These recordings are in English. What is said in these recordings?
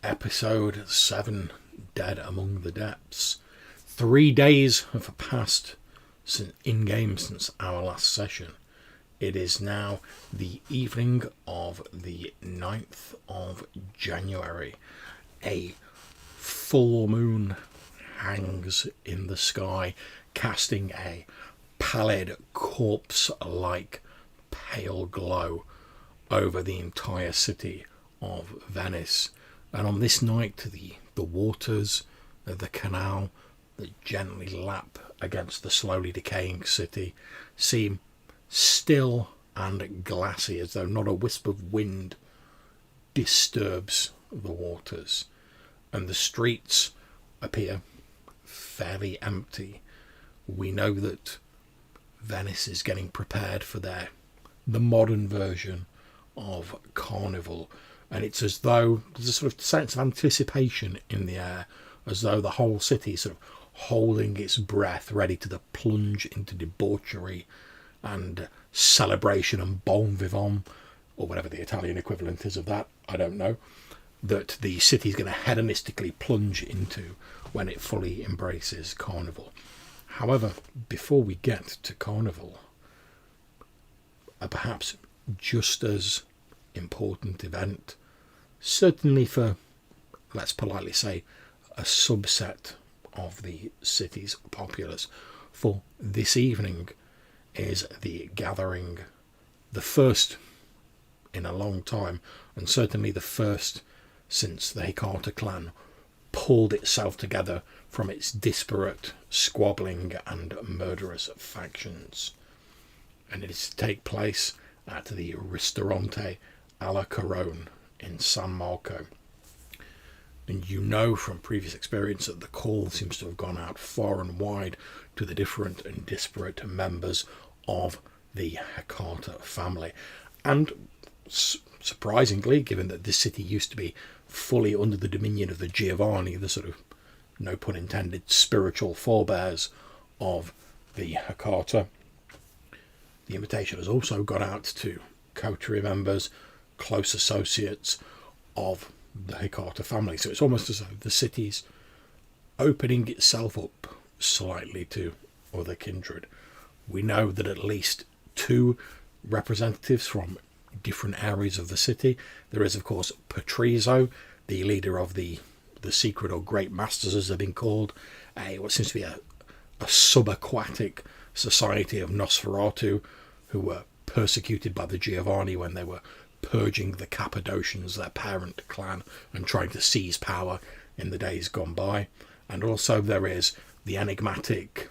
Episode 7, Dead Among the Depths. 3 days have passed in-game since our last session. It is now the evening of the 9th of January. A full moon hangs in the sky, casting a pallid, corpse-like pale glow over the entire city of Venice. And on this night, the waters of the canal that gently lap against the slowly decaying city seem still and glassy, as though not a wisp of wind disturbs the waters. And the streets appear fairly empty. We know that Venice is getting prepared for the modern version of Carnival. And it's as though there's a sort of sense of anticipation in the air, as though the whole city is sort of holding its breath, ready to the plunge into debauchery and celebration and bon vivant, or whatever the Italian equivalent is of that, I don't know, that the city is going to hedonistically plunge into when it fully embraces Carnival. However, before we get to Carnival, perhaps just as important event, certainly for, let's politely say, a subset of the city's populace, for this evening is the gathering, the first in a long time, and certainly the first since the Hecata clan pulled itself together from its disparate, squabbling and murderous factions. And it is to take place at the Ristorante alla Corone in San Marco. And you know from previous experience that the call seems to have gone out far and wide to the different and disparate members of the Hecata family. And surprisingly, given that this city used to be fully under the dominion of the Giovanni, the sort of, no pun intended, spiritual forebears of the Hecata, the invitation has also gone out to coterie members, close associates of the Hecata family. So it's almost as though the city's opening itself up slightly to other kindred. We know that at least 2 representatives from different areas of the city. There is, of course, Patrizio, the leader of the secret or great masters, as they've been called, what seems to be a subaquatic society of Nosferatu, who were persecuted by the Giovanni when they were purging the Cappadocians, their parent clan, and trying to seize power in the days gone by. And also there is the enigmatic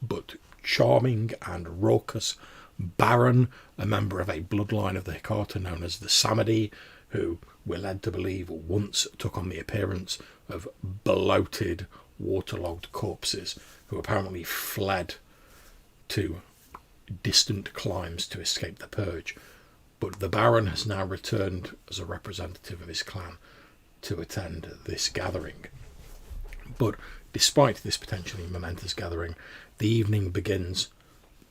but charming and raucous Baron, a member of a bloodline of the Hecata known as the Samedi, who we're led to believe once took on the appearance of bloated, waterlogged corpses who apparently fled to distant climes to escape the purge. But the Baron has now returned as a representative of his clan to attend this gathering. But despite this potentially momentous gathering, the evening begins,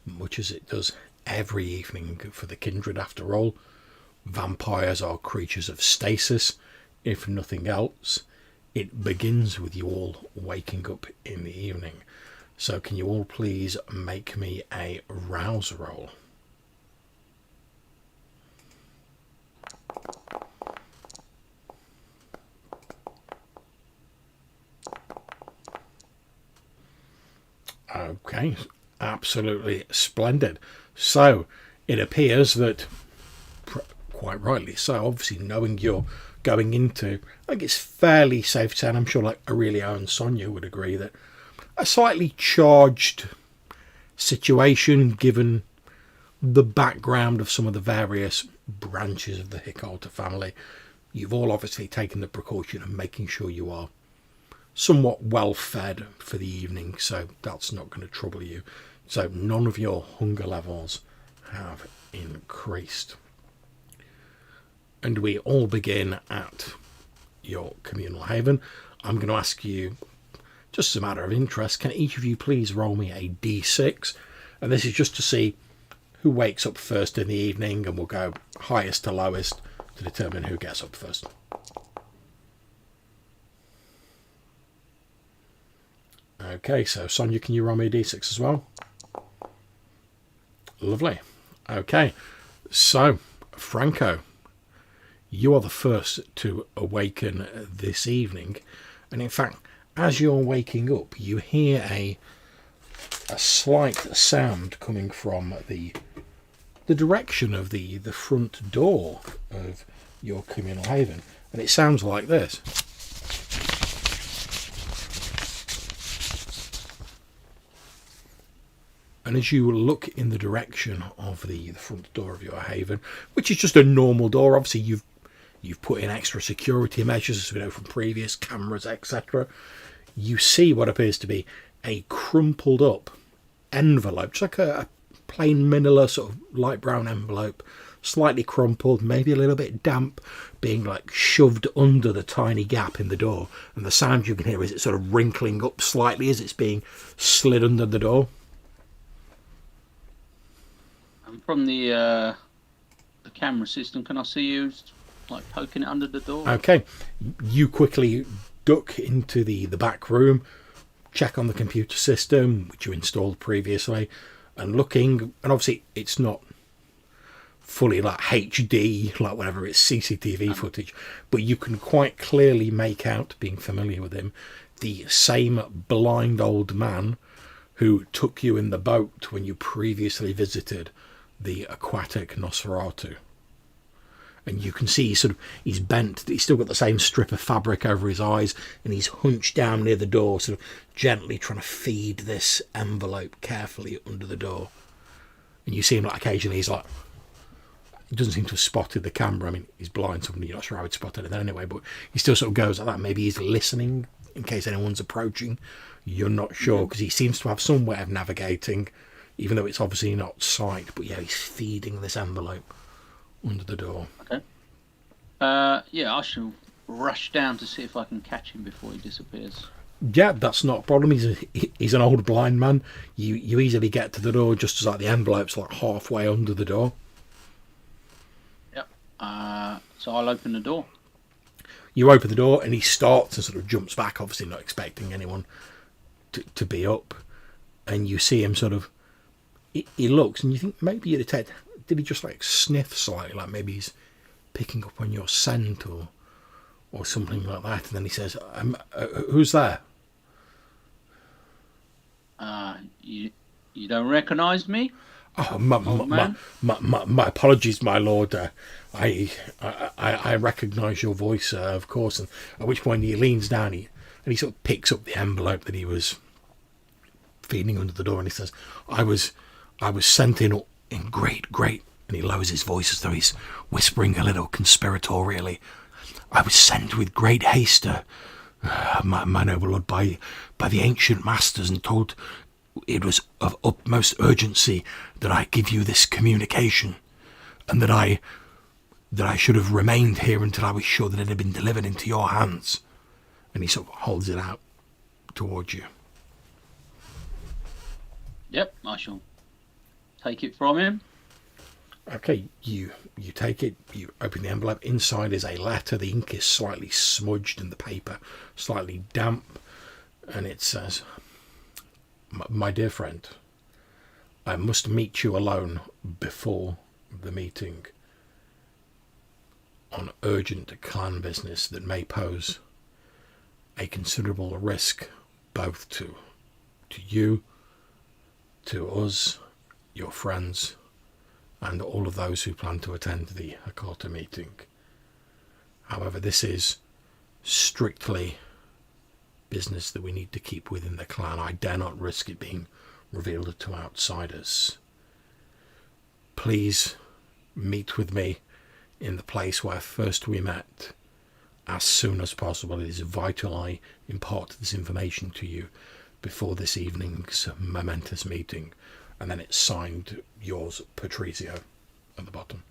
much as it does every evening for the kindred after all. Vampires are creatures of stasis, if nothing else. It begins with you all waking up in the evening. So can you all please make me a rouse roll? Okay, absolutely splendid. So it appears that, quite rightly so, obviously knowing you're going into, I think it's fairly safe to say, and I'm sure like Aurelio and Sonia would agree, that a slightly charged situation, given the background of some of the various branches of the Hecata family. You've all obviously taken the precaution of making sure you are somewhat well fed for the evening, so that's not going to trouble you. So none of your hunger levels have increased. And we all begin at your communal haven. I'm going to ask you, just as a matter of interest, can each of you please roll me a d6? And this is just to see who wakes up first in the evening, and we'll go highest to lowest to determine who gets up first. Okay, so Sonia, can you roll me a d6 as well? Lovely. Okay, so Franco, you are the first to awaken this evening, and in fact, as you're waking up, you hear a slight sound coming from the direction of the front door of your communal haven, and it sounds like this. And as you look in the direction of the front door of your haven, which is just a normal door, obviously you've put in extra security measures, as we know from previous cameras, etc. You see what appears to be a crumpled up envelope, just like a plain manila sort of light brown envelope, slightly crumpled, maybe a little bit damp, being like shoved under the tiny gap in the door. And the sound you can hear is it sort of wrinkling up slightly as it's being slid under the door. And from the camera system, can I see you like poking it under the door? Okay, you quickly duck into the back room, check on the computer system which you installed previously, and looking, and obviously it's not fully like HD, like whatever, it's CCTV footage, but you can quite clearly make out, being familiar with him, the same blind old man who took you in the boat when you previously visited the aquatic Nosferatu. And you can see he's bent, he's still got the same strip of fabric over his eyes, and he's hunched down near the door, sort of gently trying to feed this envelope carefully under the door. And you see him like occasionally, he's like, he doesn't seem to have spotted the camera. I mean, he's blind, so you're not sure how he'd spotted it anyway, but he still sort of goes like that. Maybe he's listening in case anyone's approaching. You're not sure, because he seems to have some way of navigating, even though it's obviously not sight. But yeah, he's feeding this envelope under the door. Okay. Yeah, I shall rush down to see if I can catch him before he disappears. Yeah, that's not a problem. He's an old blind man. You easily get to the door just as like the envelope's like halfway under the door. Yep. So I'll open the door. You open the door and he starts and sort of jumps back, obviously not expecting anyone to be up. And you see him sort of, he looks and you think maybe you'd detect, did he just like sniff slightly, like maybe he's picking up on your scent or something like that. And then he says, who's there? You don't recognise me? Oh, my apologies, my lord. I recognise your voice, of course. And at which point he leans down and he sort of picks up the envelope that he was feeding under the door, and he says, I was sent in great, and he lowers his voice as though he's whispering a little conspiratorially. I was sent with great haste, my noble lord, by the ancient masters, and told it was of utmost urgency that I give you this communication, and that I should have remained here until I was sure that it had been delivered into your hands. And he sort of holds it out towards you. Yep, I shall take it from him. Okay, you take it, you open the envelope. Inside is a letter. The ink is slightly smudged and the paper slightly damp. And it says, my dear friend, I must meet you alone before the meeting on urgent clan business that may pose a considerable risk both to you, to us, your friends, and all of those who plan to attend the Hakata meeting. However, this is strictly business that we need to keep within the clan. I dare not risk it being revealed to outsiders. Please meet with me in the place where first we met as soon as possible. It is vital I impart this information to you before this evening's momentous meeting. And then it's signed yours, Patrizio, at the bottom.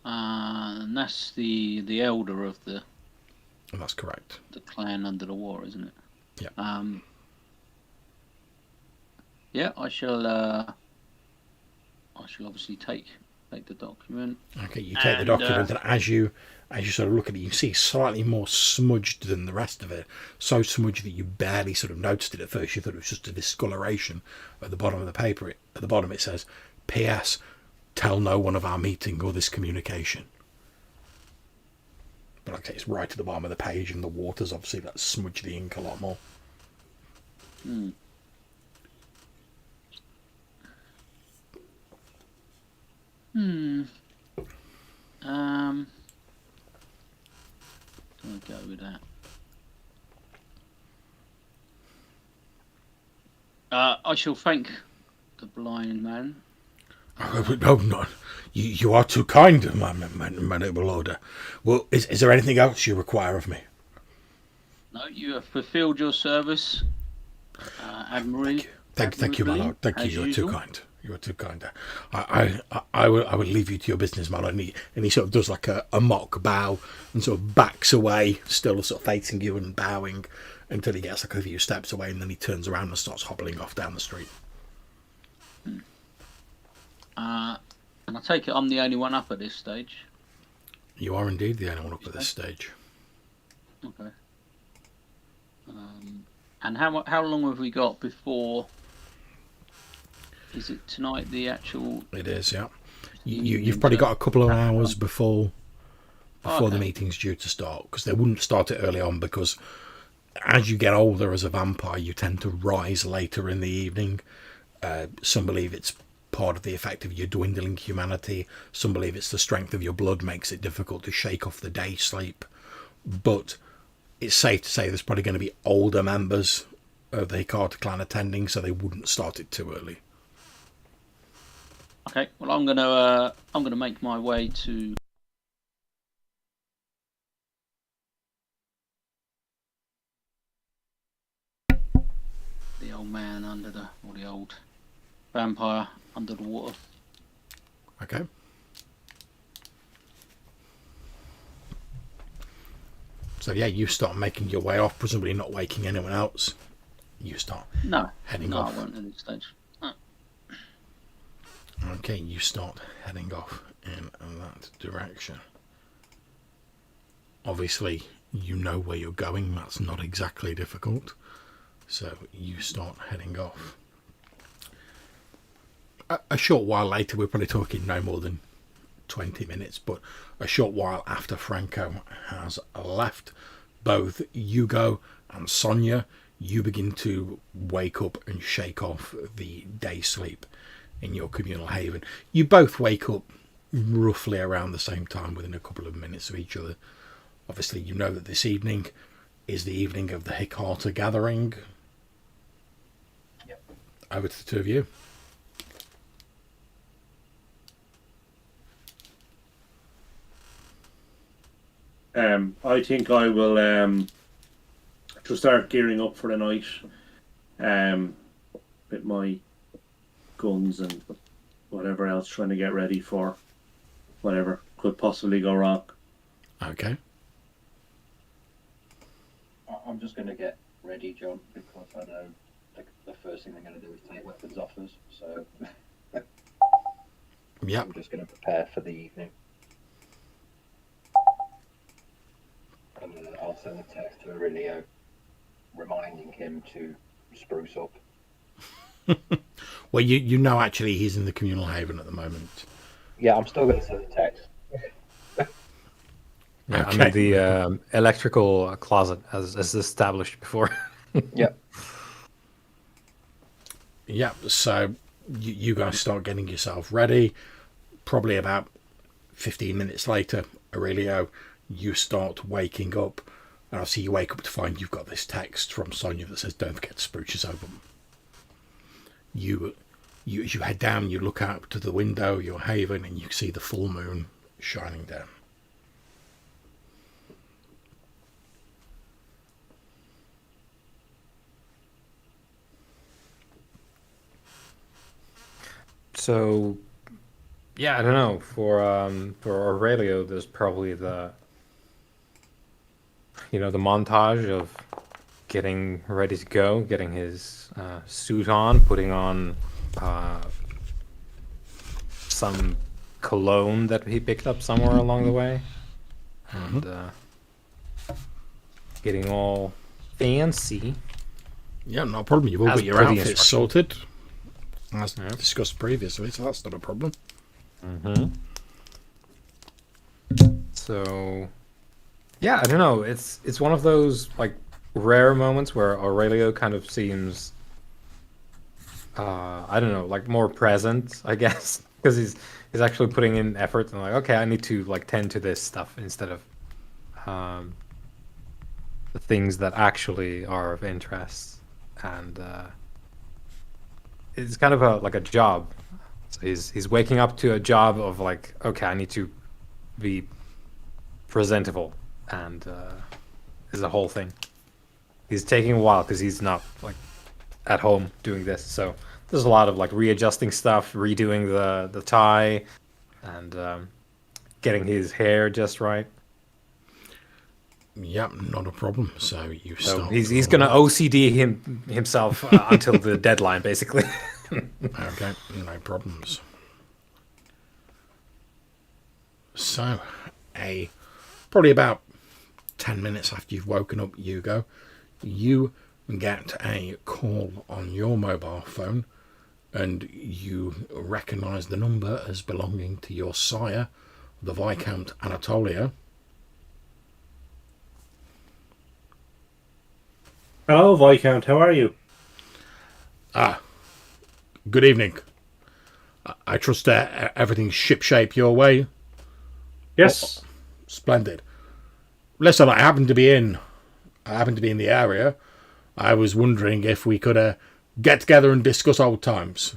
And that's the elder of the... And that's correct. The clan under the war, isn't it? Yeah. Yeah, I shall obviously take the document. Okay, you take the document, and as as you sort of look at it, you see slightly more smudged than the rest of it. So smudged that you barely sort of noticed it at first. You thought it was just a discoloration at the bottom of the paper. At the bottom it says, P.S. Tell no one of our meeting or this communication. But like I say, it's right at the bottom of the page, and the water's obviously that smudged the ink a lot more. Hmm. I'll go with that. I shall thank the blind man. No, not. You are too kind, my noble lord. Well, is there anything else you require of me? No, you have fulfilled your service, admirably. Thank you, my lord. Thank you. You are too kind. You are too kind. I will leave you to your business, my lord. And he sort of does like a mock bow and sort of backs away, still sort of facing you and bowing until he gets like a few steps away, and then he turns around and starts hobbling off down the street. And I take it I'm the only one up at this stage. You are indeed the only one up at this stage. Okay. And how long have we got before? Is it tonight the actual? It is, yeah. You've probably got a couple of hours before the meeting's due to start, because they wouldn't start it early on, because as you get older as a vampire, you tend to rise later in the evening. Some believe it's part of the effect of your dwindling humanity. Some believe it's the strength of your blood makes it difficult to shake off the day sleep. But it's safe to say there's probably going to be older members of the Hikata clan attending, so they wouldn't start it too early. Okay, well I'm gonna make my way to the old man or the old vampire under the water. Okay. So yeah, you start making your way off, presumably not waking anyone else. You start heading off. No, I won't at this stage. Okay, you start heading off in that direction. Obviously, you know where you're going. That's not exactly difficult. So you start heading off. A short while later, we're probably talking no more than 20 minutes, but a short while after Franco has left, both Hugo and Sonia, you begin to wake up and shake off the day sleep in your communal haven. You both wake up roughly around the same time, within a couple of minutes of each other. Obviously, you know that this evening is the evening of the Hikata gathering. Yep. Over to the two of you. I think I will just start gearing up for the night with my guns and whatever else, trying to get ready for whatever could possibly go wrong. Okay. I'm just going to get ready, John, because I know the first thing they're going to do is take weapons off us. So Yeah. I'm just going to prepare for the evening. And I'll send a text to Aurelio reminding him to spruce up. Well, you know actually he's in the communal haven at the moment. Yeah, I'm still going to send a text. Yeah, Okay. I'm in the electrical closet as established before. Yep. Yeah, so you guys start getting yourself ready. Probably about 15 minutes later, Aurelio, you start waking up, and obviously you wake up to find you've got this text from Sonia that says, "Don't forget to spruce yourself up." You as you head down, you look out to the window, your haven, and you see the full moon shining down. So, yeah, I don't know. For Aurelio, there's probably the montage of getting ready to go, getting his suit on, putting on some cologne that he picked up somewhere along the way, and getting all fancy. Yeah, no problem. You've all As got your per the outfits instructions. sorted, as Yeah. discussed previously, so that's not a problem. So, yeah, I don't know. It's one of those like rare moments where Aurelio kind of seems, I don't know, like more present, I guess, because he's actually putting in effort and like, okay, I need to like tend to this stuff instead of the things that actually are of interest, and it's kind of like a job. So he's waking up to a job of like, okay, I need to be presentable, and is a whole thing. He's taking a while because he's not like at home doing this, so there's a lot of like readjusting stuff, redoing the tie, and getting his hair just right. Yep, not a problem. So you So start. he's gonna OCD himself until the deadline, basically. Okay, no problems. So, probably about 10 minutes after you've woken up, Hugo, you get a call on your mobile phone, and you recognise the number as belonging to your sire, the Viscount Anatolio. Hello, Viscount. How are you? Good evening. I trust everything's shipshape your way. Yes. Splendid. Listen, I happen to be in the area. I was wondering if we could get together and discuss old times.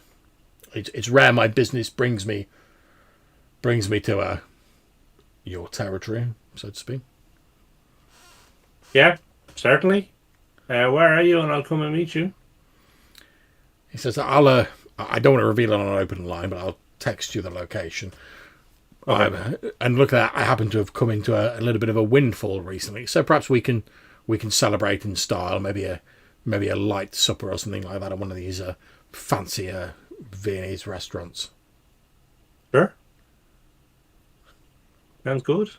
It's rare my business brings me to your territory, so to speak. Yeah, certainly. Where are you? And I'll come and meet you. He says, I don't want to reveal it on an open line, but I'll text you the location. Okay. And look at that, I happen to have come into a little bit of a windfall recently, so perhaps we can celebrate in style, maybe a light supper or something like that at one of these fancier Viennese restaurants. Sure. Sounds good.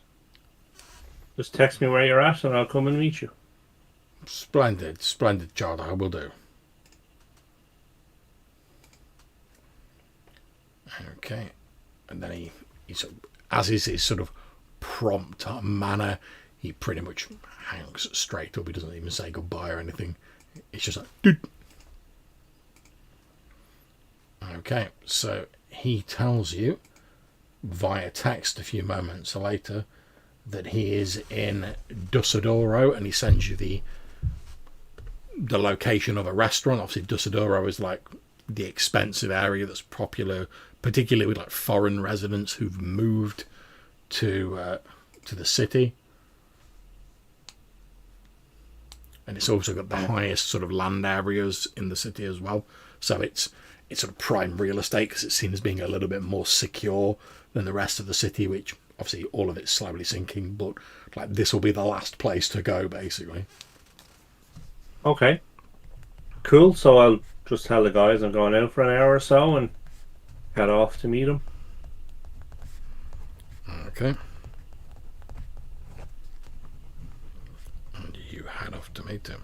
Just text me where you're at and I'll come and meet you. Splendid, child, I will do. Okay. And then he sort of, as is his sort of prompt manner, he pretty much hangs straight up. He doesn't even say goodbye or anything. It's just like, dude. Okay, so he tells you via text a few moments later that he is in Dussadoro, and he sends you the location of a restaurant. Obviously, Dussadoro is like the expensive area that's popular, particularly with like foreign residents who've moved to the city. And it's also got the highest sort of land areas in the city as well. So it's sort of prime real estate because it's seen as being a little bit more secure than the rest of the city, which obviously all of it's slowly sinking, but like this will be the last place to go, basically. Okay. Cool. So I'll just tell the guys I'm going out for an hour or so and head off to meet them. Okay. And you head off to meet him.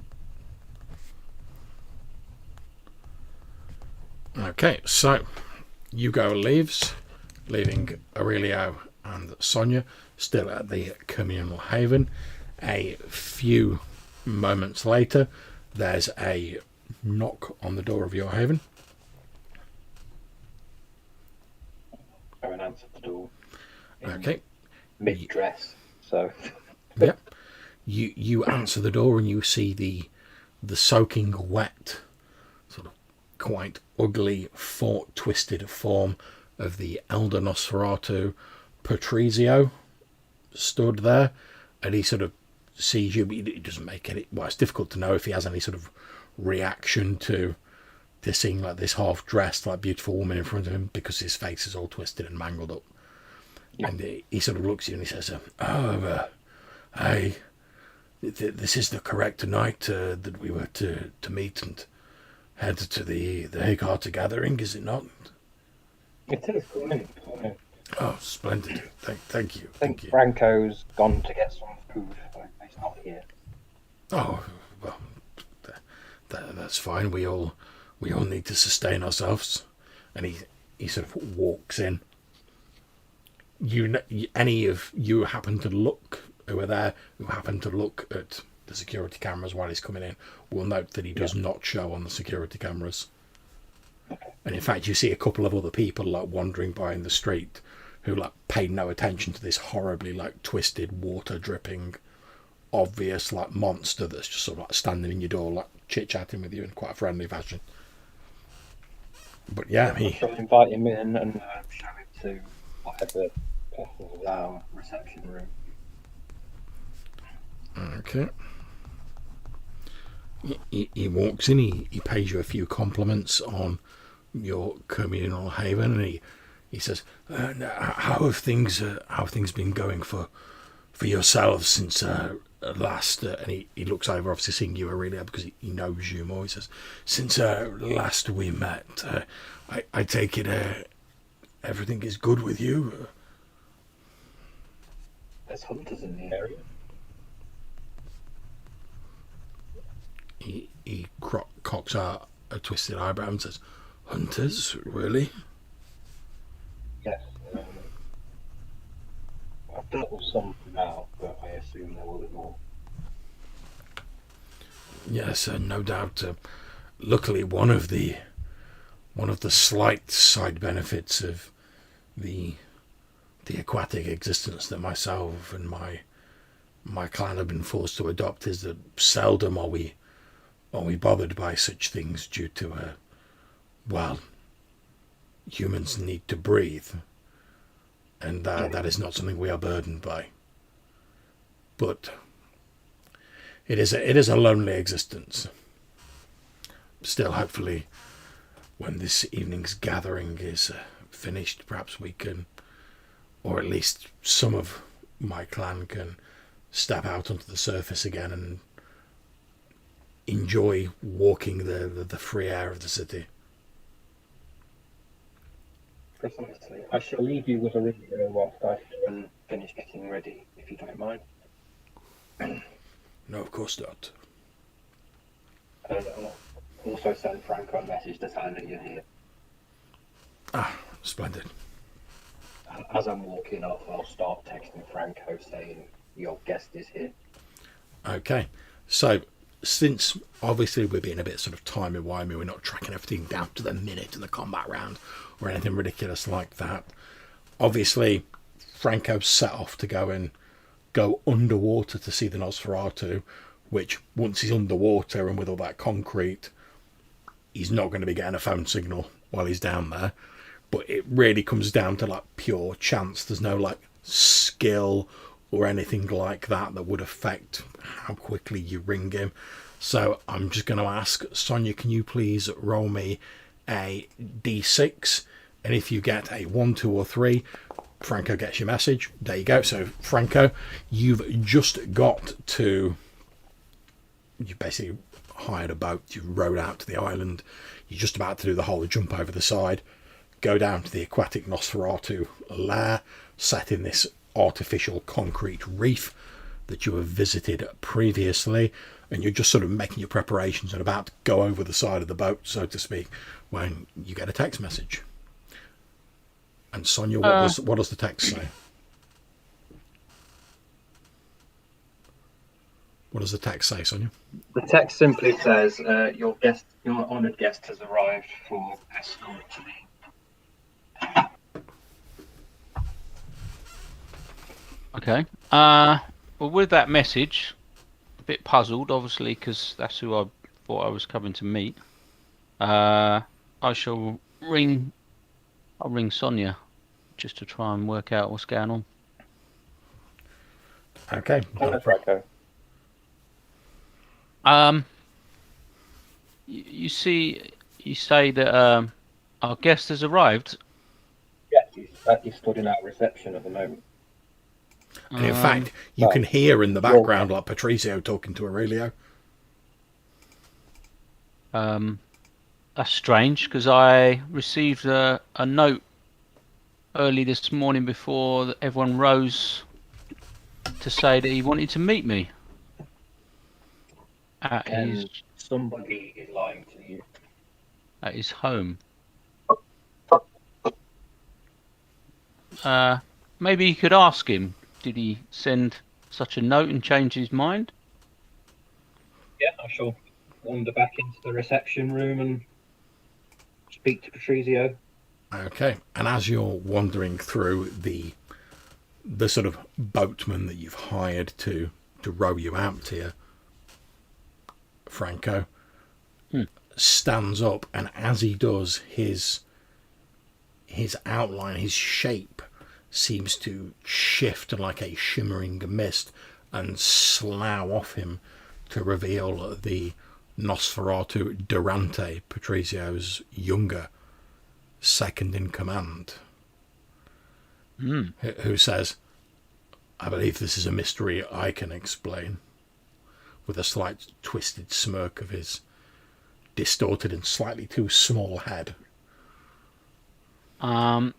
Okay, so Hugo leaves, leaving Aurelio and Sonia still at the communal haven. A few moments later, there's a knock on the door of your haven. Go and answer the door. Okay. Mid-dress, so... Yep. You answer the door and you see the soaking wet, sort of quite ugly, twisted form of the elder Nosferatu Patrizio stood there, and he sort of sees you, but he doesn't make any... Well, it's difficult to know if he has any sort of reaction to seeing like this half-dressed, like beautiful woman in front of him, because his face is all twisted and mangled up. Yeah. And he sort of looks at you and he says, this is the correct night that we were to meet and head to the Higharter gathering, is it not? It is. Come in. Oh, splendid. Thank you. I Thank think you. Franco's gone to get some food, but he's not here. Oh, well, that's fine. We all need to sustain ourselves. And he sort of walks in. Any of you happen to look who are there, who happen to look at the security cameras while he's coming in, will note that he does not show on the security cameras. And in fact, you see a couple of other people like wandering by in the street who like pay no attention to this horribly like twisted, water dripping, obvious like monster that's just sort of like standing in your door, like chit chatting with you in quite a friendly fashion. But yeah, I shall invite him in and show him to whatever possible our reception room. okay. He walks in. He pays you a few compliments on your communal haven, and he says, "How have things been going for yourselves since last?" And he looks over, obviously seeing you, Aurelia, because he knows you more. He says, "Since last we met, I take it everything is good with you." There's hunters in the area. He cocks a twisted eyebrow and says, "Hunters, really?" Yes. I've dealt with some now, but I assume there will be more. Yes, no doubt. Luckily, one of the slight side benefits of the aquatic existence that myself and my clan have been forced to adopt is that seldom are we bothered by such things due to well, humans need to breathe, and that is not something we are burdened by. But it is a lonely existence. Still, hopefully, when this evening's gathering is finished, perhaps we can, or at least some of my clan can, step out onto the surface again and enjoy walking the free air of the city. Precisely. I shall leave you with a radio whilst I go and finish getting ready, if you don't mind. No, of course not. I'll also send Franco a message to tell him that you're here. Ah, splendid. As I'm walking off, I'll start texting Franco saying your guest is here. Okay, so since obviously we're being a bit sort of timey-wimey, we're not tracking everything down to the minute in the combat round or anything ridiculous like that. Obviously, Franco set off to go underwater to see the Nosferatu, which once he's underwater and with all that concrete, he's not going to be getting a phone signal while he's down there. But it really comes down to like pure chance. There's no like skill or anything like that would affect how quickly you ring him. So I'm just going to ask Sonia, can you please roll me a d6, and if you get a 1, 2 or 3, Franco gets your message. There you go. So Franco, you basically hired a boat, you rowed out to the island, you're just about to do the whole jump over the side, go down to the aquatic Nosferatu lair set in this artificial concrete reef that you have visited previously, and you're just sort of making your preparations and about to go over the side of the boat, so to speak, when you get a text message. And Sonia, what does the text say? What does the text say, Sonia? The text simply says, your honoured guest has arrived for escort to the... Okay. Well, with that message, a bit puzzled, obviously, because that's who I thought I was coming to meet. I shall ring. I'll ring Sonia just to try and work out what's going on. Okay. Hello, Franco. You say that our guest has arrived. Yes, he's stood in our reception at the moment. And in fact, you can hear in the background like Patricio talking to Aurelio. That's strange, because I received a note early this morning before everyone rose to say that he wanted to meet me at And somebody is lying to you. his home. Maybe you could ask him, did he send such a note and change his mind? Yeah, I shall wander back into the reception room and speak to Patrizio. Okay, and as you're wandering through, the sort of boatman that you've hired to row you out here, Franco, stands up, and as he does, his outline, his shape, seems to shift like a shimmering mist and slough off him to reveal the Nosferatu Durante, Patrizio's younger second in command, who says, "I believe this is a mystery I can explain," with a slight twisted smirk of his distorted and slightly too small head. At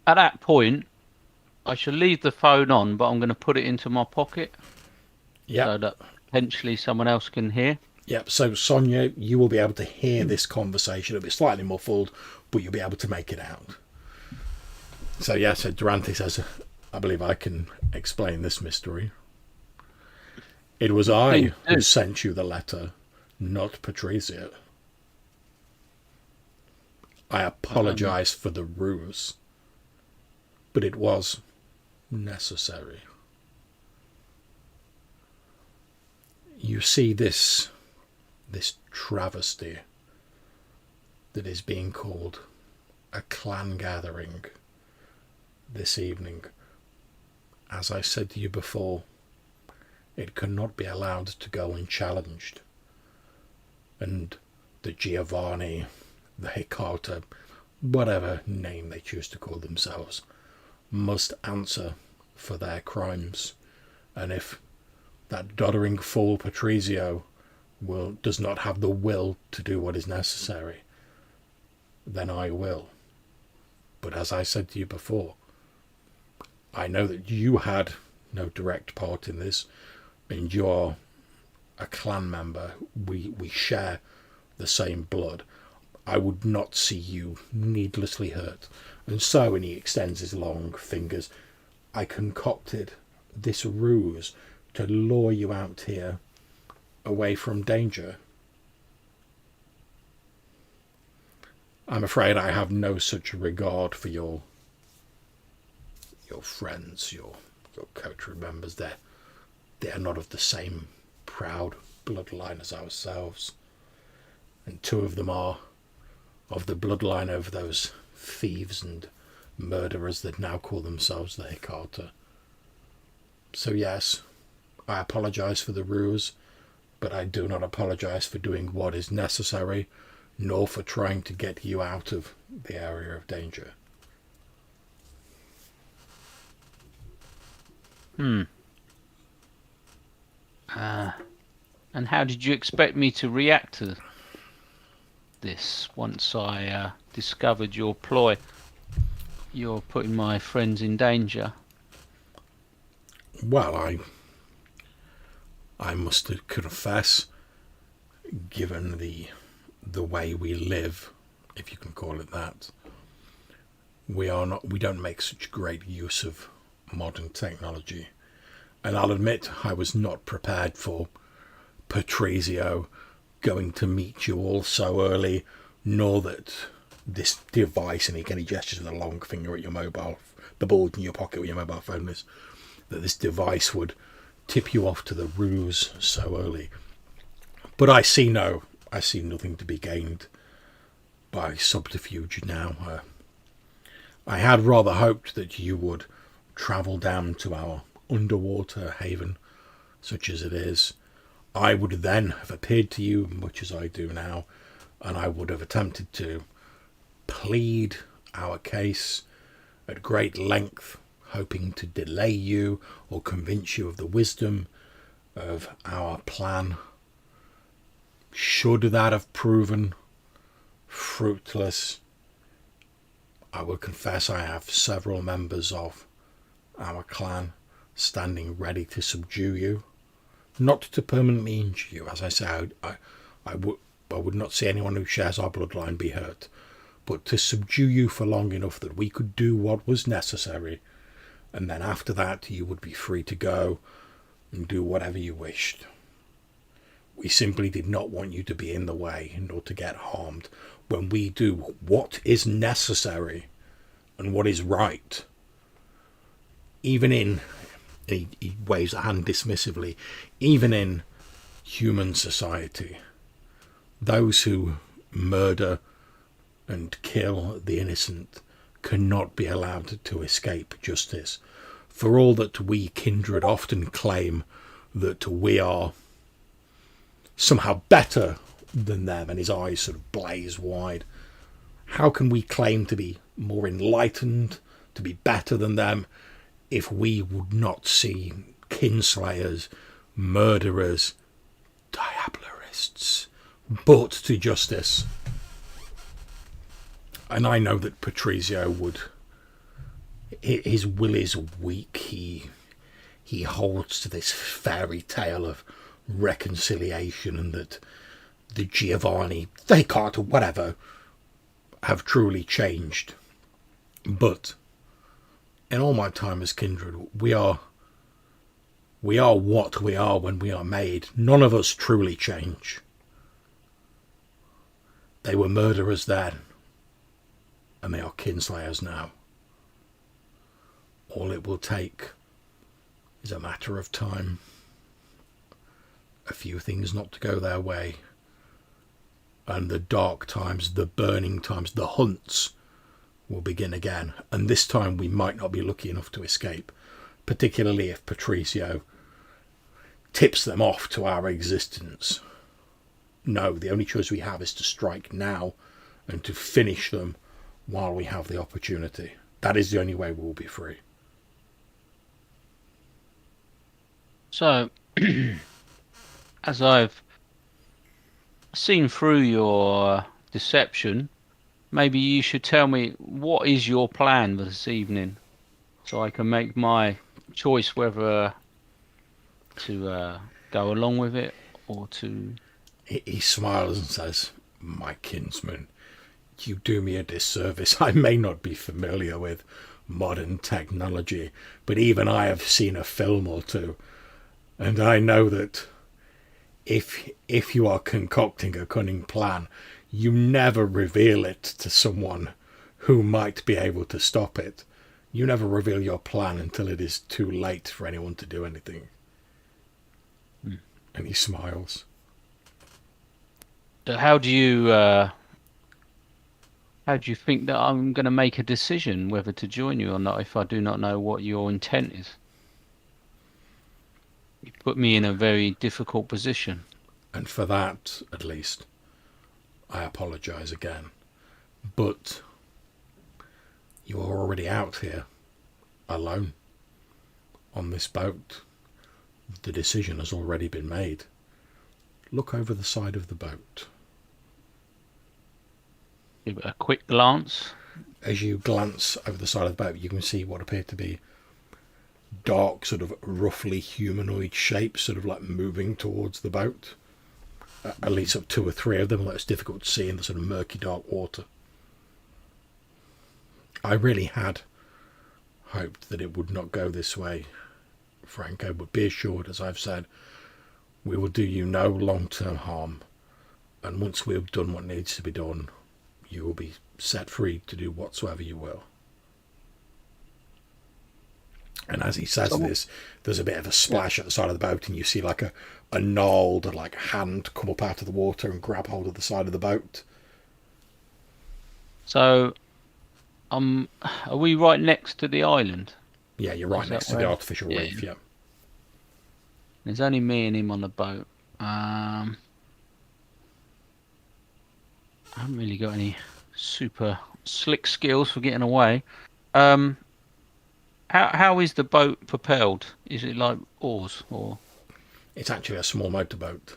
that point, I shall leave the phone on, but I'm going to put it into my pocket so that potentially someone else can hear. Yep, so Sonia, you will be able to hear this conversation. It'll be slightly muffled, but you'll be able to make it out. So Durante says, "I believe I can explain this mystery. It was I who sent you the letter, not Patrizio. I apologize for the ruse, but it was necessary. You see this travesty that is being called a clan gathering this evening. As I said to you before, it cannot be allowed to go unchallenged. And the Giovanni, the Hecata, whatever name they choose to call themselves, must answer for their crimes. And if that doddering fool Patrizio does not have the will to do what is necessary, then I will. But as I said to you before, I know that you had no direct part in this, and you're a clan member. We share the same blood. I would not see you needlessly hurt. And so," and he extends his long fingers, "I concocted this ruse to lure you out here away from danger. I'm afraid I have no such regard for your friends, your coterie members. They are not of the same proud bloodline as ourselves, and two of them are of the bloodline of those thieves and murderers that now call themselves the Hecata. So yes, I apologize for the ruse, but I do not apologize for doing what is necessary, nor for trying to get you out of the area of danger." And how did you expect me to react to this once I discovered your ploy? You're putting my friends in danger. Well, I must confess, given the way we live, if you can call it that, we don't make such great use of modern technology. And I'll admit I was not prepared for Patrizio going to meet you all so early, nor that this device, and he gestures with a long finger at your mobile, the bulge in your pocket where your mobile phone is, that this device would tip you off to the ruse so early. But I see nothing to be gained by subterfuge now. I had rather hoped that you would travel down to our underwater haven, such as it is. I would then have appeared to you much as I do now, and I would have attempted to plead our case at great length, hoping to delay you or convince you of the wisdom of our plan. Should that have proven fruitless, I will confess I have several members of our clan standing ready to subdue you. Not to permanently injure you, as I say, I would not see anyone who shares our bloodline be hurt, but to subdue you for long enough that we could do what was necessary, and then after that you would be free to go and do whatever you wished. We simply did not want you to be in the way, nor to get harmed, when we do what is necessary and what is right. Even in, he waves a hand dismissively, even in human society, those who murder and kill the innocent cannot be allowed to escape justice. For all that we kindred often claim that we are somehow better than them, and his eyes sort of blaze wide, how can we claim to be more enlightened, to be better than them, if we would not see kinslayers, murderers, diabolarists brought to justice? And I know that Patrizio would, his will is weak. He holds to this fairy tale of reconciliation, and that the Giovanni, they can't, or whatever, have truly changed. But in all my time as kindred, we are what we are when we are made. None of us truly change. They were murderers then, and they are kinslayers now. All it will take is a matter of time. A few things not to go their way, and the dark times, the burning times, the hunts will begin again. And this time we might not be lucky enough to escape, particularly if Patrizio tips them off to our existence. No, the only choice we have is to strike now and to finish them while we have the opportunity. That is the only way we'll be free. So, as I've seen through your deception, maybe you should tell me, what is your plan for this evening, so I can make my choice whether to go along with it or to... He smiles and says, "My kinsman, you do me a disservice. I may not be familiar with modern technology, but even I have seen a film or two, and I know that if you are concocting a cunning plan, you never reveal it to someone who might be able to stop it. You never reveal your plan until it is too late for anyone to do anything." And he smiles. So how do you think that I'm going to make a decision whether to join you or not if I do not know what your intent is? You put me in a very difficult position. And for that, at least, I apologise again. But you are already out here, alone, on this boat. The decision has already been made. Look over the side of the boat. Give it a quick glance. As you glance over the side of the boat, you can see what appear to be dark, sort of roughly humanoid shapes, sort of like moving towards the boat. At least up 2 or 3 of them, although it's difficult to see in the sort of murky, dark water. I really had hoped that it would not go this way, Franco, but be assured, as I've said, we will do you no long-term harm, and once we have done what needs to be done, you will be set free to do whatsoever you will. And as he says this, there's a bit of a splash at the side of the boat, and you see like a gnarled like hand come up out of the water and grab hold of the side of the boat. So, are we right next to the island? Yeah, you're right next to the artificial reef, yeah. There's only me and him on the boat. I haven't really got any super slick skills for getting away. How is the boat propelled? Is it like oars or? It's actually a small motorboat.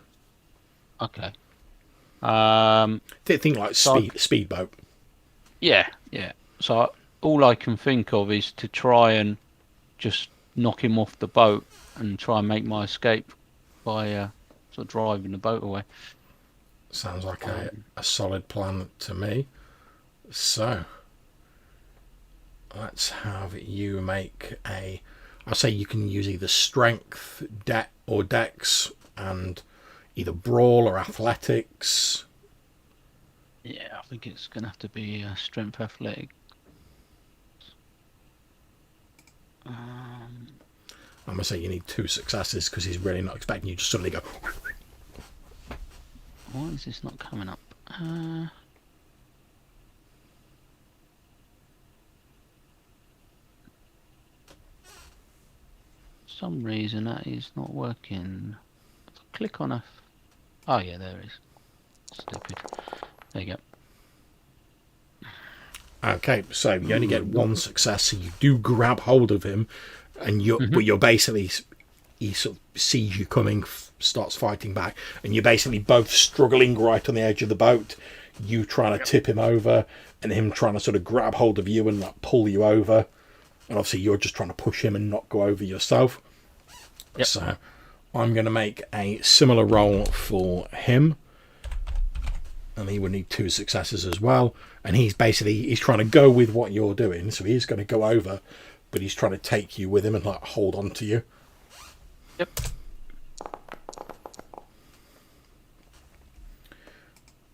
Okay. Think like speedboat. Yeah. So all I can think of is to try and just knock him off the boat and try and make my escape by sort of driving the boat away. Sounds like a solid plan to me. So let's have you make a. I'll say you can use either strength, or dex, and either brawl or athletics. Yeah, I think it's going to have to be strength athletic. I'm going to say you need 2 successes because he's really not expecting you to suddenly go. Why is this not coming up? Some reason that is not working. Click on a. Oh yeah, there it is. Stupid. There you go. Okay, so you only get 1 success, so you do grab hold of him, and but you're basically, he sort of sees you coming, starts fighting back, and you're basically both struggling right on the edge of the boat. You trying to tip him over, and him trying to sort of grab hold of you and like pull you over, and obviously you're just trying to push him and not go over yourself. Yep. So I'm going to make a similar roll for him. And he would need 2 successes as well. And he's trying to go with what you're doing. So he's going to go over, but he's trying to take you with him and like hold on to you. Yep.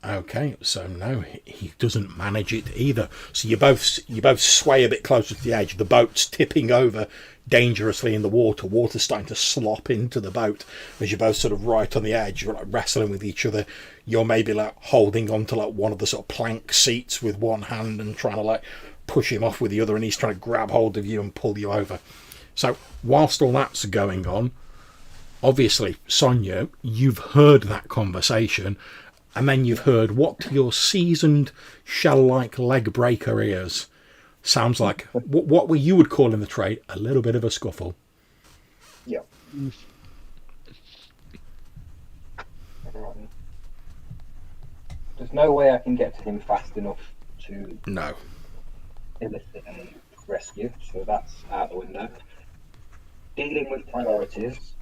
Okay, so no, he doesn't manage it either. So you both sway a bit closer to the edge. The boat's tipping over dangerously in the water. Water's starting to slop into the boat as you're both sort of right on the edge. You're like wrestling with each other. You're maybe like holding onto like one of the sort of plank seats with one hand and trying to like push him off with the other, and he's trying to grab hold of you and pull you over. So whilst all that's going on, obviously, Sonia, you've heard that conversation. And then you've heard what to your seasoned shell-like leg breaker ears sounds like what you would call in the trade a little bit of a scuffle. Yeah. There's no way I can get to him fast enough to No. elicit a rescue, so that's out the window. Dealing with priorities,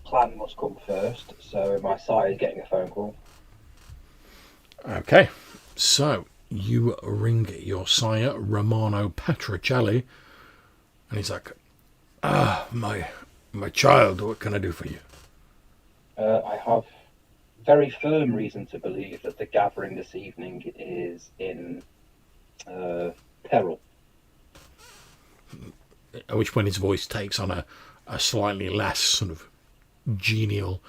plan must come first, so my sire is getting a phone call. Okay, so you ring your sire, Romano Petrocelli, and he's like, my child, what can I do for you? I have very firm reason to believe that the gathering this evening is in peril. At which point his voice takes on a slightly less sort of genial,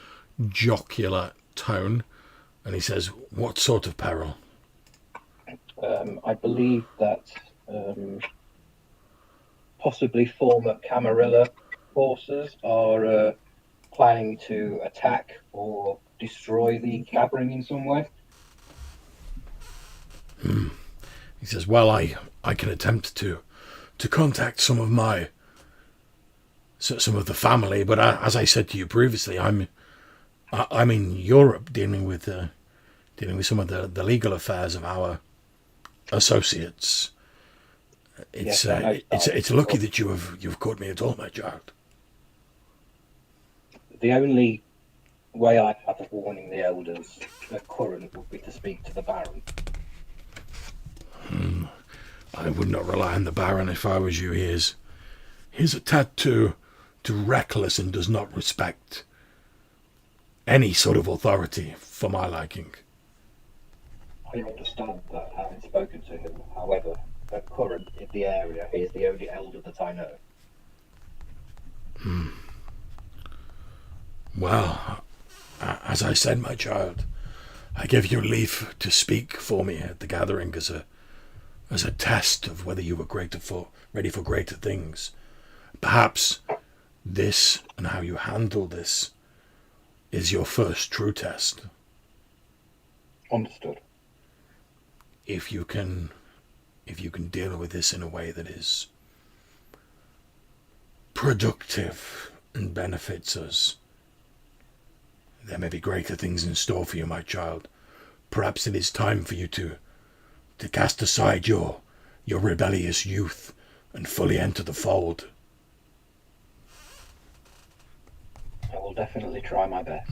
jocular tone, and he says, what sort of peril? I believe that possibly former Camarilla forces are planning to attack or destroy the gathering in some way. He says, well, I can attempt to contact some of the family, but as I said to you previously, I'm in Europe dealing with some of the legal affairs of our associates. It's lucky that you've caught me at all, my child. The only way I have of warning the elders at current would be to speak to the Baron. I would not rely on the Baron if I was you. He's a tad too reckless and does not respect any sort of authority for my liking. I understand that, having spoken to him. However, at current in the area, he is the only elder that I know. Well, as I said, my child, I give you leave to speak for me at the gathering as a test of whether you were ready for greater things. Perhaps this and how you handle this is your first true test. Understood. If you can deal with this in a way that is productive and benefits us, there may be greater things in store for you, my child. Perhaps it is time for you to cast aside your your rebellious youth and fully enter the fold. I will definitely try my best.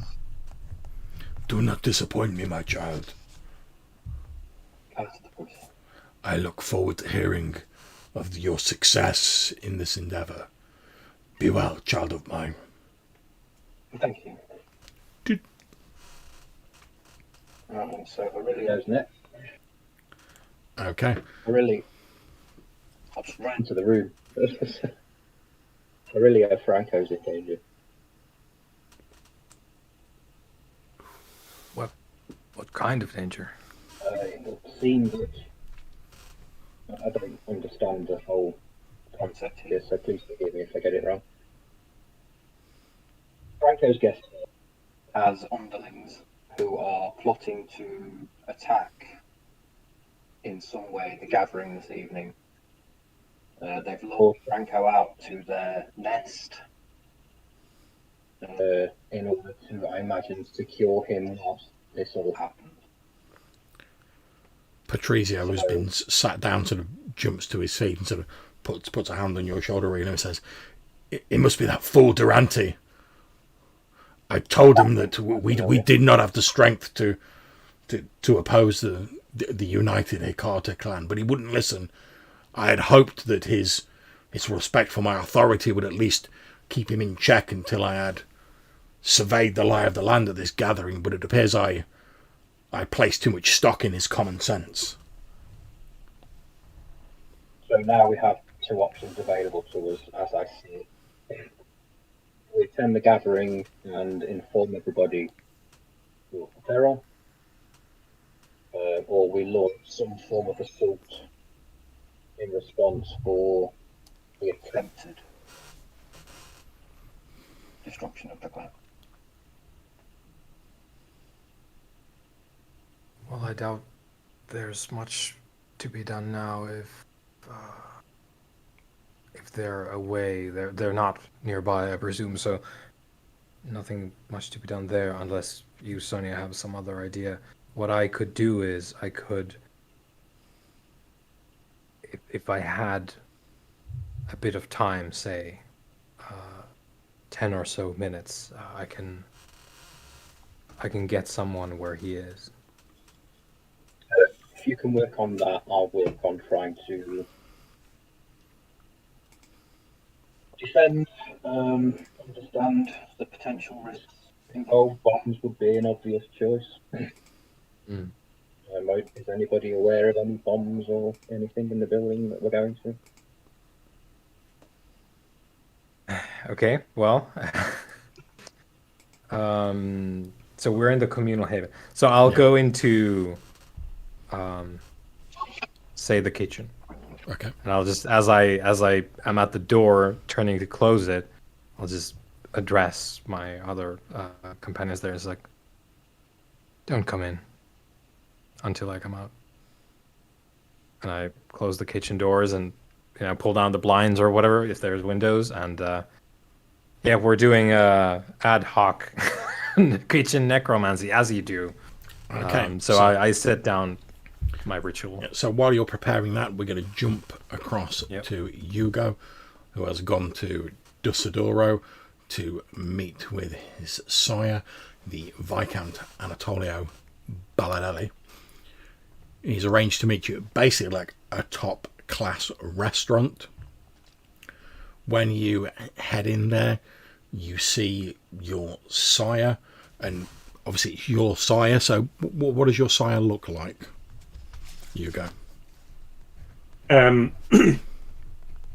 Do not disappoint me, my child. As the push. I look forward to hearing of your success in this endeavour. Be well, child of mine. Thank you. Doot. So Aurelio's next. Okay. Aurelio. I'll just run into the room. Aurelio Franco's in danger. What kind of danger? It seems that I don't understand the whole concept here, so please forgive me if I get it wrong. Franco's guest has underlings who are plotting to attack in some way the gathering this evening. They've lured Franco out to their nest in order to, I imagine, secure him whilst this all happens. Patrizio, who's been sat down, sort of jumps to his feet and sort of puts a hand on your shoulder, and says, "It must be that fool Durante. I told him that we did not have the strength to oppose the united Hecate clan, but he wouldn't listen. I had hoped that his respect for my authority would at least keep him in check until I had surveyed the lie of the land at this gathering, but it appears I placed too much stock in his common sense." So now we have two options available to us, as I see it. We attend the gathering and inform everybody what they're on, or we launch some form of assault in response for the attempted destruction of the clan. Well, I doubt there's much to be done now if they're away. They're not nearby, I presume, so nothing much to be done there unless you, Sonia, have some other idea. What I could do is I could, if I had a bit of time, say 10 or so minutes, I can get someone where he is. If you can work on that, I'll work on trying to defend, understand the potential risks involved. Bombs would be an obvious choice. Is anybody aware of any bombs or anything in the building that we're going to? Okay, well, so we're in the communal haven. So I'll go into, say, the kitchen. Okay. And I'll just, as I am at the door turning to close it, I'll just address my other companions there. It's like, don't come in until I come out. And I close the kitchen doors and pull down the blinds or whatever if there's windows. And we're doing ad hoc kitchen necromancy as you do. Okay. So I set down my ritual. So while you're preparing that, we're going to jump across to Hugo, who has gone to Dussadoro to meet with his sire, the Viscount Anatolio Balladelli. He's arranged to meet you at basically like a top class restaurant. When you head in there, you see your sire, and obviously it's your sire. So what does your sire look like? Hugo. I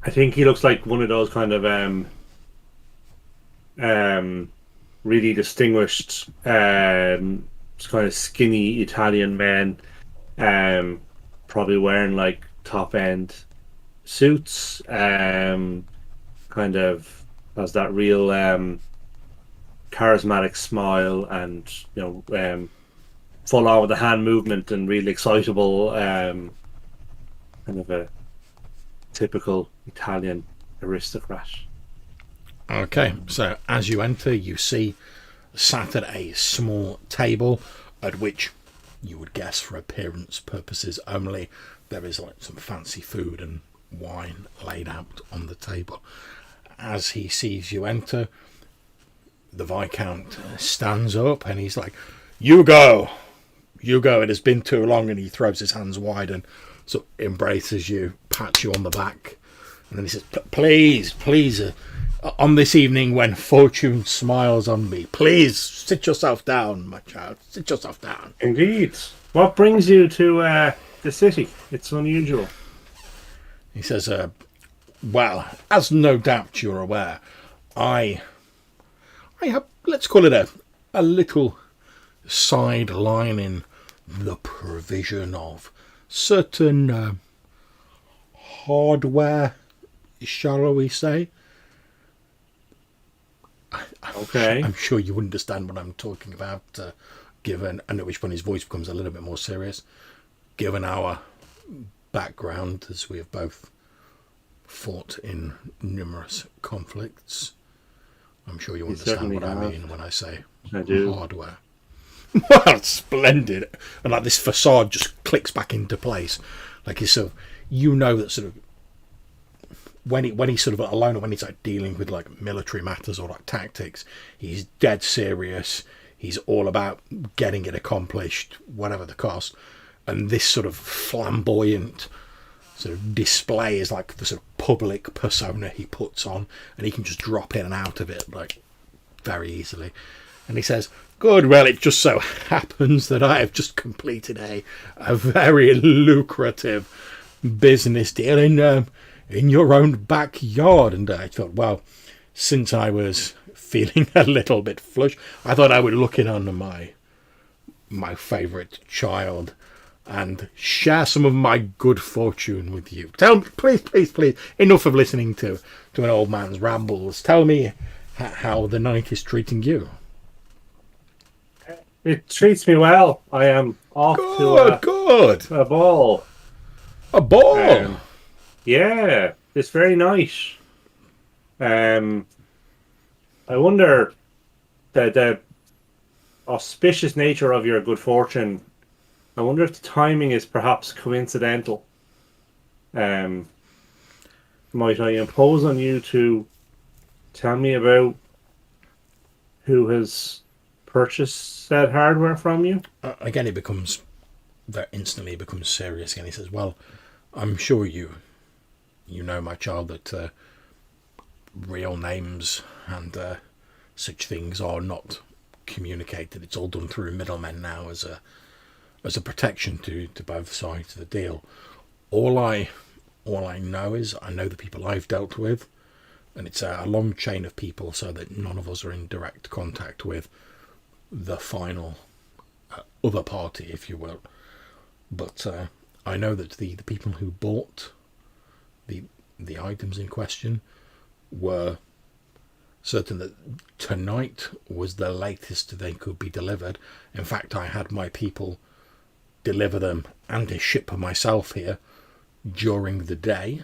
think he looks like one of those kind of really distinguished, kind of skinny Italian men, probably wearing like top end suits, kind of has that real charismatic smile, and full on with the hand movement and really excitable, kind of a typical Italian aristocrat. Okay, so as you enter, you see sat at a small table at which you would guess for appearance purposes only, there is like some fancy food and wine laid out on the table. As he sees you enter, the Viscount stands up and he's like, you go, it has been too long, and he throws his hands wide and sort of embraces you, pats you on the back, and then he says, please, on this evening when fortune smiles on me, please sit yourself down, my child, sit yourself down. Indeed. What brings you to the city? It's unusual. He says, well, as no doubt you're aware, I have, let's call it a little sideline in the provision of certain hardware, shall we say. Okay. I'm sure you understand what I'm talking about, given, and at which point his voice becomes a little bit more serious, given our background, as we have both fought in numerous conflicts. I'm sure you understand what I mean when I say I do. hardware. Well, splendid. And like this facade just clicks back into place. Like he's sort of, you know that sort of when he's sort of alone, or when he's like dealing with like military matters or like tactics, he's dead serious. He's all about getting it accomplished, whatever the cost. And this sort of flamboyant sort of display is like the sort of public persona he puts on, and he can just drop in and out of it like very easily. And he says, good, well, it just so happens that I have just completed a very lucrative business deal in your own backyard. And I thought, well, since I was feeling a little bit flush, I thought I would look in on my favourite child and share some of my good fortune with you. Tell me, please, enough of listening to an old man's rambles. Tell me how the night is treating you. It treats me well. I am off Good. a ball. A ball? Yeah, this very night. I wonder the auspicious nature of your good fortune. I wonder if the timing is perhaps coincidental. Might I impose on you to tell me about who has purchased said hardware from you? Again, instantly becomes serious again. He says, well, I'm sure you know, my child, that real names and such things are not communicated. It's all done through middlemen now as a protection to both sides of the deal. All I know is I know the people I've dealt with, and it's a long chain of people, so that none of us are in direct contact with the final other party, if you will. But I know that the people who bought the items in question were certain that tonight was the latest they could be delivered. In fact, I had my people deliver them and a ship myself here during the day,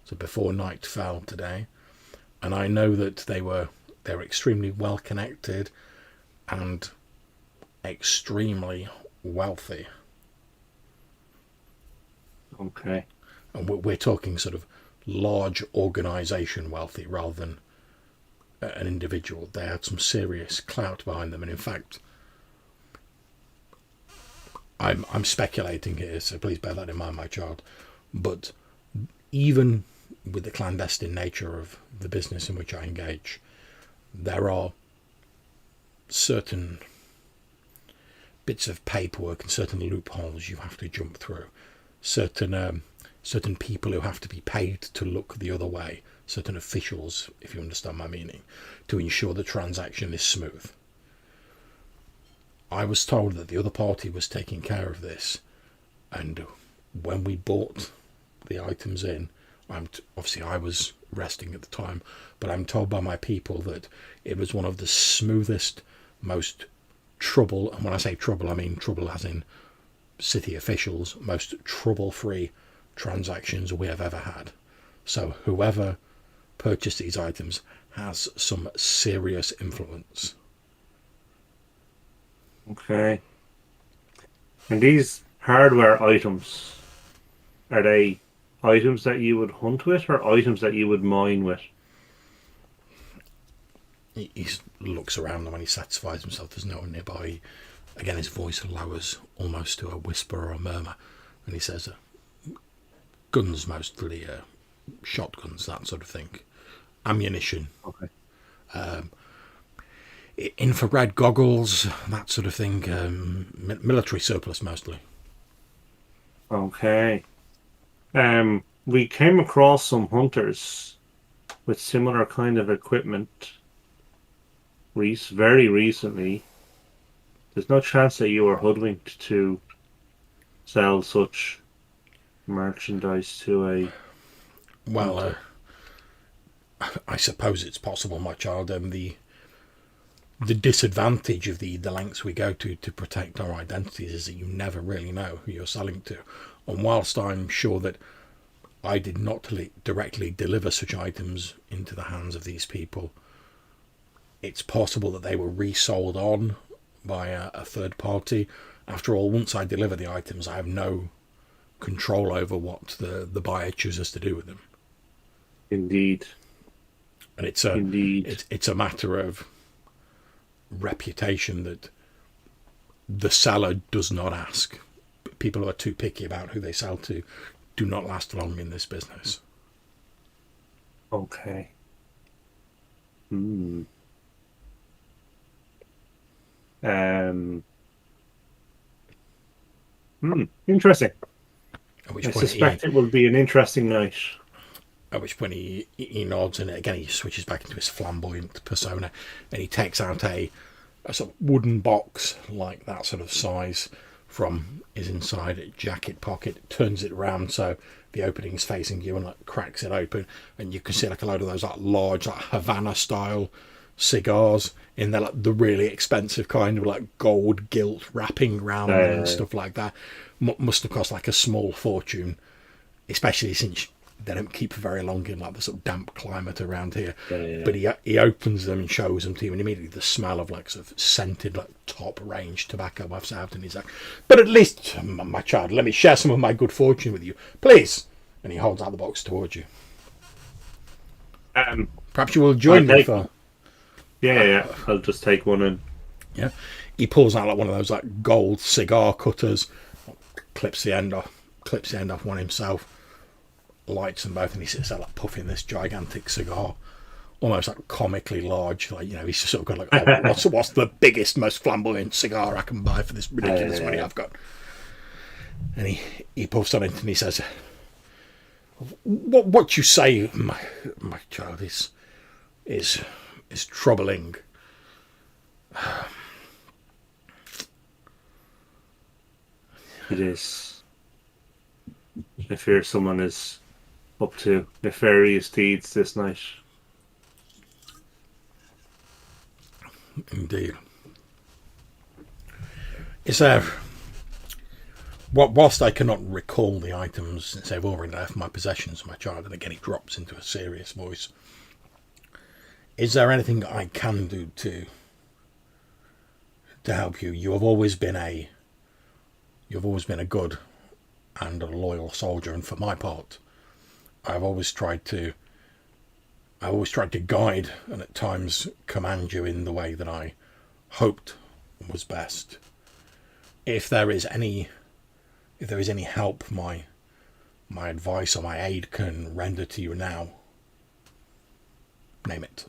so before night fell today. And I know that they were extremely well connected and extremely wealthy. Okay. And we're talking sort of large organisation wealthy rather than an individual. They had some serious clout behind them, and in fact, I'm speculating here, so please bear that in mind, my child. But even with the clandestine nature of the business in which I engage, there are certain bits of paperwork and certain loopholes you have to jump through. Certain people who have to be paid to look the other way, certain officials, if you understand my meaning, to ensure the transaction is smooth. I was told that the other party was taking care of this, and when we bought the items in, obviously I was resting at the time, but I'm told by my people that it was one of the smoothest, most trouble, and when I say trouble, I mean trouble as in city officials, most trouble-free transactions we have ever had. So whoever purchased these items has some serious influence. Okay. And these hardware items, are they items that you would hunt with or items that you would mine with? He looks around, and when he satisfies himself there's no one nearby, again his voice lowers almost to a whisper or a murmur, and he says, guns mostly, shotguns, that sort of thing, ammunition, Okay. infrared goggles, that sort of thing, military surplus mostly. Okay. We came across some hunters with similar kind of equipment very recently. There's no chance that you were hoodwinked to sell such merchandise to a Well, I suppose it's possible, my child. The disadvantage of the lengths we go to protect our identities is that you never really know who you're selling to. And whilst I'm sure that I did not directly deliver such items into the hands of these people, it's possible that they were resold on by a third party. After all, once I deliver the items, I have no control over what the buyer chooses to do with them. Indeed. And it's a matter of reputation that the seller does not ask. People who are too picky about who they sell to do not last long in this business. Okay. Interesting. I suspect it will be an interesting night. At which point he nods, and again he switches back into his flamboyant persona, and he takes out a sort of wooden box like that sort of size from his inside jacket pocket, turns it around so the opening's facing you, and like cracks it open, and you can see like a load of those like large like Havana style cigars in there, like the really expensive kind of like gold gilt wrapping around them and stuff like that. Must have cost like a small fortune, especially since they don't keep for very long in like the sort of damp climate around here. But he opens them and shows them to you, and immediately the smell of like sort of scented like top range tobacco wafts out, and he's like, "But at least, my child, let me share some of my good fortune with you, please." And he holds out the box towards you. Perhaps you will join me for. Yeah. I'll just take one and. Yeah, he pulls out like one of those like gold cigar cutters, clips the end off one himself, lights them both, and he sits there like puffing this gigantic cigar, almost like comically large. Like, you know, he's sort of got like, oh, what's the biggest, most flamboyant cigar I can buy for this ridiculous money I've got? And he puffs on it and he says, "What you say, my child, is troubling." It is. I fear someone is up to nefarious deeds this night. Indeed. Is there... Whilst I cannot recall the items since they've already left my possessions, my child, and again he drops into a serious voice, is there anything I can do to help you? You have always been a good and a loyal soldier, and for my part, I've always tried to guide and at times command you in the way that I hoped was best. If there is any help my advice or my aid can render to you now, name it.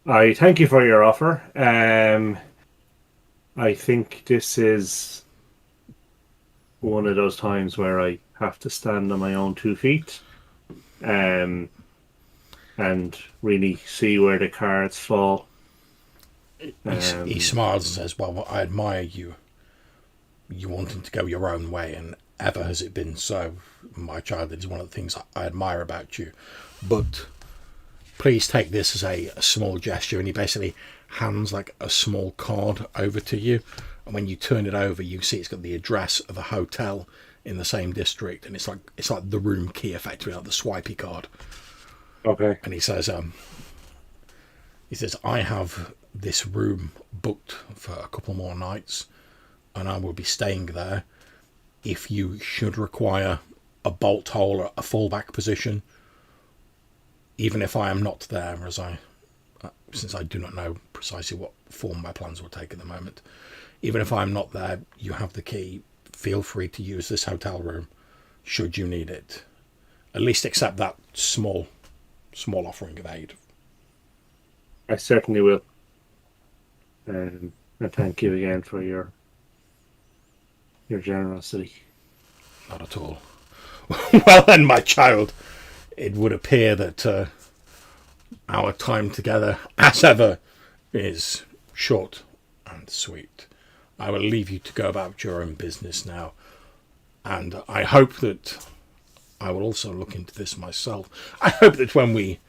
I thank you for your offer. I think this is one of those times where I have to stand on my own 2 feet, and really see where the cards fall. He smiles and says, "Well, I admire you wanting to go your own way, and ever has it been so, my child. It is one of the things I admire about you. But please take this as a small gesture." And he basically hands like a small card over to you, and when you turn it over, you see it's got the address of a hotel in the same district, and it's like the room key, effectively, like the swipey card. Okay. And he says, "I have this room booked for a couple more nights, and I will be staying there. If you should require a bolt hole or a fallback position, even if I am not there, since I do not know precisely what form my plans will take at the moment, even if I'm not there, you have the key. Feel free to use this hotel room should you need it. At least accept that small offering of aid. I certainly will. And thank you again for your generosity. Not at all. Well then, my child, it would appear that our time together, as ever, is short and sweet. I will leave you to go about your own business now, and I hope that I will also look into this myself. I hope that when we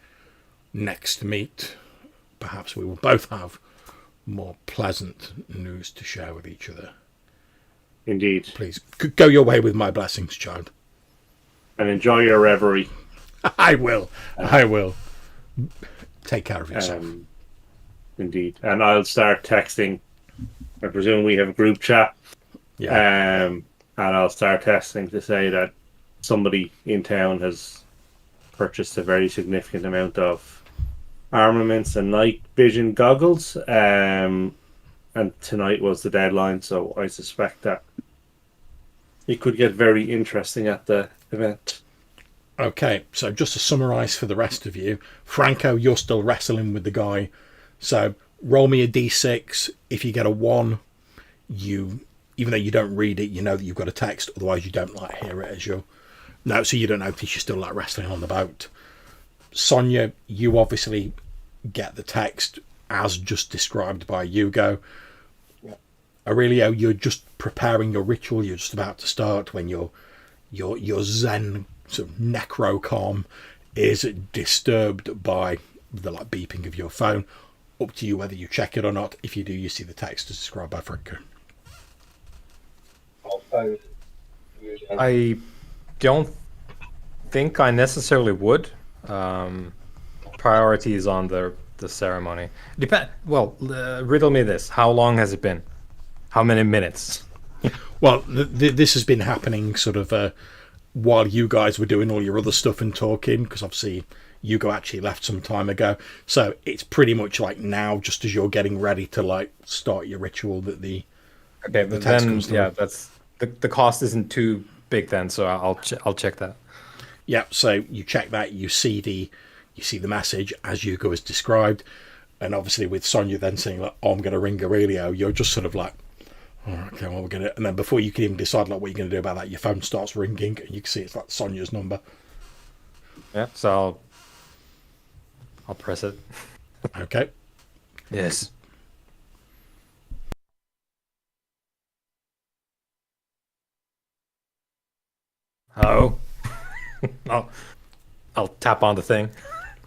next meet, perhaps we will both have more pleasant news to share with each other. Indeed. Please, go your way with my blessings, child. And enjoy your reverie. I will. Take care of yourself. Indeed. And I'll start texting. I presume we have a group chat. Yeah. And I'll start texting to say that somebody in town has purchased a very significant amount of armaments and night vision goggles. And tonight was the deadline, so I suspect that it could get very interesting at the event. Okay, so just to summarise for the rest of you, Franco, you're still wrestling with the guy. So roll me a d6. If you get a 1, even though you don't read it, you know that you've got a text. Otherwise, you don't hear it as you. No, so you don't notice you're still wrestling on the boat. Sonia, you obviously get the text as just described by Hugo. Yeah. Aurelio, you're just preparing your ritual. You're just about to start when your Zen sort of necro-calm is disturbed by the beeping of your phone. Up to you whether you check it or not. If you do, you see the text as described by Franco. I'll phone I don't think I necessarily would. Priority is on the ceremony. Riddle me this. How long has it been? How many minutes? Well, this has been happening sort of while you guys were doing all your other stuff and talking, because obviously Hugo actually left some time ago. So it's pretty much now, just as you're getting ready to start your ritual, that the but text then comes through. that's the cost isn't too big then, so I'll check that. Yeah, so you check that, you see the message as Hugo has described, and obviously with Sonia then saying I'm going to ring Aurelio, you're just sort of okay, well, we're going to... And then before you can even decide what you're going to do about that, your phone starts ringing, and you can see it's Sonia's number. Yeah, so I'll press it. Okay. Yes. Oh. I'll tap on the thing.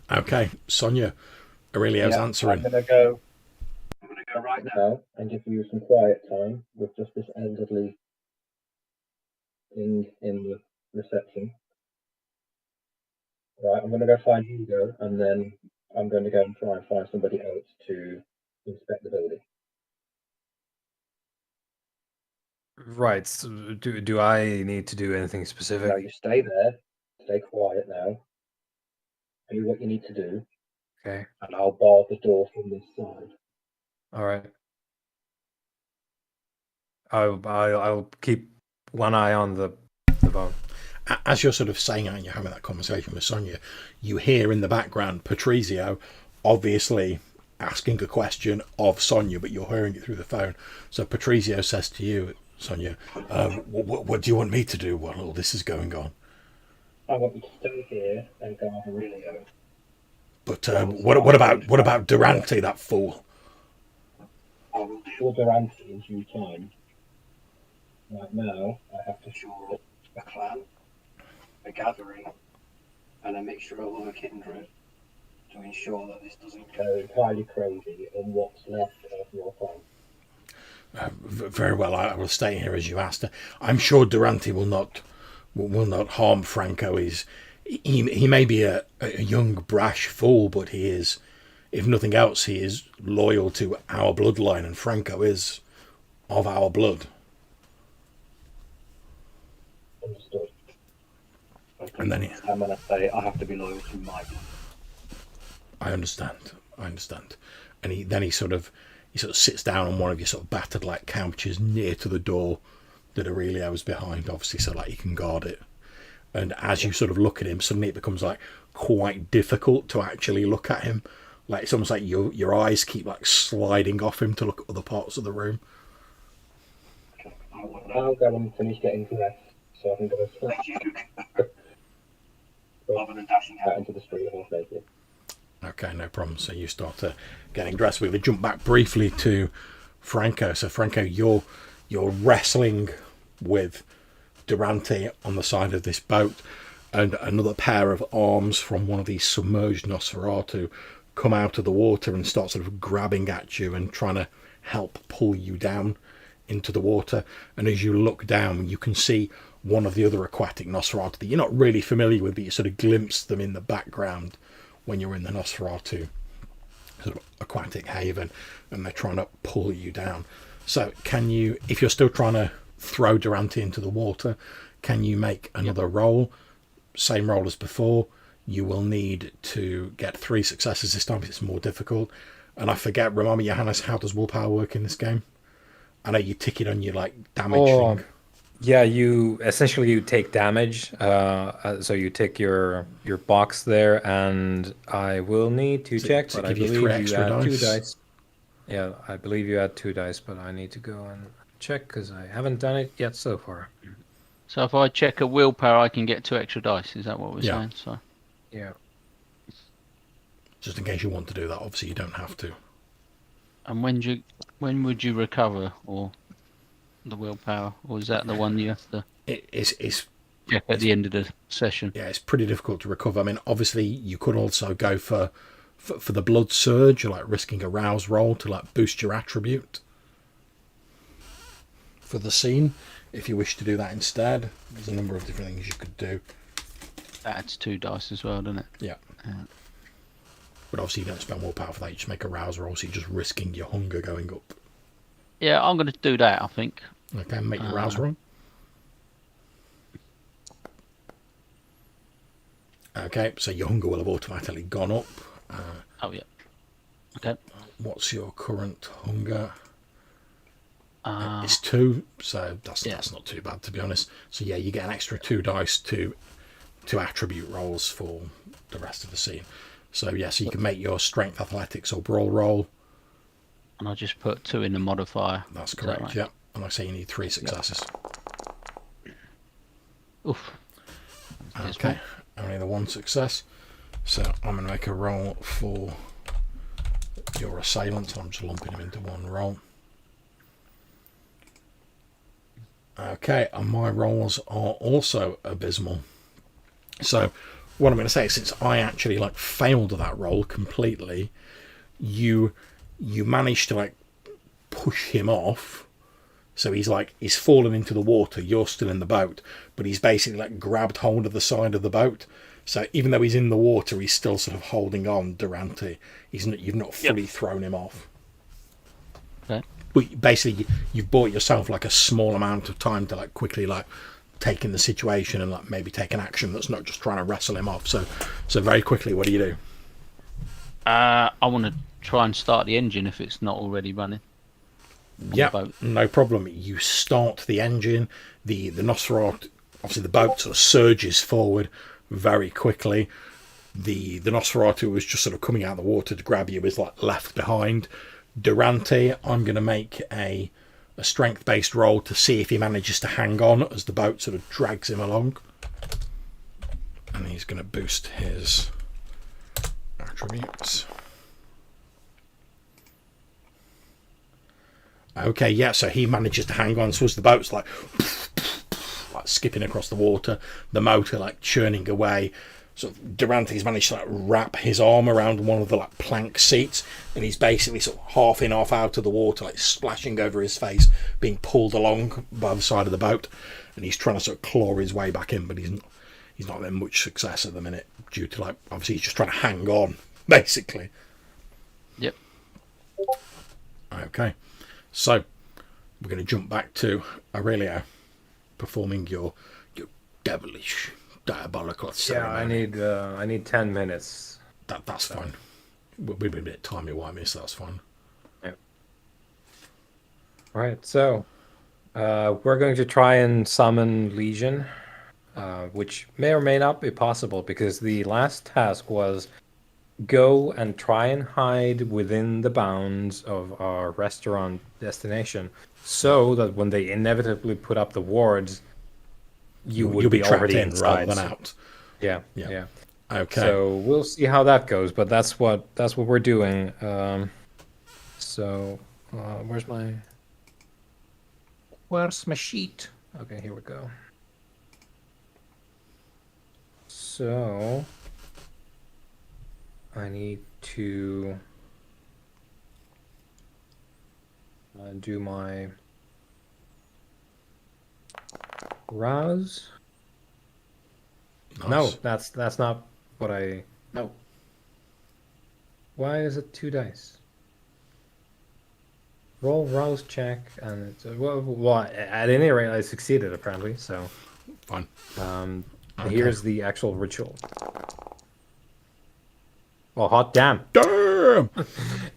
Okay, Sonia, Aurelio's answering. I'm gonna go right now and give you some quiet time with just this elderly thing in the reception. Right, I'm gonna go find Hugo, and then I'm going to go and try and find somebody else to inspect the building. Right. So do I need to do anything specific? No, you stay there, stay quiet now, do what you need to do, Okay. and I'll bar the door from this side. All right. I'll keep one eye on the bone. As you're sort of saying that and you're having that conversation with Sonia, you hear in the background Patrizio obviously asking a question of Sonia, but you're hearing it through the phone. So Patrizio says to you, Sonia, what do you want me to do while all this is going on? I want you to stay here and guard Aurelio. But what about Durante, that fool? I will shore Durante in due time. Right now, I have to shore up a clan, a gathering, and a mixture of other kindred to ensure that this doesn't go entirely crazy on what's left of your clan. Very well, I will stay here as you asked. I'm sure Durante will not harm Franco. He may be a young brash fool, but he is if nothing else, he is loyal to our bloodline, and Franco is of our blood. Understood. And then I'm going to say I have to be loyal to my blood. I understand. And he sort of sits down on one of your sort of battered like couches near to the door that Aurelio's behind, obviously, so like you can guard it. And as you sort of look at him, suddenly it becomes like quite difficult to actually look at him. Like it's almost like your eyes keep like sliding off him to look at other parts of the room. Okay. I will now go and finish getting dressed so I can go to rather than dashing out into the street half naked. Okay, no problem. So you start getting dressed. We're going to jump back briefly to Franco. So Franco, you're wrestling with Durante on the side of this boat, and another pair of arms from one of these submerged Nosferatu come out of the water and start sort of grabbing at you and trying to help pull you down into the water. And as you look down, you can see one of the other aquatic Nosferatu that you're not really familiar with, but you sort of glimpse them in the background when you're in the Nosferatu sort of aquatic haven, and they're trying to pull you down. So can you, if you're still trying to throw Durante into the water, can you make another roll? Same roll as before. You will need to get 3 successes this time. It's more difficult. And I forget, remind me, Johannes, how does willpower work in this game? I know you tick it on your like damage thing. Yeah, you take damage. So you take your box there, and I will need to check. But I believe you add 2 dice. Yeah, I believe you add 2 dice, but I need to go and check because I haven't done it yet so far. So if I check a willpower, I can get 2 extra dice. Is that what we're saying? So yeah. Just in case you want to do that, obviously you don't have to. And when would you recover, or the willpower, or is that the one you have to It's check at the end of the session? Yeah, it's pretty difficult to recover. I mean, obviously you could also go for the blood surge, or like risking a rouse roll to like boost your attribute for the scene. If you wish to do that instead, there's a number of different things you could do. That adds 2 dice as well, doesn't it? Yeah. But obviously you don't spend willpower for that, you just make a rouse roll, so you're just risking your hunger going up. Yeah, I'm going to do that, I think. Okay, make your rouse roll. Okay, so your hunger will have automatically gone up. Oh, yeah. Okay. What's your current hunger? It's 2, so that's not too bad, to be honest. So yeah, you get an extra 2 dice to attribute rolls for the rest of the scene. So yeah, so you can make your strength, athletics, or brawl roll. And I just put 2 in the modifier. That's correct, right? Yeah. And I say you need 3 successes. Oof. Okay, only the 1 success. So I'm going to make a roll for your assailant. I'm just lumping them into one roll. Okay, and my rolls are also abysmal. So what I'm going to say is, since I actually like failed that roll completely, you managed to like push him off. So he's fallen into the water, you're still in the boat, but he's basically like grabbed hold of the side of the boat. So even though he's in the water, he's still sort of holding on, Durante. You've not fully thrown him off. Okay. But basically you've bought yourself like a small amount of time to like quickly like take in the situation and like maybe take an action that's not just trying to wrestle him off. So very quickly, what do you do? I want to try and start the engine if it's not already running. Yeah, no problem. You start the engine. The Nosferatu, obviously the boat sort of surges forward very quickly. The Nosferatu was just sort of coming out of the water to grab you is like left behind. Durante, I'm going to make a strength-based roll to see if he manages to hang on as the boat sort of drags him along. And he's going to boost his attributes. Okay, yeah, so he manages to hang on. So as the boat's like skipping across the water, the motor like churning away. So Durante's managed to like wrap his arm around one of the like plank seats, and he's basically sort of half in, half out of the water, like splashing over his face, being pulled along by the side of the boat, and he's trying to sort of claw his way back in, but he's not having much success at the minute due to like obviously he's just trying to hang on, basically. Okay, so we're going to jump back to Aurelio performing your devilish, diabolical ceremony. I need 10 minutes. That's fine. We'll be a bit timey-wimey, so that's fine. All right, so we're going to try and summon Legion, which may or may not be possible because the last task was go and try and hide within the bounds of our restaurant destination so that when they inevitably put up the wards, you'll be trapped already in inside. rather than out. Yeah. Okay. So we'll see how that goes, but that's what we're doing. Where's my sheet? Okay, here we go. So I need to do my rouse. Nice. No, that's not what I. No. Why is it 2 dice? Roll rouse check, and it's well. At any rate, I succeeded apparently. So, Fine. Okay. Here's the actual ritual. Oh, hot damn! Damn.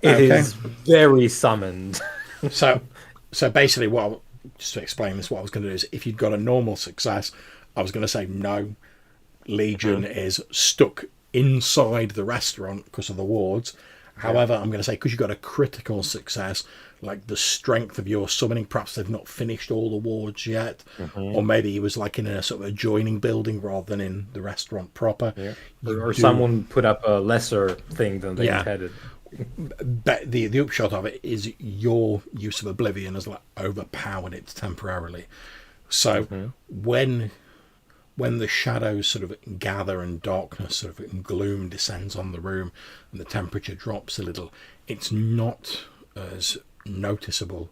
It is very summoned. So basically, just to explain this, what I was going to do is, if you'd got a normal success, I was going to say no. Legion is stuck inside the restaurant because of the wards. However, I'm going to say because you got a critical success, like the strength of your summoning, perhaps they've not finished all the wards yet, or maybe he was like in a sort of adjoining building rather than in the restaurant proper. Yeah. Or someone put up a lesser thing than they intended. But the upshot of it is your use of Oblivion has like overpowered it temporarily. So when the shadows sort of gather and darkness sort of gloom descends on the room and the temperature drops a little, it's not as noticeable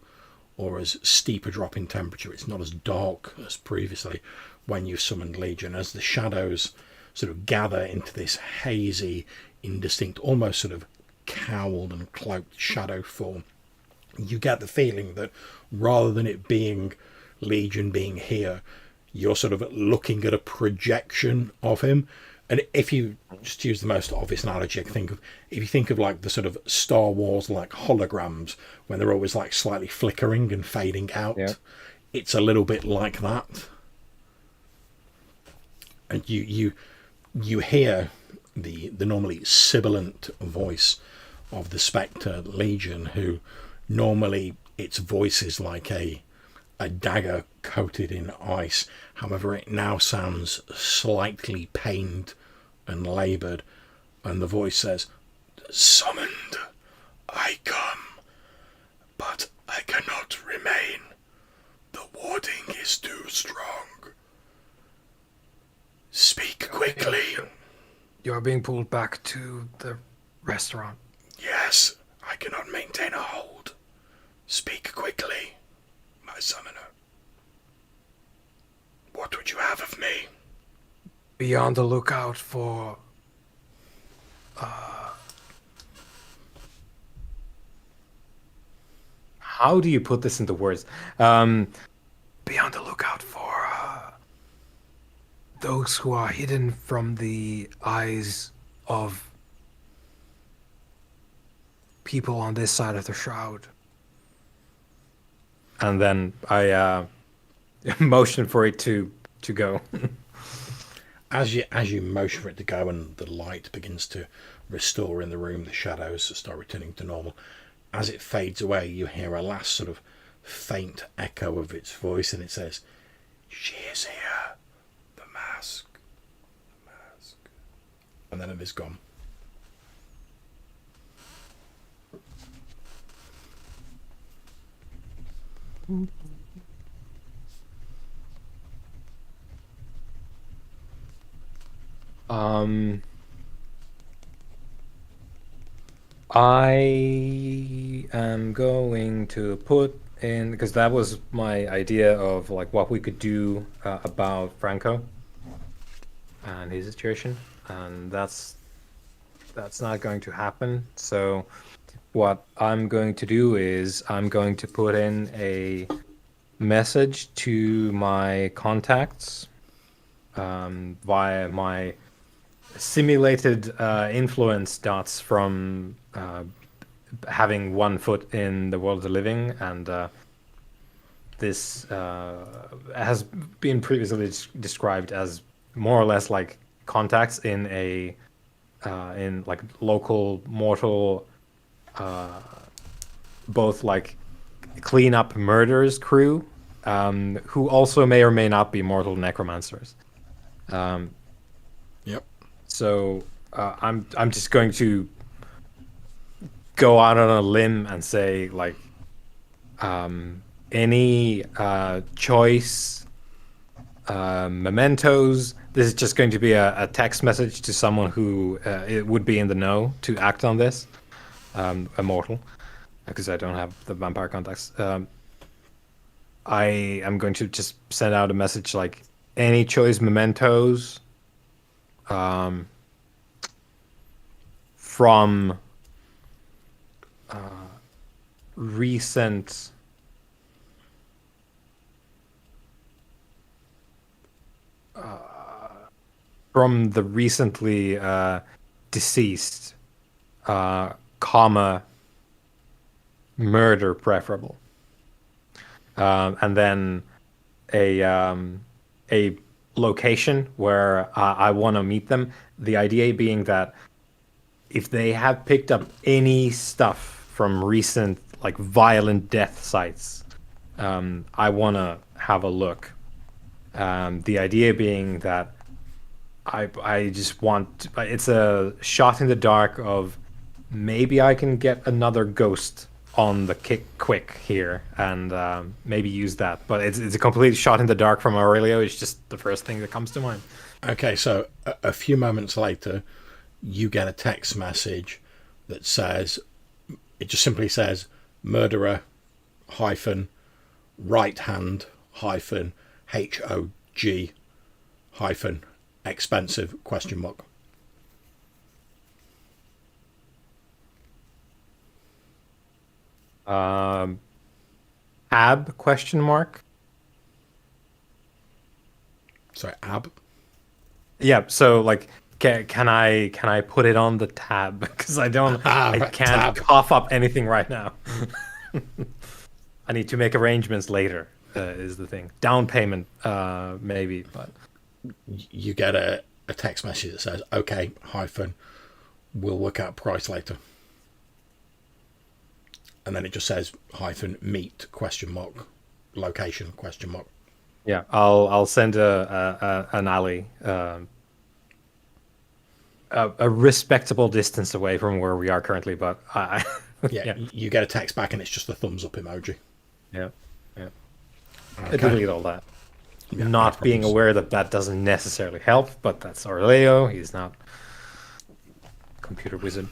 or as steep a drop in temperature. It's not as dark as previously when you summoned Legion. As the shadows sort of gather into this hazy, indistinct, almost sort of cowled and cloaked shadow form, you get the feeling that rather than it being Legion being here, you're sort of looking at a projection of him. And if you just use the most obvious analogy I can think of, if you think of like the sort of Star Wars like holograms when they're always like slightly flickering and fading out, it's a little bit like that. And you hear the normally sibilant voice of the Spectre Legion, who normally its voice is like a dagger coated in ice. However, it now sounds slightly pained and laboured, and the voice says, "Summoned, I come, but I cannot remain. The warding is too strong. Speak quickly." You're being pulled back to the restaurant. "Yes, I cannot maintain a hold. Speak quickly, my summoner. What would you have of me?" Be on the lookout for how do you put this into words? Be on the lookout for those who are hidden from the eyes of people on this side of the shroud. And then I motion for it to go. As you motion for it to go and the light begins to restore in the room, the shadows start returning to normal. As it fades away, you hear a last sort of faint echo of its voice, and it says, "She is here. The mask. The mask." And then it is gone. I am going to put in, because that was my idea of like what we could do about Franco and his situation, and that's not going to happen. So what I'm going to do is I'm going to put in a message to my contacts via my simulated influence dots from having 1 foot in the world of the living, and this has been previously described as more or less like contacts in a in like local mortal both like clean up murders crew who also may or may not be mortal necromancers. Yep. So I'm just going to go out on a limb and say like any choice mementos. This is just going to be a text message to someone who it would be in the know to act on this. Immortal, because I don't have the vampire contacts. I am going to just send out a message like any choice mementos from recent from the recently deceased, comma, murder preferable, and then a location where I want to meet them. The idea being that if they have picked up any stuff from recent like violent death sites, I want to have a look. The idea being that I just want, it's a shot in the dark of maybe I can get another ghost on the quick here and maybe use that. But it's a complete shot in the dark from Aurelio. It's just the first thing that comes to mind. Okay, so a few moments later, you get a text message that says, it just simply says, murderer hyphen right hand hyphen HOG hyphen expensive question mark. Ab question mark. Sorry, ab. Yeah, so like can I put it on the tab because I can't tab. cough up anything right now. I need to make arrangements later is the thing. Down payment maybe, but You get a text message that says, okay hyphen we'll work out price later, and then it just says hyphen meet question mark location question mark. yeah, I'll send an alley a respectable distance away from where we are currently, but Yeah, you get a text back and it's just a thumbs up emoji. yeah. Okay. Delete all that. Yeah, Not no being problems. aware that doesn't necessarily help, but that's Aurelio. He's not computer wizard.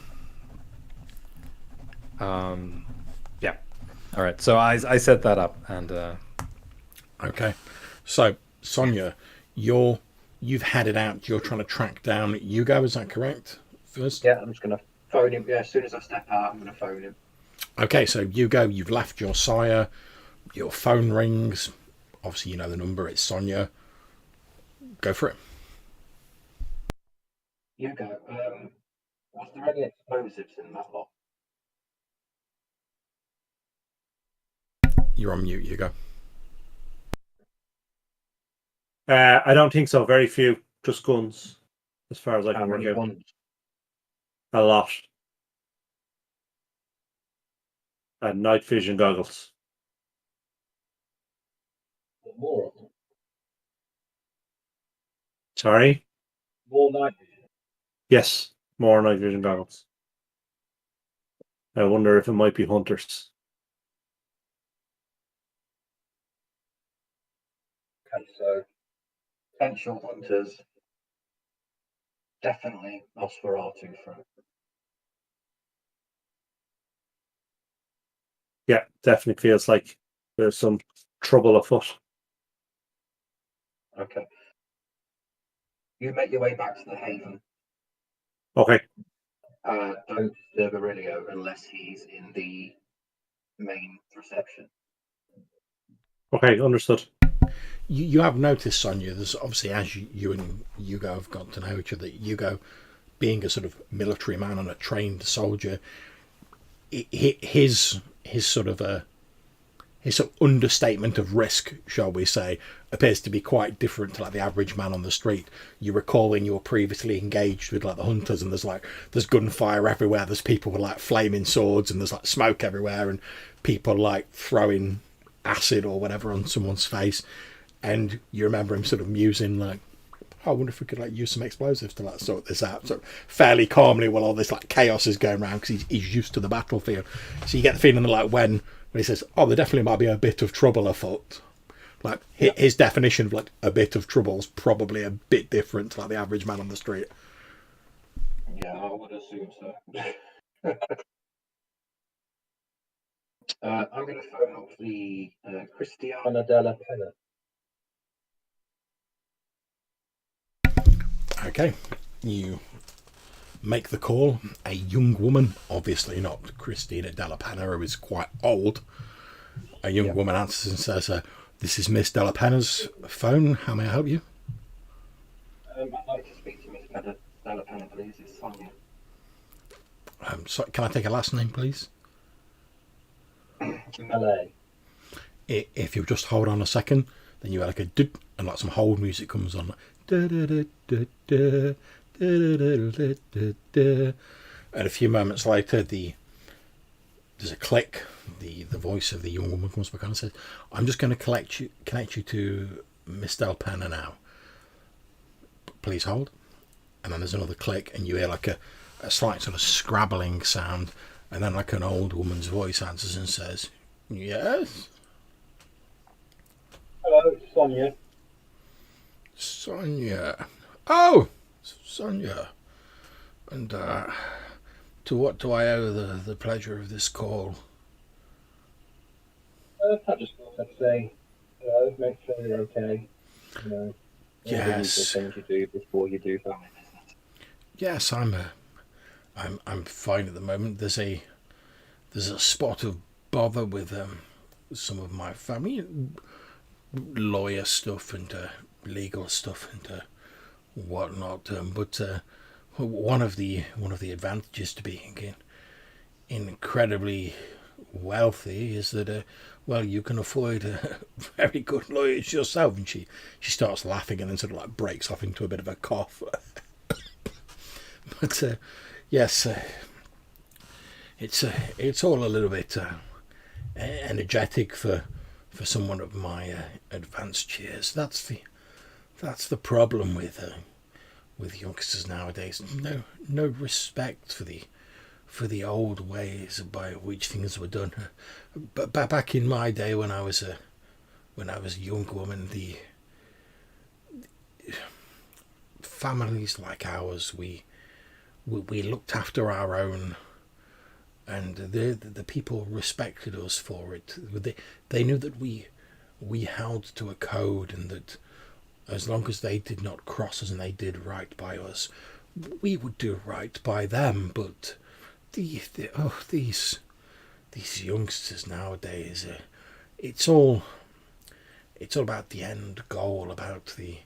Yeah. All right. So I set that up, and Okay, so Sonia, you've headed out. You're trying to track down Hugo. Is that correct? First. Yeah, I'm just gonna phone him. Yeah, as soon as I step out, I'm gonna phone him. Okay, so Hugo, you've left your sire. Your phone rings. Obviously, you know the number. It's Sonia. Go for it. Hugo, was there any explosives in that lot? You're on mute, Hugo. I don't think so. Very few, just guns, as far as I How can work many out. ones? A lot. And night vision goggles. More of them. Sorry. More night vision. Yes, more night vision goggles. I wonder if it might be hunters. Okay, so potential hunters. Definitely Nosferatu through. Yeah, definitely feels like there's some trouble afoot. Okay. You make your way back to the Haven. Okay. Don't disturb Aurelio unless he's in the main reception. Okay, understood. You have noticed, Sonia, there's obviously, as you and Hugo have got to know each other, Hugo, being a sort of military man and a trained soldier, his sort of understatement of risk, shall we say, appears to be quite different to like the average man on the street. You recall when you were previously engaged with like the hunters, and there's gunfire everywhere, there's people with like flaming swords, and there's like smoke everywhere, and people like throwing acid or whatever on someone's face, and you remember him sort of musing like, I wonder if we could like use some explosives to like sort this out, sort of fairly calmly while all this like chaos is going around, because he's used to the battlefield. So you get the feeling that like when he says, "Oh, there definitely might be a bit of trouble afoot," like his definition of like a bit of trouble is probably a bit different to like the average man on the street. Yeah, I would assume so. I'm going to phone up the Cristiana della Penna. Okay, you make the call. A young woman, obviously not Christina Della Penna, who is quite old. A young woman answers and says, "This is Miss Della Penna's phone. How may I help you?" I'd like to speak to Miss Della Penna, please. It's Sonia. So, can I take a last name, please? Malay. If you'll just hold on a second, then you have like a dud, and like some hold music comes on. And a few moments later, there's a click. The voice of the young woman comes back on and says, "I'm just going to connect you to Miss Del Penna now. Please hold." And then there's another click, and you hear like a slight sort of scrabbling sound, and then like an old woman's voice answers and says, "Yes." Hello, it's Sonia. Sonia. Oh, Sonia. And to what do I owe the pleasure of this call? I just thought I'd say hello, make sure you're okay. You know, all the Yes. usual things you do before you do family business. Yes, I'm fine at the moment. There's a spot of bother with some of my family, lawyer stuff and legal stuff and whatnot. But one of the advantages to being incredibly wealthy is that you can afford very good lawyers yourself. And she starts laughing and then sort of like breaks off into a bit of a cough. But yes, it's all a little bit energetic for someone of my advanced years. That's the problem with youngsters nowadays. No respect for the old ways by which things were done. But back in my day, when I was a young woman, the families like ours, we looked after our own, and the people respected us for it. They knew that we held to a code, and that as long as they did not cross us and they did right by us, we would do right by them. But these youngsters nowadays, it's all about the end goal, about the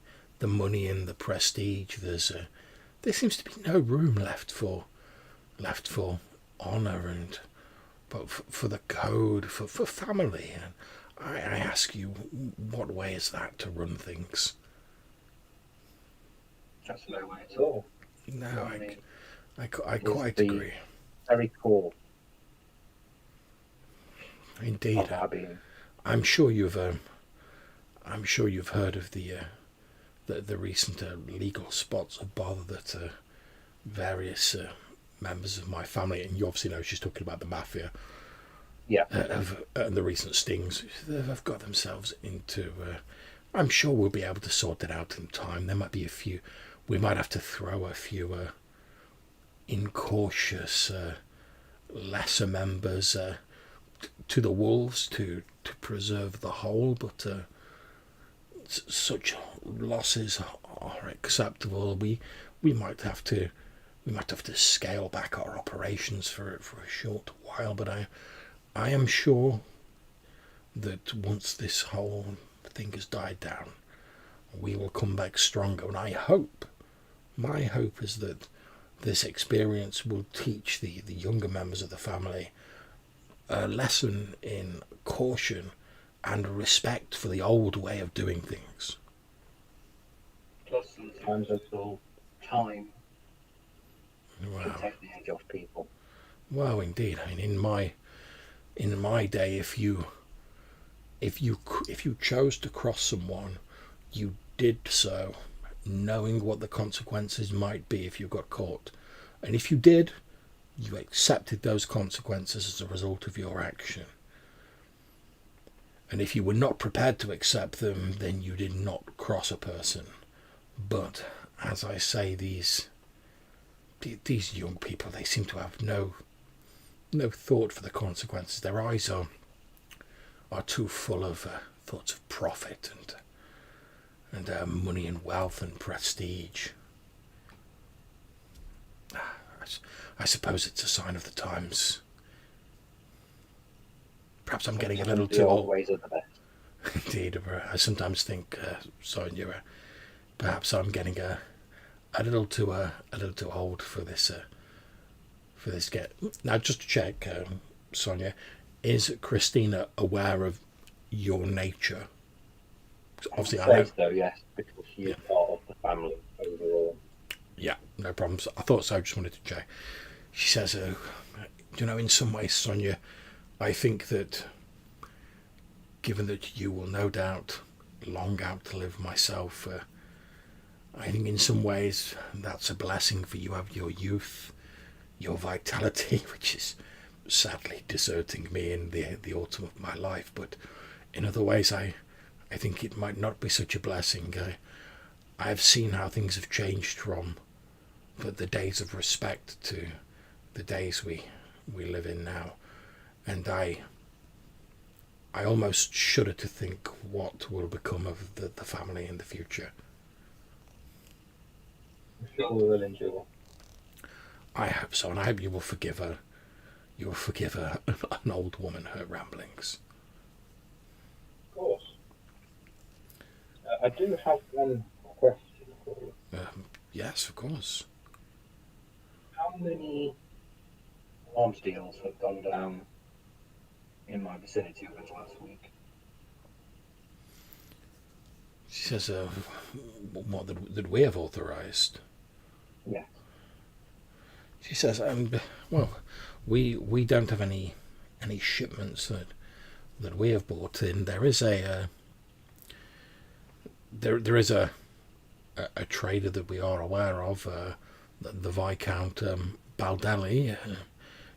money and the prestige. There seems to be no room left for honour and for the code, for family. And I ask you, what way is that to run things? That's no way at all. No, I quite the agree. Very core Indeed, of our being. I'm sure you've heard of the recent legal spots of bother that various members of my family, and you obviously know she's talking about the mafia, Yeah. and the recent stings they've got themselves into. I'm sure we'll be able to sort it out in time. There might be a few. We might have to throw a few incautious lesser members to the wolves to preserve the whole, but such losses are acceptable. We might have to we might have to scale back our operations for a short while, but I am sure that once this whole thing has died down, we will come back stronger. And my hope is that this experience will teach the younger members of the family a lesson in caution and respect for the old way of doing things. Plus, sometimes a little time Wow. can take the edge off people. Well, indeed. I mean, in my day, if you chose to cross someone, you did so knowing what the consequences might be if you got caught. And if you did, you accepted those consequences as a result of your action. And if you were not prepared to accept them, then you did not cross a person. But, as I say, these young people, they seem to have no thought for the consequences. Their eyes are too full of thoughts of profit and money and wealth and prestige. I suppose it's a sign of the times. Perhaps I'm getting a little The too old old. ways are the best. Indeed, I sometimes think, Sonia, perhaps I'm getting a little too old for this. For this get now, just to check, Sonia, is Christina aware of your nature? Obviously, I know. So, yes, because she is part of the family overall. Yeah, no problems. I thought so. I just wanted to check. She says, in some ways, Sonia, I think that, given that you will no doubt long outlive myself, I think in some ways that's a blessing, for you have your youth, your vitality, which is sadly deserting me in the autumn of my life. But in other ways, I think it might not be such a blessing. I have seen how things have changed from the days of respect to the days we live in now, and I almost shudder to think what will become of the family in the future. I'm sure we will endure. I hope so, and I hope you will forgive her. You will forgive her, an old woman, her ramblings. Of course. I do have one question for you. Yes, of course. How many arms deals have gone down in my vicinity over the last week? She says, what that we have authorised. Yeah. She says, well, we don't have any shipments that we have bought in. There is a there is a trader that we are aware of, the Viscount Baldelli.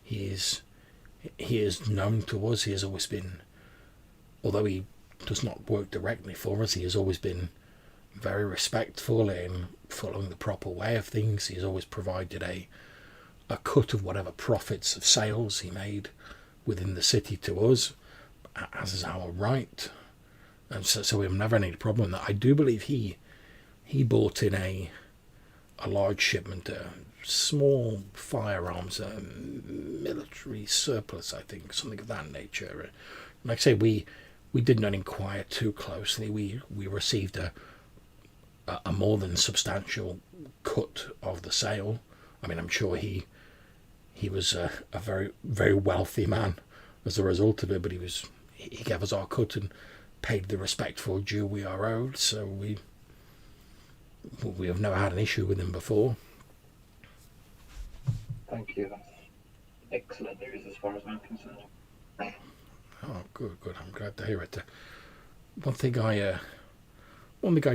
He is known to us. He has always been, although he does not work directly for us, he has always been very respectful in following the proper way of things. He has always provided a cut of whatever profits of sales he made within the city to us, as is our right. And so we have never had any problem with that. I do believe he bought in a large shipment, small firearms, military surplus, I think, something of that nature. Like I say, we did not inquire too closely. We received a more than substantial cut of the sale. I mean, I'm sure he was a very, very wealthy man as a result of it, but he gave us our cut and paid the respectful due we are owed. So we have never had an issue with him before. Thank you. That's excellent news as far as I'm concerned. Oh, good. I'm glad to hear it. One thing I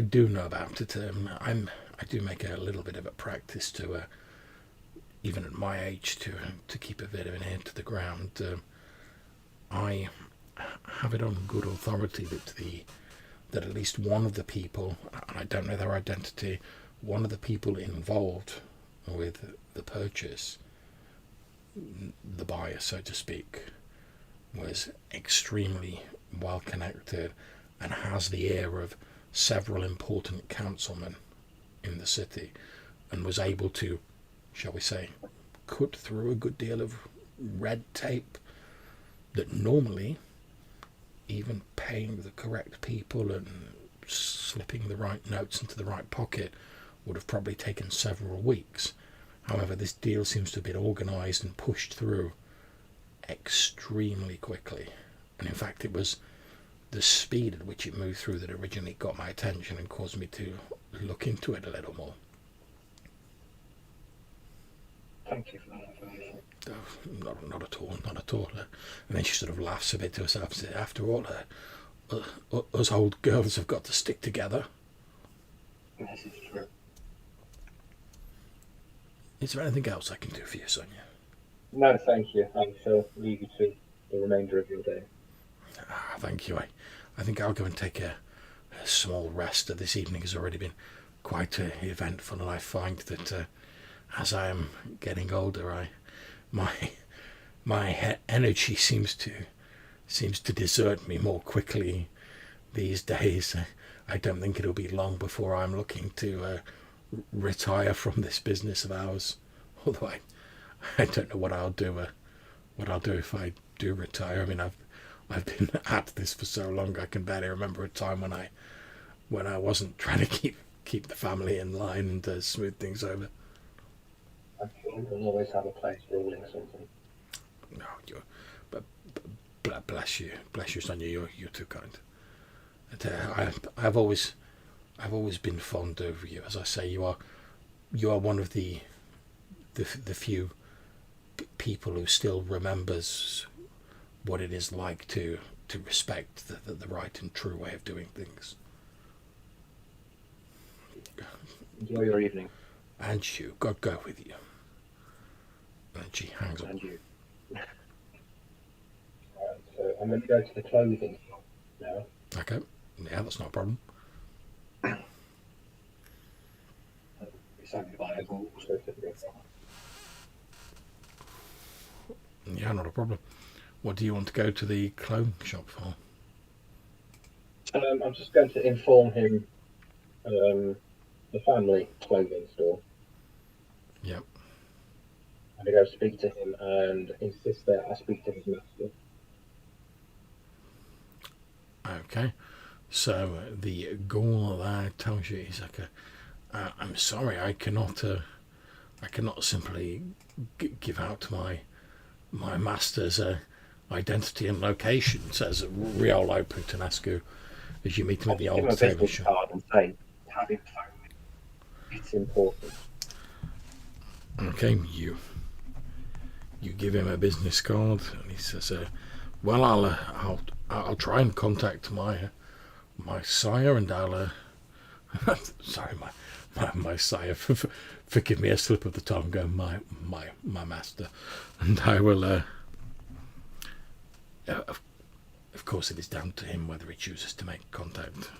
do know about it, I do make a little bit of a practice to, even at my age, to keep a bit of an ear to the ground. I have it on good authority that at least one of the people, and I don't know their identity, one of the people involved with the purchase, the buyer, so to speak, was extremely well connected and has the ear of several important councilmen in the city, and was able to shall we say, cut through a good deal of red tape that normally even paying the correct people and slipping the right notes into the right pocket would have probably taken several weeks. However, this deal seems to have been organised and pushed through extremely quickly. And in fact, it was the speed at which it moved through that originally got my attention and caused me to look into it a little more. Thank you for that information. Oh, not at all, not at all. And then she sort of laughs a bit to herself and says, after all, us old girls have got to stick together. This is true. Is there anything else I can do for you, Sonia? No, thank you. I shall leave you to the remainder of your day. Thank you. I think I'll go and take a small rest. This evening has already been quite eventful, and I find that as I am getting older, my energy seems to desert me more quickly these days. I don't think it'll be long before I'm looking to retire from this business of ours. Although I don't know what I'll do. What I'll do if I do retire. I mean, I've been at this for so long. I can barely remember a time when I wasn't trying to keep the family in line and smooth things over. I'm sure we'll always have a place ruling something. No, bless you, Sonia. You're too kind. But, I've always been fond of you. As I say, you are one of the few people who still remembers what it is like to respect the right and true way of doing things. Enjoy your evening. And you, God go with you. And she hangs up. And you. Alright, so I'm going to go to the clothing shop now. Okay, yeah, that's not a problem. It's only by a Google search. Yeah, not a problem. What do you want to go to the clothes shop for? I'm just going to inform him the family clothing store. Yep. I'm going to go speak to him and insist that I speak to his master. Okay. So the Gaul there tells you, he's like, I'm sorry, I cannot simply give out my master's identity and location, says Riolo Puttanescu as you meet him at the old table shop. Card and say, have him phone me. It's important. Okay, you give him a business card, and he says, "Well, I'll try and contact my sire, and I'll sorry, my sire, forgive me a slip of the tongue, my master, and I will of course it is down to him whether he chooses to make contact."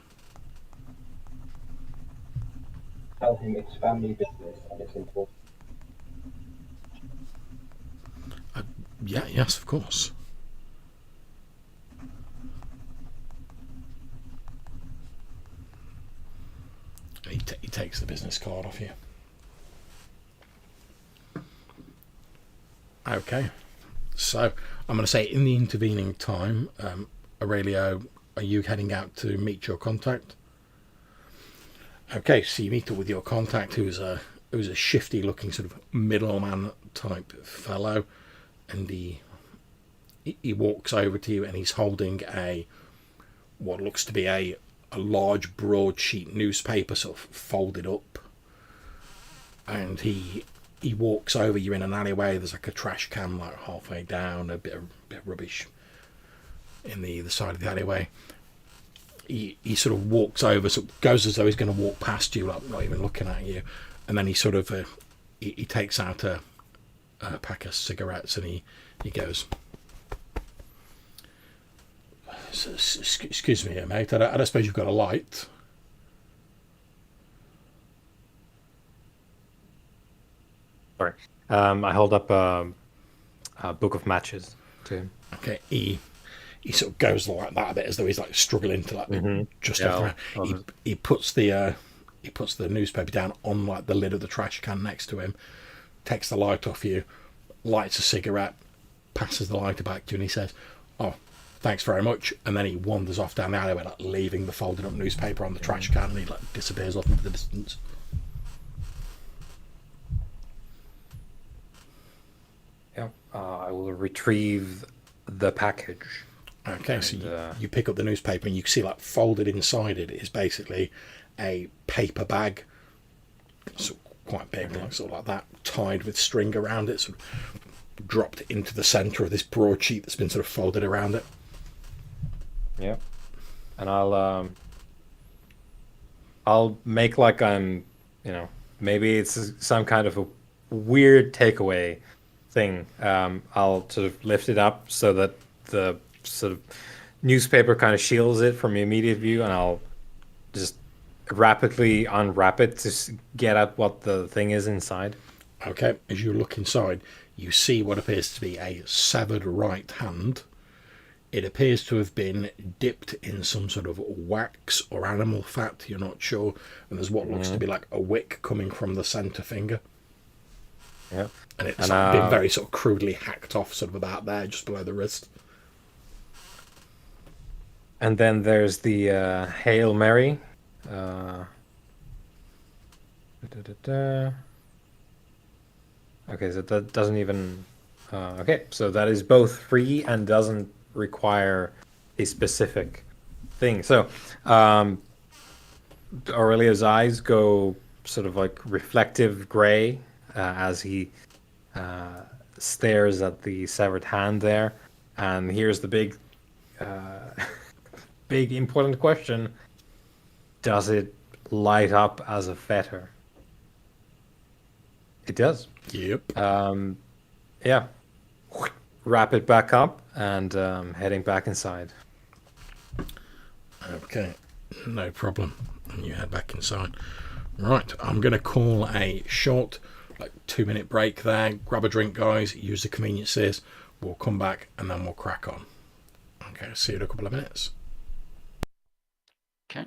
Tell him it's family business and it's important. Yes, of course. He takes the business card off you. Okay, so I'm going to say in the intervening time, Aurelio, are you heading out to meet your contact? Okay, so you meet up with your contact, who's a shifty-looking sort of middleman type fellow, and he walks over to you, and he's holding what looks to be a large broadsheet newspaper, sort of folded up, and he walks over. You're in an alleyway. There's like a trash can like halfway down, a bit of rubbish in the side of the alleyway. He sort of walks over, so it goes as though he's going to walk past you, like not even looking at you, and then he sort of he takes out a pack of cigarettes, and he goes, "Excuse me here, mate, I don't suppose you've got a light?" Sorry. I hold up a book of matches to him. Okay, he sort of goes like that a bit, as though he's like struggling to like justify. He puts the newspaper down on like the lid of the trash can next to him, takes the light off you, lights a cigarette, passes the lighter back to you, and he says, "Oh, thanks very much." And then he wanders off down the alleyway, like leaving the folded up newspaper on the trash can, and he like disappears off into the distance. Yeah. I will retrieve the package. Okay, so And, you pick up the newspaper, and you see like folded inside it is basically a paper bag, so quite big, like sort of like that, tied with string around it, sort of dropped into the centre of this broadsheet that's been sort of folded around it. Yeah. And I'll make like I'm, maybe it's some kind of a weird takeaway thing. I'll sort of lift it up so that the sort of newspaper kind of shields it from immediate view, and I'll just rapidly unwrap it to get at what the thing is inside. Okay, as you look inside, you see what appears to be a severed right hand. It appears to have been dipped in some sort of wax or animal fat, you're not sure, and there's what looks to be like a wick coming from the centre finger. Yeah. And it's been very sort of crudely hacked off, sort of about there, just below the wrist. And then there's the Hail Mary. Okay, so that doesn't even. Okay, so that is both free and doesn't require a specific thing. So Aurelio's eyes go sort of like reflective gray as he stares at the severed hand there. And here's the big, big important question: does it light up as a fetter? It does. Yep. Yeah. Wrap it back up and heading back inside. Okay, no problem. And you head back inside. Right, I'm going to call a short, like 2-minute break there. Grab a drink, guys. Use the conveniences. We'll come back and then we'll crack on. Okay, see you in a couple of minutes. Okay.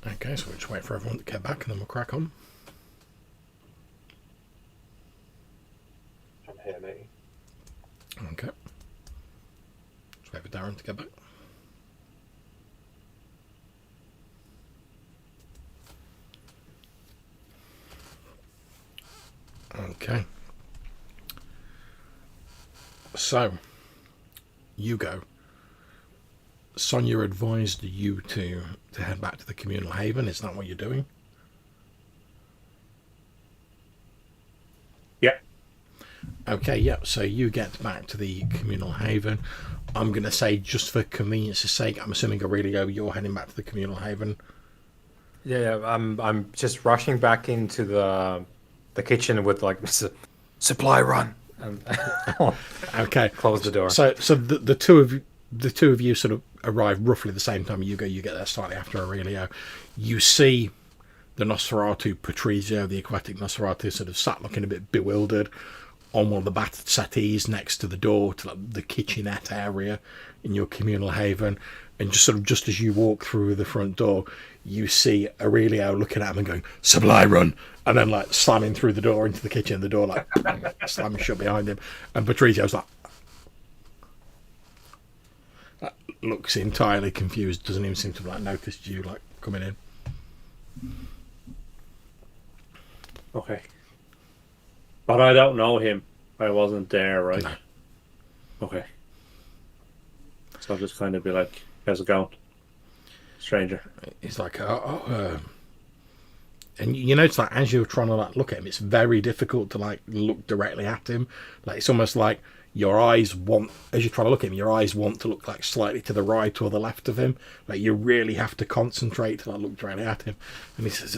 Okay, so we'll just wait for everyone to get back and then we'll crack on. I'm here, mate. Okay. Just wait for Darren to get back. Okay. So, you go. Sonia advised you to head back to the communal haven. Is that what you're doing? Yeah. Okay, yeah. So you get back to the communal haven. I'm going to say, just for convenience's sake, I'm assuming Aurelio, you're heading back to the communal haven. Yeah, I'm just rushing back into the kitchen with like supply run. And Okay. close the door. So the two of you sort of arrive roughly the same time. You get there slightly after Aurelio. You see the Nosferatu Patrizio, the aquatic Nosferatu, sort of sat looking a bit bewildered on one of the battered settees next to the door to like the kitchenette area in your communal haven. And just as you walk through the front door, you see Aurelio looking at him and going, "Supply run," and then like slamming through the door into the kitchen. The door like slamming shut behind him, and Patrizio's like looks entirely confused. Doesn't even seem to like notice you like coming in. Okay. But I don't know him. I wasn't there, right? No. Okay. So I'll just kind of be like, "How's it going, stranger?" He's like, and you notice like as you're trying to like look at him, it's very difficult to like look directly at him. Like it's almost like your eyes want, as you try to look at him, your eyes want to look like slightly to the right or the left of him. Like you really have to concentrate to like look directly at him. And he says,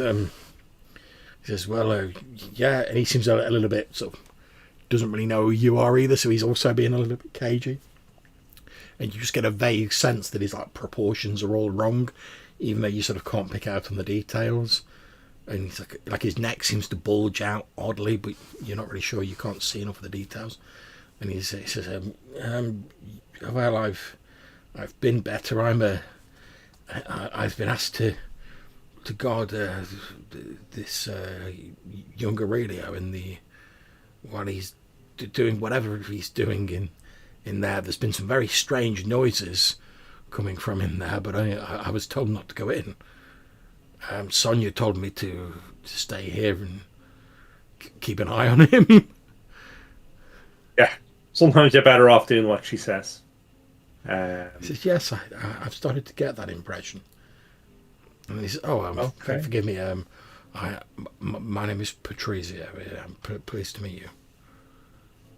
"Well, yeah," and he seems a little bit sort of doesn't really know who you are either, so he's also being a little bit cagey. And you just get a vague sense that his like proportions are all wrong, even though you sort of can't pick out on the details. And he's like his neck seems to bulge out oddly, but you're not really sure. You can't see enough of the details. And he says, "Well, I've been better. I've been asked to guard this young Aurelio while he's doing whatever he's doing in there. There's been some very strange noises coming from in there, but I was told not to go in. Sonia told me to stay here and keep an eye on him." Yeah. Sometimes you're better off doing what she says. He says, "Yes, I've started to get that impression." And he says, "Oh, Okay. forgive me. My name is Patrizio. I'm pleased to meet you."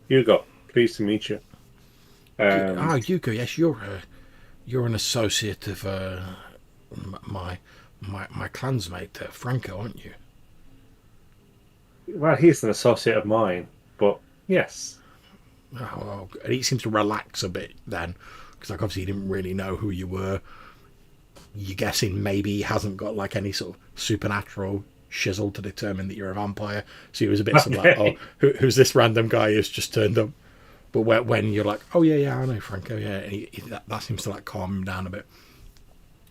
Hugo, pleased to meet you. Hugo, yes, you're an associate of my clansmate Franco, aren't you? Well, he's an associate of mine, but yes. Oh, and he seems to relax a bit then, because like obviously he didn't really know who you were. You're guessing maybe he hasn't got like any sort of supernatural shizzle to determine that you're a vampire, so he was a bit sort of like, "Oh, who's this random guy who's just turned up?" But when you're like, "Oh yeah, I know Franco, yeah," and that seems to like calm him down a bit.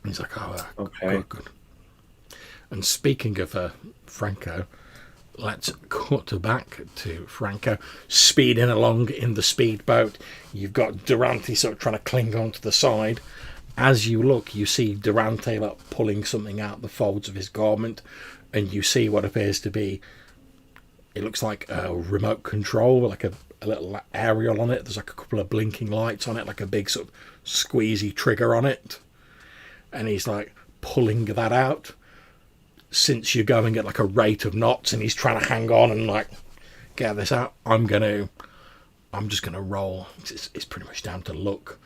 And he's like, "Oh, Okay. good." And speaking of Franco, let's cut back to Franco speeding along in the speedboat. You've got Durante sort of trying to cling onto the side. As you look, you see Durante like pulling something out the folds of his garment, and you see what appears to be, it looks like a remote control with like a little aerial on it. There's like a couple of blinking lights on it, like a big sort of squeezy trigger on it. And he's like pulling that out. Since you're going at like a rate of knots and he's trying to hang on and like get this out, I'm just gonna roll. It's pretty much down to luck.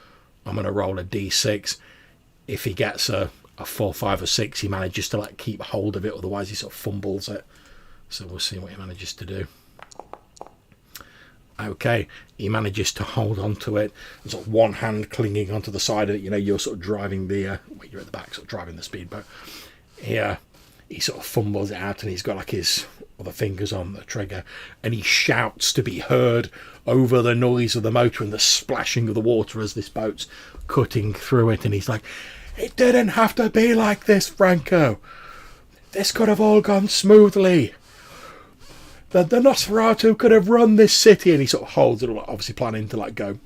I'm gonna roll a d6. If he gets a 4, 5, or 6, he manages to like keep hold of it. Otherwise, he sort of fumbles it. So we'll see what he manages to do. Okay, he manages to hold on to it. There's sort of one hand clinging onto the side of it. You know, you're sort of driving you're at the back, sort of driving the speedboat. He sort of fumbles it out and he's got like his other fingers on the trigger and he shouts to be heard over the noise of the motor and the splashing of the water as this boat's cutting through it. And he's like, It didn't have to be like this, Franco. This could have all gone smoothly. The Nosferatu could have run this city. And he sort of holds it, obviously planning to like go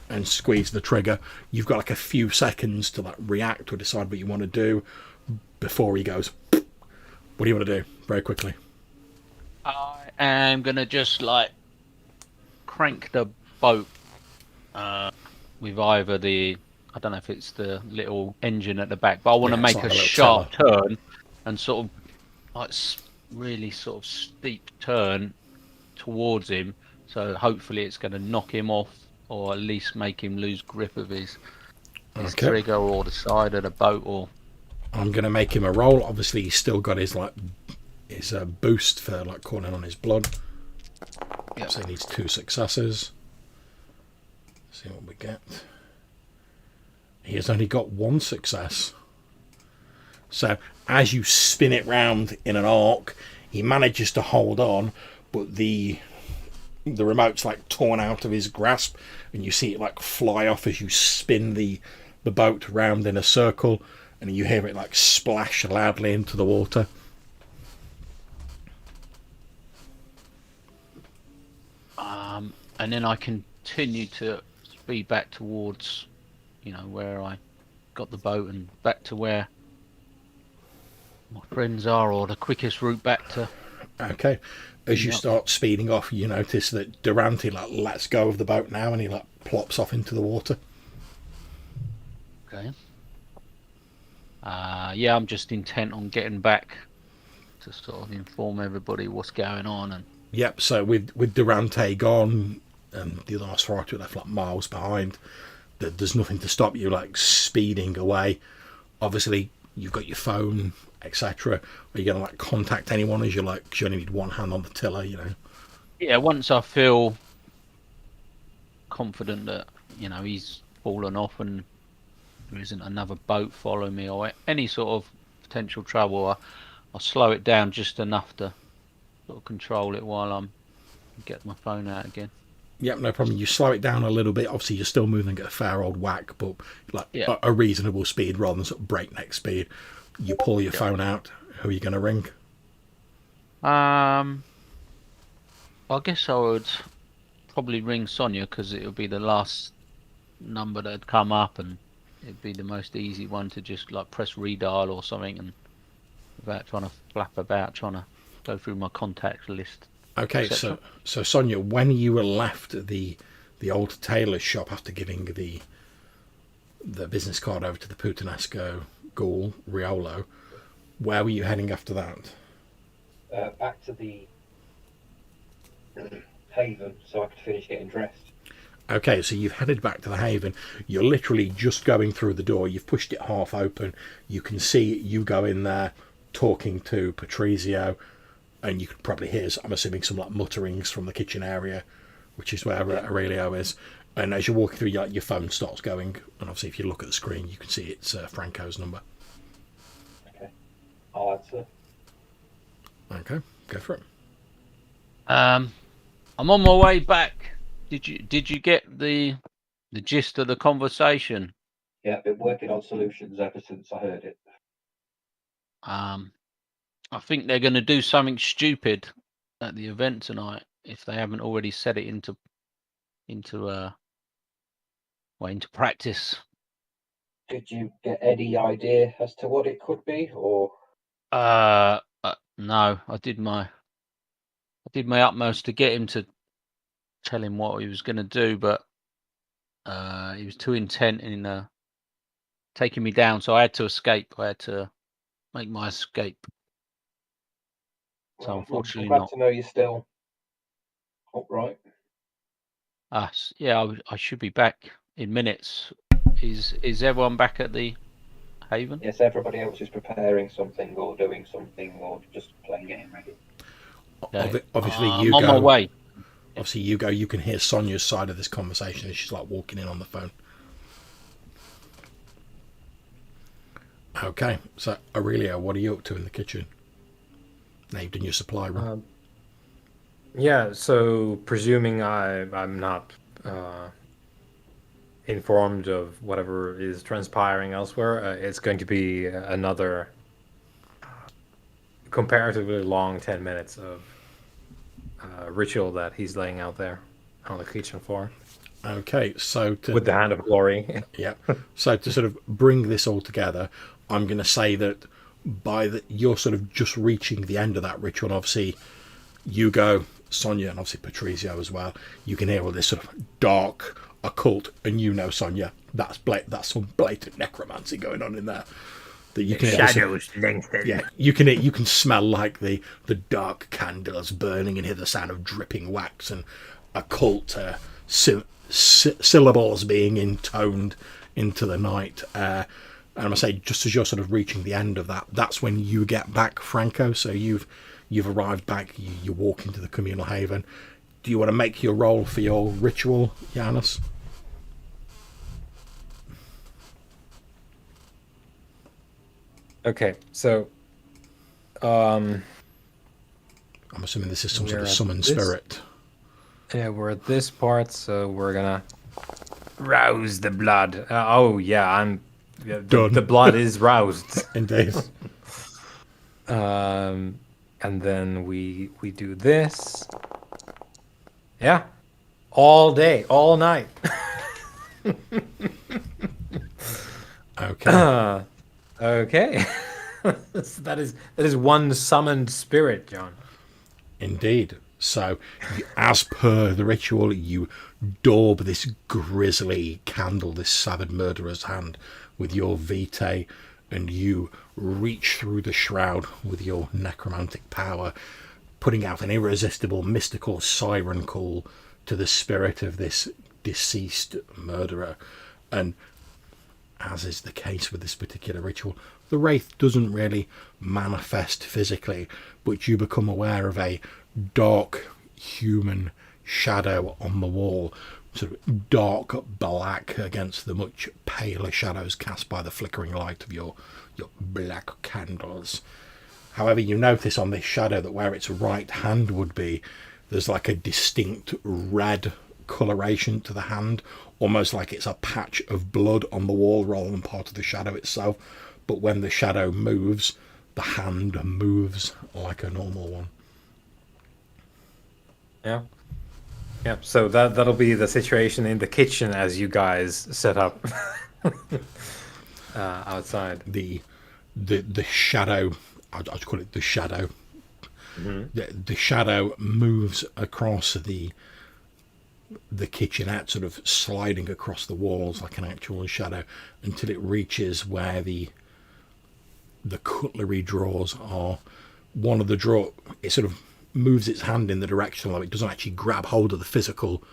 and squeeze the trigger. You've got like a few seconds to like react or decide what you want to do before he goes. What do you want to do? Very quickly. I am gonna just like crank the boat with either I don't know if it's the little engine at the back, but I want to Yeah, it's make like a a little sharp turn and sort of like really sort of steep turn towards him. So hopefully it's going to knock him off, or at least make him lose grip of his Okay. trigger or the side of the boat. Or I'm going to make him a roll. Obviously, he's still got his boost for like calling on his blood. Yep. So he needs 2 successes. Let's see what we get. He has only got 1 success. So as you spin it round in an arc, he manages to hold on, but the remote's like torn out of his grasp, and you see it like fly off as you spin the boat round in a circle, and you hear it like splash loudly into the water. and then I continue to speed back towards, where I got the boat, and back to where my friends are, or the quickest route back to. Okay. As you start speeding off, you notice that Durante like lets go of the boat now, and he like plops off into the water. Okay. Yeah, I'm just intent on getting back to sort of inform everybody what's going on. And Yep. So with Durante gone and the other Nosferatu left like miles behind, there's nothing to stop you like speeding away. Obviously, you've got your phone, etc. Are you going to like contact anyone as you like? Because you only need one hand on the tiller, Yeah, once I feel confident that he's fallen off and there isn't another boat following me or any sort of potential trouble, I'll slow it down just enough to sort of control it while I'm get my phone out again. Yep, no problem. You slow it down a little bit. Obviously, you're still moving at a fair old whack, but like a reasonable speed rather than sort of breakneck speed. You pull your phone out. Who are you going to ring? I guess I would probably ring Sonia, because it would be the last number that had come up, and it'd be the most easy one to just like press redial or something, and without trying to flap about, trying to go through my contact list. Okay, so Sonia, when you were left the old tailor's shop after giving the business card over to the Puttanesco ghoul Riolo, where were you heading after that? Back to the Haven, so I could finish getting dressed. Okay, so you've headed back to the Haven. You're literally just going through the door. You've pushed it half open. You can see you go in there talking to Patrizio, and you could probably hear, I'm assuming, some like mutterings from the kitchen area, which is where Aurelio is. And as you're walking through, your phone starts going, and obviously if you look at the screen, you can see it's Franco's number. Okay, I'll answer. Okay, go for it. I'm on my way back. Did you get the gist of the conversation? Yeah, I've been working on solutions ever since I heard it. I think they're going to do something stupid at the event tonight, if they haven't already set it into practice. Did you get any idea as to what it could be, or? No, I did my utmost to get him to tell him what he was going to do, but he was too intent in taking me down, so I had to escape. I had to make my escape. So Well, unfortunately, I'm glad not. to know you're still upright. Yeah, I should be back in minutes. Is everyone back at the Haven? Yes, everybody else is preparing something or doing something or just playing getting ready. Okay. Obviously, I'm on my way. Obviously, you go. You can hear Sonia's side of this conversation as she's like walking in on the phone. Okay, so Aurelio, what are you up to in the kitchen? Now you've done your supply run. Yeah, so presuming I'm not informed of whatever is transpiring elsewhere, it's going to be another comparatively long 10 minutes of ritual that he's laying out there on the kitchen floor Okay, so with the hand of glory. yeah, so to sort of bring this all together, I'm going to say that you're sort of just reaching the end of that ritual. And obviously, you go, Sonia, and obviously Patrizio as well. You can hear all this sort of dark occult, and you know, Sonia, that's some blatant necromancy going on in there. That you can Shadows lengthen. yeah, you can smell like the dark candles burning and hear the sound of dripping wax and occult syllables being intoned into the night. And I say, just as you're sort of reaching the end of that, that's when you get back, Franco. So you've arrived back. You walk into the communal haven. Do you want to make your roll for your ritual, Janus? Okay, so I'm assuming this is some sort of summoned spirit. yeah, we're at this part, so we're gonna rouse the blood. Oh yeah, Done. the blood is roused. Indeed. And then we do this. Yeah, all day, all night. Okay. Okay. that is one summoned spirit, John. Indeed. So, as per the ritual, you daub this grisly candle, this savage murderer's hand, with your vitae, and you reach through the shroud with your necromantic power, putting out an irresistible, mystical siren call to the spirit of this deceased murderer. And as is the case with this particular ritual, the wraith doesn't really manifest physically, but you become aware of a dark human shadow on the wall, sort of dark black against the much paler shadows cast by the flickering light of your black candles. However, you notice on this shadow that where its right hand would be, there's like a distinct red coloration to the hand, almost like it's a patch of blood on the wall rather than part of the shadow itself. But when the shadow moves, the hand moves like a normal one. Yeah. Yeah, so that'll be the situation in the kitchen as you guys set up outside. The shadow, I'll call it the shadow. Mm-hmm. The shadow moves across the kitchenette, sort of sliding across the walls like an actual shadow, until it reaches where the cutlery drawers are. One of the drawer, it sort of moves its hand in the direction of it. Doesn't actually grab hold of the physical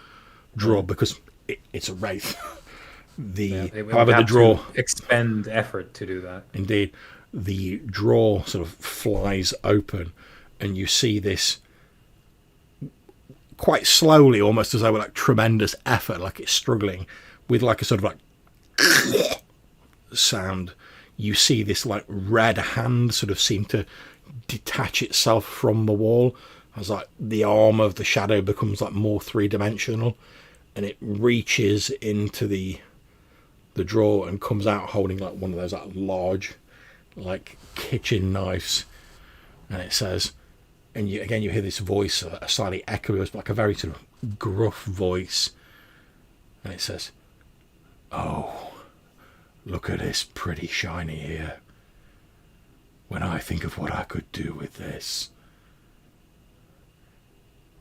drawer because it's a wraith. However, the drawer expend effort to do that. Indeed, the drawer sort of flies open, and you see this quite slowly, almost as though with like tremendous effort, like it's struggling with like a sort of like sound. You see this like red hand sort of seem to detach itself from the wall, as like the arm of the shadow becomes like more three-dimensional, and it reaches into the drawer and comes out holding like one of those like large like kitchen knives, and it says, and you hear this voice, a slightly echoey, like a very sort of gruff voice, and it says, "Oh, look at this pretty shiny here. When I think of what I could do with this."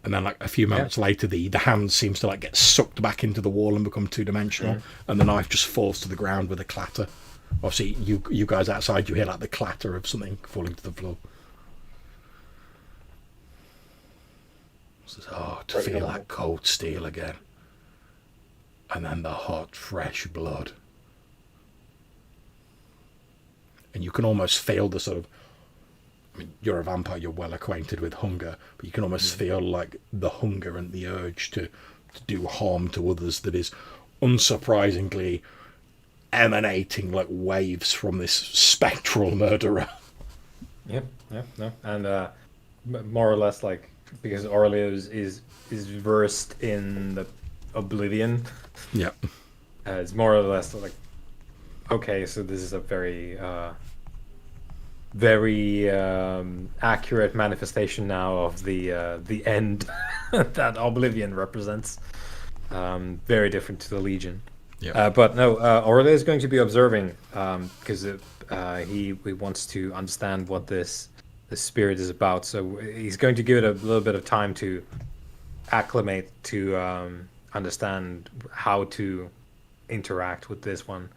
And then like a few moments later, the hand seems to like get sucked back into the wall and become two-dimensional, and the knife just falls to the ground with a clatter. Obviously, you guys outside, you hear like the clatter of something falling to the floor. It says, "Oh, to feel that cold steel again. And then the hot, fresh blood." And you can almost feel the sort of, I mean, you're a vampire, you're well acquainted with hunger, but you can almost feel like the hunger and the urge to do harm to others that is unsurprisingly emanating like waves from this spectral murderer. Yeah, no. And more or less like, because Aurelio is versed in the oblivion. Yeah. It's more or less like, okay, so this is a very, very accurate manifestation now of the end that Oblivion represents. Very different to the Legion. Yeah. But no, Aurelio is going to be observing because he wants to understand what this spirit is about. So he's going to give it a little bit of time to acclimate, to understand how to interact with this one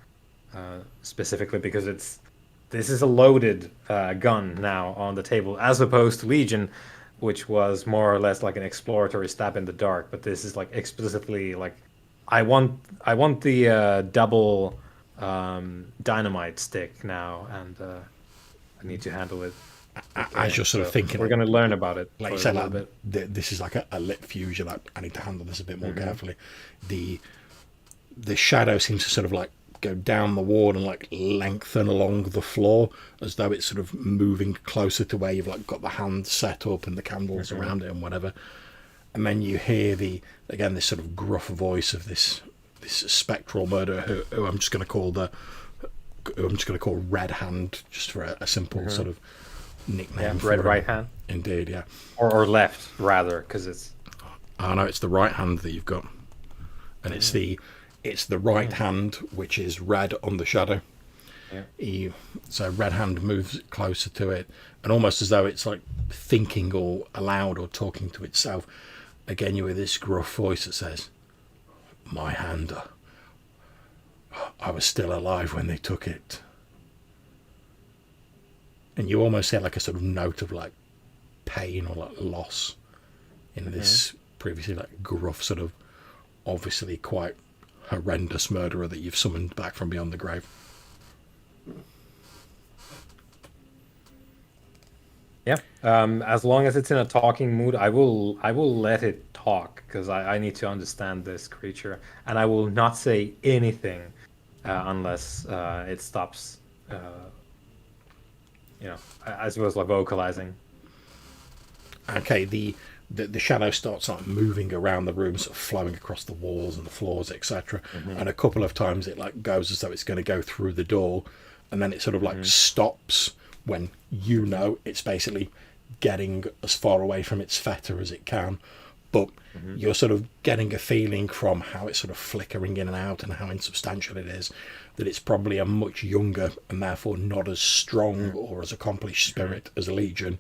specifically, because this is a loaded gun now on the table, as opposed to Legion, which was more or less like an exploratory stab in the dark. But this is like explicitly like, I want the double dynamite stick now, and I need to handle it. As you're sort of thinking, we're going to learn about it. like you say, like this is like a lit fuse. You're like, I need to handle this a bit more carefully. The shadow seems to sort of like go down the wall and like lengthen along the floor, as though it's sort of moving closer to where you've like got the hand set up and the candles around it and whatever. And then you hear this sort of gruff voice of this spectral murderer who I'm just going to call Red Hand, just for a simple sort of nickname. Yeah, Red Right Hand. Indeed, yeah. Or left, rather, because it's... Oh no, it's the right hand that you've got. And it's the right hand which is red on the shadow. Yeah. So Red Hand moves closer to it, and almost as though it's like thinking or aloud or talking to itself. Again, you hear this gruff voice that says, "My hand. I was still alive when they took it." And you almost hear like a sort of note of like pain or like loss in this previously like gruff sort of obviously quite horrendous murderer that you've summoned back from beyond the grave. Yeah. As long as it's in a talking mood, I will let it talk, because I need to understand this creature, and I will not say anything unless it stops. I suppose like vocalizing. Okay, the shadow starts like moving around the room, sort of flowing across the walls and the floors, etc. And a couple of times it like goes as though it's going to go through the door, and then it sort of like stops when it's basically getting as far away from its fetter as it can. But you're sort of getting a feeling from how it's sort of flickering in and out and how insubstantial it is, that it's probably a much younger and therefore not as strong or as accomplished spirit as a Legion.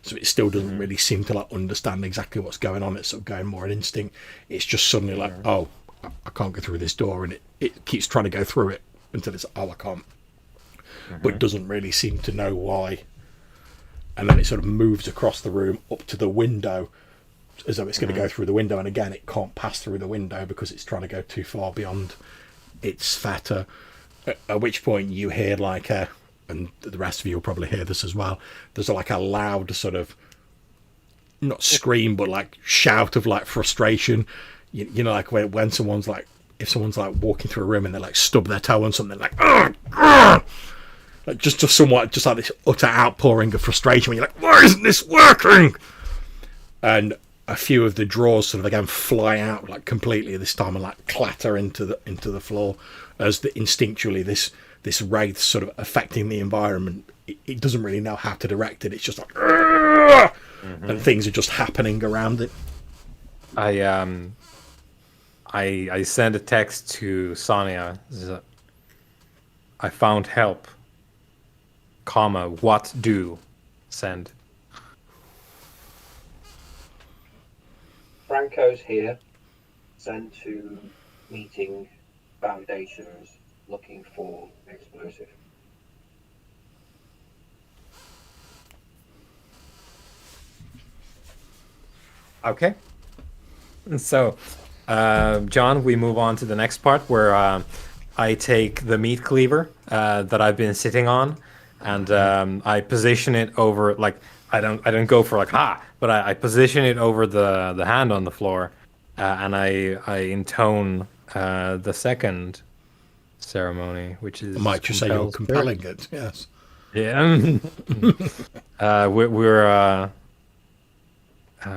So it still doesn't really seem to like understand exactly what's going on. It's sort of going more an instinct. It's just suddenly like, oh, I can't go through this door, and it keeps trying to go through it until it's, oh, I can't. But doesn't really seem to know why. And then it sort of moves across the room up to the window, as though it's going to go through the window, and again it can't pass through the window because it's trying to go too far beyond its fetter. At which point you hear like and the rest of you will probably hear this as well, there's like a loud sort of, not scream, but like shout of like frustration. You know, like when someone's like, if someone's like walking through a room and they like stub their toe on something, like, "Ugh, ugh!" Like just somewhat, just like this utter outpouring of frustration when you're like, why isn't this working? And a few of the drawers sort of again fly out like completely this time and like clatter into the floor, as instinctually this wraith sort of affecting the environment. It doesn't really know how to direct it. It's just like, and things are just happening around it. I send a text to Sonia. I found help. Comma, what do? Send. Franco's here. Send to meeting foundations looking for explosive. Okay. So, John, we move on to the next part where I take the meat cleaver that I've been sitting on, and I position it over, like, I don't go for like but I position it over the hand on the floor, and I intone the second ceremony, which is, Might you say you're compelling it? Yes. Yeah.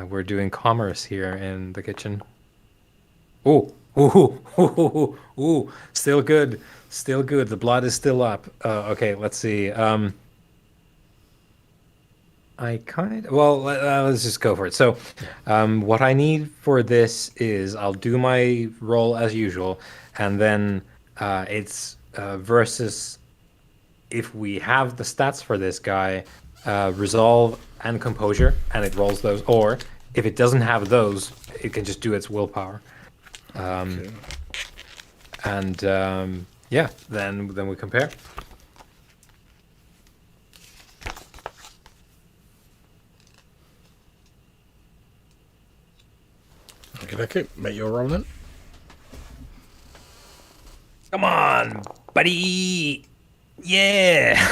We're doing commerce here in the kitchen. Oh, Ooh, ooh, ooh, still good, still good. The blood is still up. Okay, let's see. Let's just go for it. So, what I need for this is I'll do my roll as usual, and then it's versus if we have the stats for this guy, resolve and composure, and it rolls those, or if it doesn't have those, it can just do its willpower. Okay. And yeah, then we compare. Okay. Make your roll then. Come on, buddy. Yeah.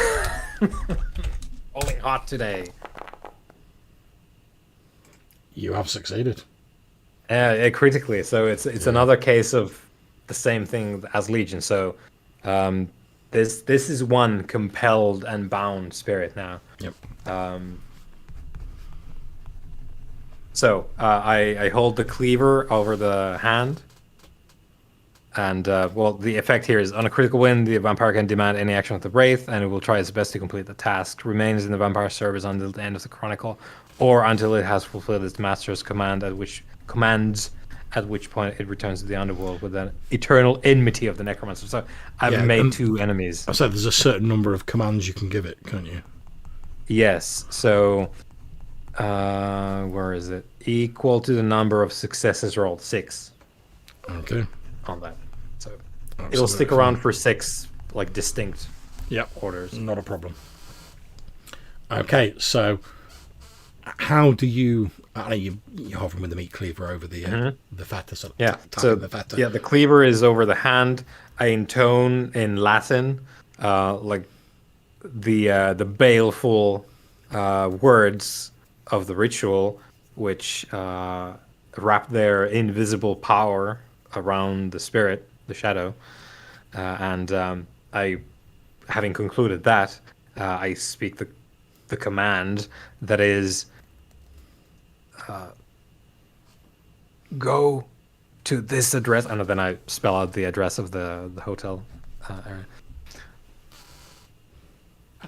Rolling hot today. You have succeeded. Critically. So it's another case of the same thing as Legion. So this is one compelled and bound spirit now. Yep. So I hold the cleaver over the hand. And, the effect here is on a critical win, the vampire can demand any action of the Wraith, and it will try its best to complete the task. Remains in the vampire service until the end of the Chronicle, or until it has fulfilled its master's commands, at which point it returns to the underworld with an eternal enmity of the necromancer. So I've made 2 enemies. I said there's a certain number of commands you can give it, can't you? Yes, so... where is it? Equal to the number of successes rolled, 6. Okay. On that. So Absolutely it'll stick fine. around for 6 distinct orders. Not a problem. Okay, so how do you? I know you're hovering with the meat cleaver over the feta. So The feta. Yeah, the cleaver is over the hand. I intone in Latin, like the baleful words of the ritual, which wrap their invisible power around the spirit, the shadow, and I, having concluded that, I speak the command that is, go to this address, and then I spell out the address of the hotel area,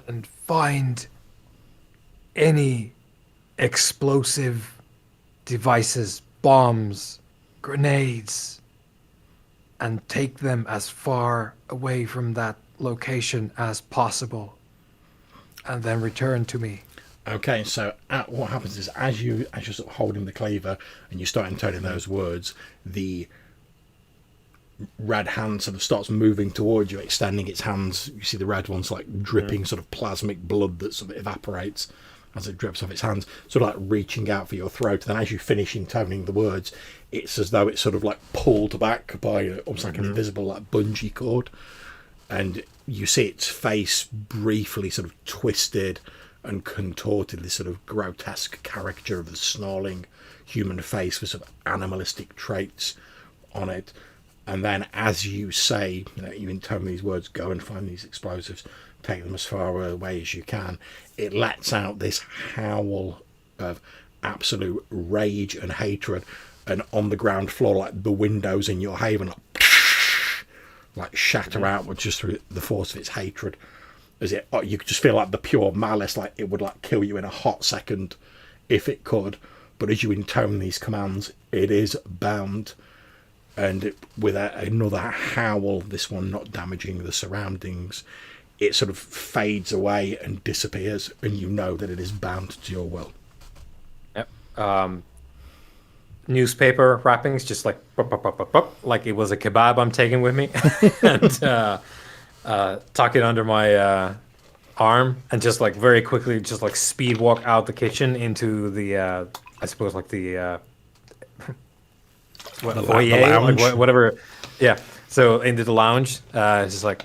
and find any explosive devices, bombs, grenades, and take them as far away from that location as possible, and then return to me. Okay, so what happens is as you're sort of holding the cleaver and you start intoning those words, the red hand sort of starts moving towards you, extending its hands. You see the red ones like dripping sort of plasmic blood that sort of evaporates as it drips off its hands, sort of like reaching out for your throat. Then as you finish intoning the words, it's as though it's sort of like pulled back by almost like an invisible like bungee cord, and you see its face briefly sort of twisted and contorted, this sort of grotesque caricature of the snarling human face with sort of animalistic traits on it. And then as you say, you intone these words, go and find these explosives, take them as far away as you can, it lets out this howl of absolute rage and hatred, and on the ground floor, like the windows in your haven like shatter outwards just through the force of its hatred, as you could just feel like the pure malice, like it would like kill you in a hot second if it could. But as you intone these commands, it is bound, and with another howl, this one not damaging the surroundings, it sort of fades away and disappears, and you know that it is bound to your will. Yep. Newspaper wrappings, just like like it was a kebab I'm taking with me, and tuck it under my arm, and just like very quickly, just like speed walk out the kitchen into the, I suppose like the foyer, lounge. like whatever. Yeah. So into the lounge, it's just like,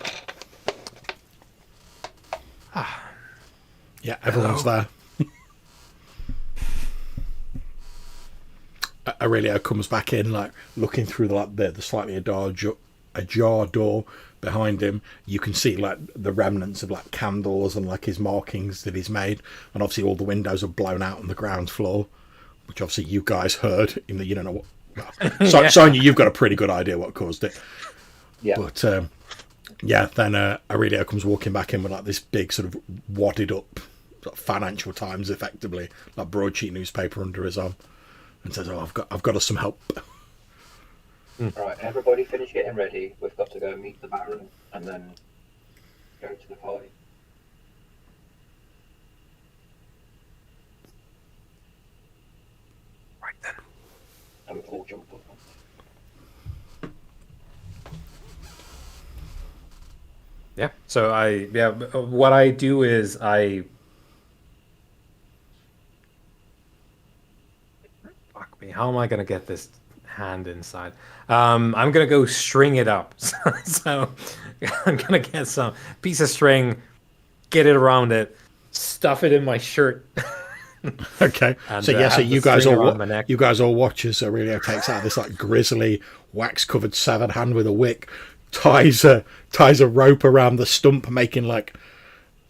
yeah, everyone's there. Aurelio comes back in, like looking through the slightly ajar door behind him. You can see like the remnants of like candles and like his markings that he's made, and obviously all the windows are blown out on the ground floor, which obviously you guys heard, even though you don't know So, Sonia, you've got a pretty good idea what caused it. Yeah. But then Aurelio comes walking back in with like this big sort of wadded up sort of Financial Times, effectively, like broadsheet newspaper under his arm, and says, "Oh, I've got us some help." Right, everybody finish getting ready. We've got to go meet the Baron and then go to the party. Right then. And we've all jumped up. Yeah. So what I do is fuck me. How am I gonna get this hand inside? I'm gonna go string it up. So I'm gonna get some piece of string, get it around it, stuff it in my shirt. Okay. And, So have you the guys string all around my neck. you guys all watch as Aurelio takes out this like grisly wax-covered severed hand with a wick, ties a rope around the stump, making like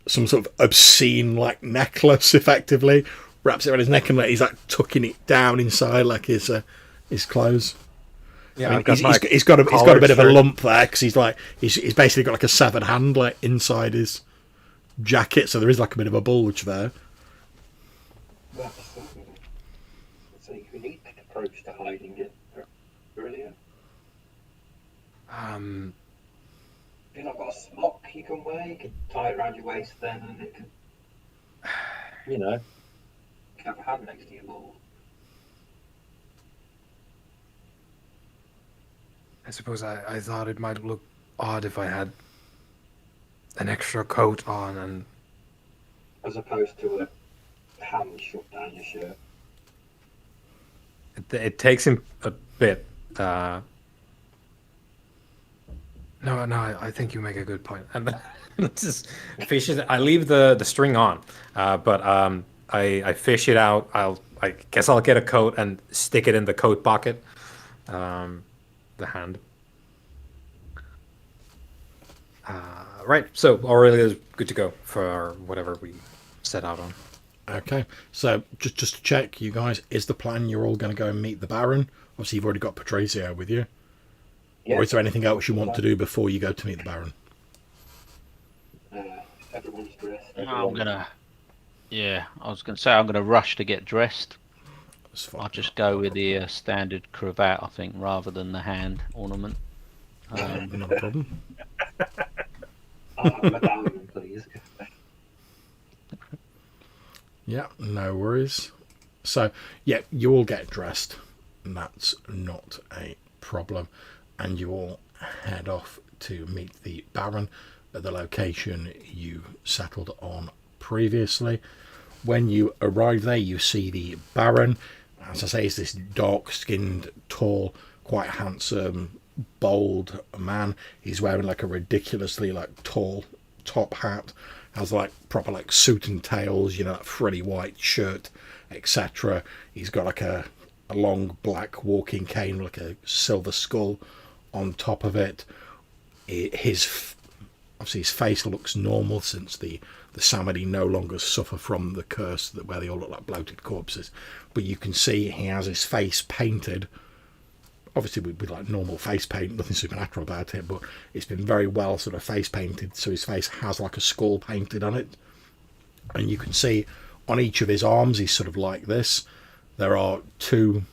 some sort of obscene like necklace, effectively wraps it around his neck, and like, he's like tucking it down inside like his clothes. Yeah, I mean, I've got my he's got a collared bit of a shirt. lump there because he's basically got like a severed hand like inside his jacket, so there is like a bit of a bulge there. That's a unique approach to hiding it. Brilliant. You've not got a smock you can wear. You can tie it around your waist then, and it can, you know, you can have a hand next to your ball. I suppose I thought it might look odd if I had an extra coat on, and As opposed to a hand shoved down your shirt. it takes him a bit. No, I think you make a good point. And just fish it. I leave the string on, but I fish it out. I guess I'll get a coat and stick it in the coat pocket. The hand. Right. So Aurelia's good to go for whatever we set out on. Okay, so just to check, you guys, is the plan you're all going to go and meet the Baron? Obviously, you've already got Patrizio with you. Yeah. Or is there anything else you want to do before you go to meet the Baron? Everyone's dressed. I was gonna say I'm gonna rush to get dressed. That's fine. I'll just go with the standard cravat, I think, rather than the hand ornament. Not a problem. Medallion, please. Yeah, no worries. So, yeah, you all get dressed, and that's not a problem. And you all head off to meet the Baron at the location you settled on previously. When you arrive there, you see the Baron. As I say, he's this dark-skinned, tall, quite handsome, bold man. He's wearing like a ridiculously like tall top hat, has like proper like suit and tails, you know, that frilly white shirt, etc. He's got like a long black walking cane, like a silver skull on top of it. Obviously his face looks normal since the Samadi no longer suffer from the curse where they all look like bloated corpses, but you can see he has his face painted, obviously with like normal face paint, nothing supernatural about it, but it's been very well sort of face painted, so his face has like a skull painted on it. And you can see on each of his arms he's sort of like this. There are two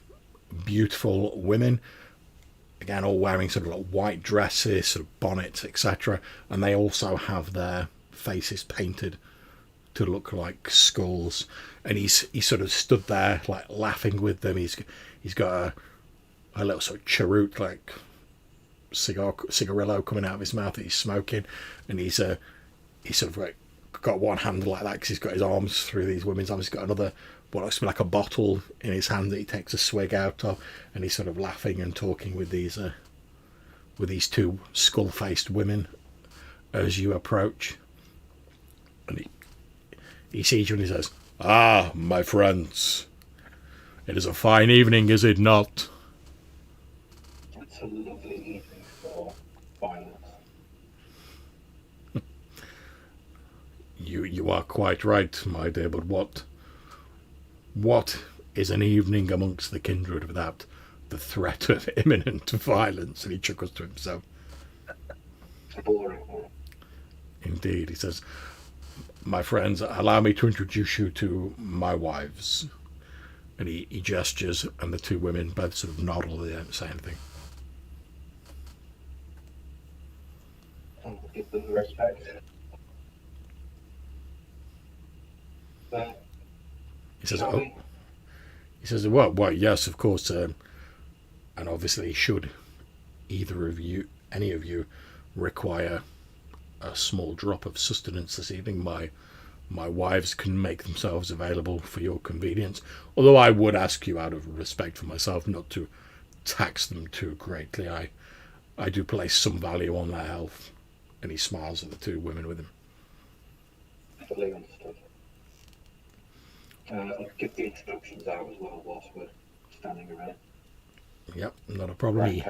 beautiful women, again all wearing sort of like white dresses, sort of bonnets, etc., and they also have their faces painted to look like skulls. And he's sort of stood there like laughing with them. He's got a little sort of cheroot like cigarillo coming out of his mouth that he's smoking, and he's sort of like got one hand like that because he's got his arms through these women's arms. He's got another what looks to be like a bottle in his hand that he takes a swig out of, and he's sort of laughing and talking with these two skull-faced women as you approach. And he sees you and he says, "Ah, my friends, it is a fine evening, is it not?" It's a lovely evening for violence. You are quite right, my dear, but what is an evening amongst the kindred without the threat of imminent violence, and he chuckles to himself. It's boring. Indeed, he says, "My friends, allow me to introduce you to my wives." And he gestures, and the two women both sort of nod, or they don't say anything. And give them the respect. He says, Shall "Oh," we? he says, "Well, yes, of course, and obviously, should either of you, any of you, require a small drop of sustenance this evening, my wives can make themselves available for your convenience. Although I would ask you, out of respect for myself, not to tax them too greatly. I do place some value on their health." And he smiles at the two women with him. Fully understood. I'll give the introductions out as well whilst we're standing around. Yep, not a problem.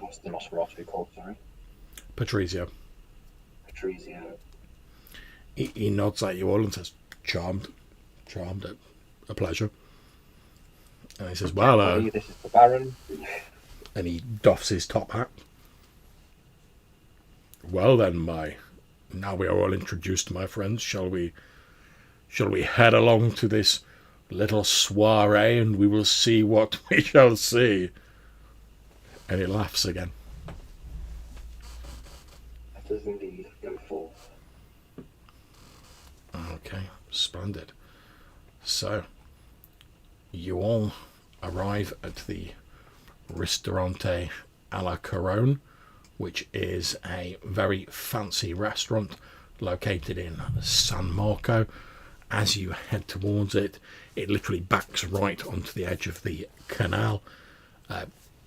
What's the Nosferatu called, sorry? Patrizio. Patrizio. He nods at you all and says, "Charmed, a pleasure." And he says, "Well, this is the Baron." and he doffs his top hat. "Well then, now we are all introduced, my friends, shall we head along to this little soiree, and we will see what we shall see?" And he laughs again. Let us indeed go forth. Okay, splendid. So, you all arrive at the Ristorante alla Corone, which is a very fancy restaurant located in San Marco. As you head towards it, it literally backs right onto the edge of the canal.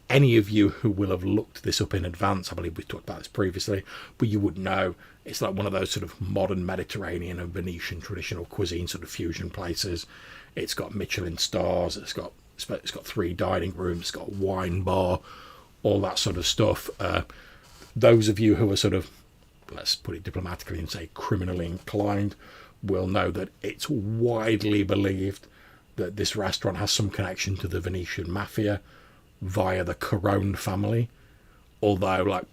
Any of you who will have looked this up in advance, I believe we talked about this previously, but you would know it's like one of those sort of modern Mediterranean and Venetian traditional cuisine sort of fusion places. It's got Michelin stars, it's got 3 dining rooms, it's got a wine bar, all that sort of stuff. Those of you who are sort of, let's put it diplomatically and say criminally inclined, will know that it's widely believed that this restaurant has some connection to the Venetian mafia via the Corone family, although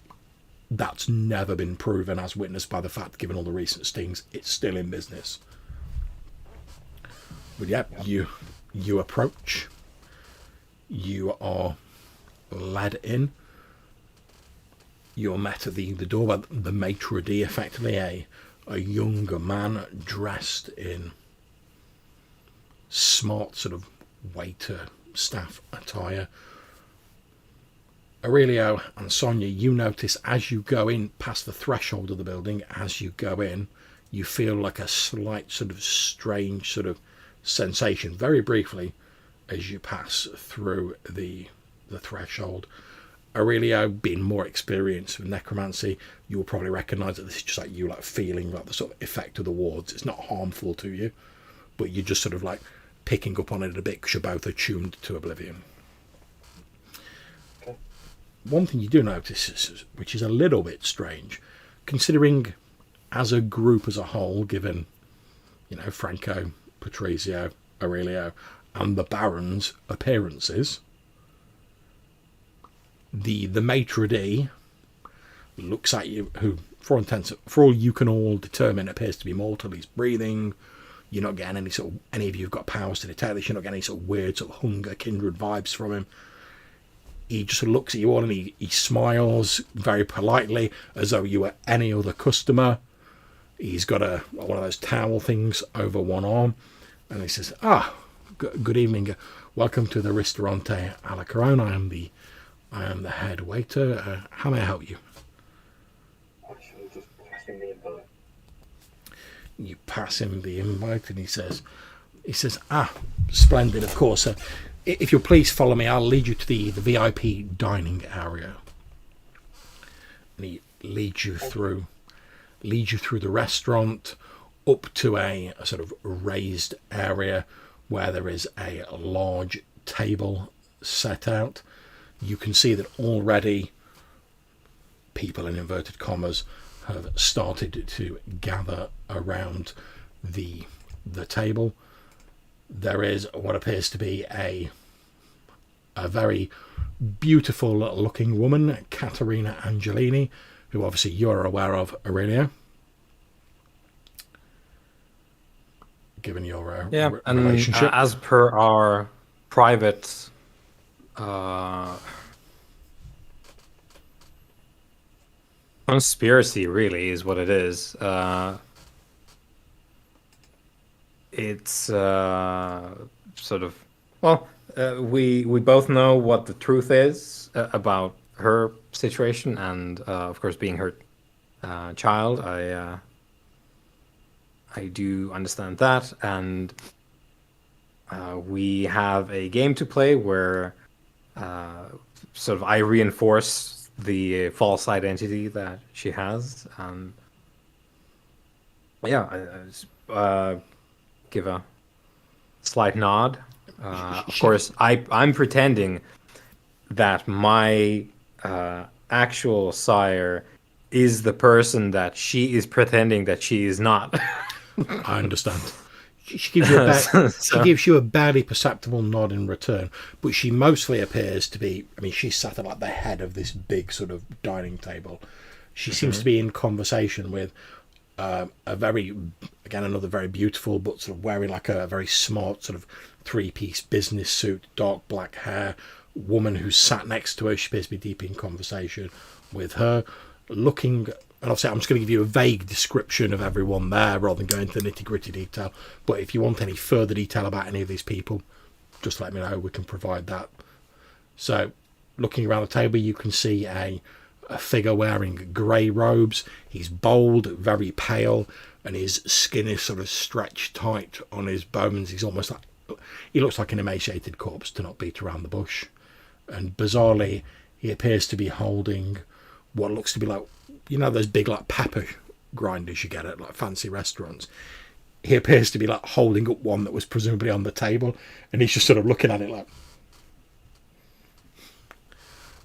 that's never been proven, as witnessed by the fact, given all the recent stings, it's still in business. But yeah, you approach, you are led in, you're met at the door by the maitre d', effectively a younger man dressed in smart sort of waiter staff attire. Aurelio and Sonia, you notice as you go in past the threshold of the building, as you go in, you feel like a slight sort of strange sort of sensation very briefly as you pass through the threshold. Aurelio, being more experienced with necromancy, you'll probably recognise that this is just like you feeling like the sort of effect of the wards. It's not harmful to you, but you're just sort of picking up on it a bit because you're both attuned to oblivion. Okay. One thing you do notice, which is a little bit strange, considering as a group as a whole, given Franco, Patrizio, Aurelio, and the Baron's appearances, the maitre d' looks at you, who for all you can all determine appears to be mortal. He's breathing. You're not getting any of you have got powers to detect this. You're not getting any sort of weird sort of hunger, kindred vibes from him. He just looks at you all and he smiles very politely as though you were any other customer. He's got one of those towel things over one arm, and he says, good evening. Welcome to the Ristorante alla Corone. I am the head waiter. How may I help you? Actually, just passing the invite. You pass him the invite, and he says, splendid, of course. If you'll please follow me, I'll lead you to the VIP dining area. And he leads you through the restaurant up to a sort of raised area where there is a large table set out. You can see that already people, in inverted commas, have started to gather around the table. there is what appears to be a very beautiful looking woman, Caterina Angelini, who obviously you're aware of, Aurelio, given your relationship. As per our private conspiracy, really, is what it is. It's sort of, well, we both know what the truth is about her situation, and of course, being her child, I do understand that, and we have a game to play where sort of I reinforce the false identity that she has, and yeah, I just, give a slight nod. Of course, I'm pretending that my actual sire is the person that she is pretending that she is not. I understand. She gives you she gives you a barely perceptible nod in return, but she mostly appears to be. I mean, she's sat at like the head of this big sort of dining table. She seems to be in conversation with another very beautiful, but sort of wearing like a very smart sort of three-piece business suit, dark black hair woman who's sat next to her. She appears to be deep in conversation with her, looking. And obviously, I'm just going to give you a vague description of everyone there rather than go into nitty-gritty detail. But if you want any further detail about any of these people, just let me know. We can provide that. So, looking around the table, you can see a figure wearing grey robes. He's bold, very pale, and his skin is sort of stretched tight on his bones. He looks like an emaciated corpse, to not beat around the bush. And bizarrely, he appears to be holding what looks to be like, you know, those big like pepper grinders you get at like fancy restaurants. He appears to be like holding up one that was presumably on the table, and he's just sort of looking at it like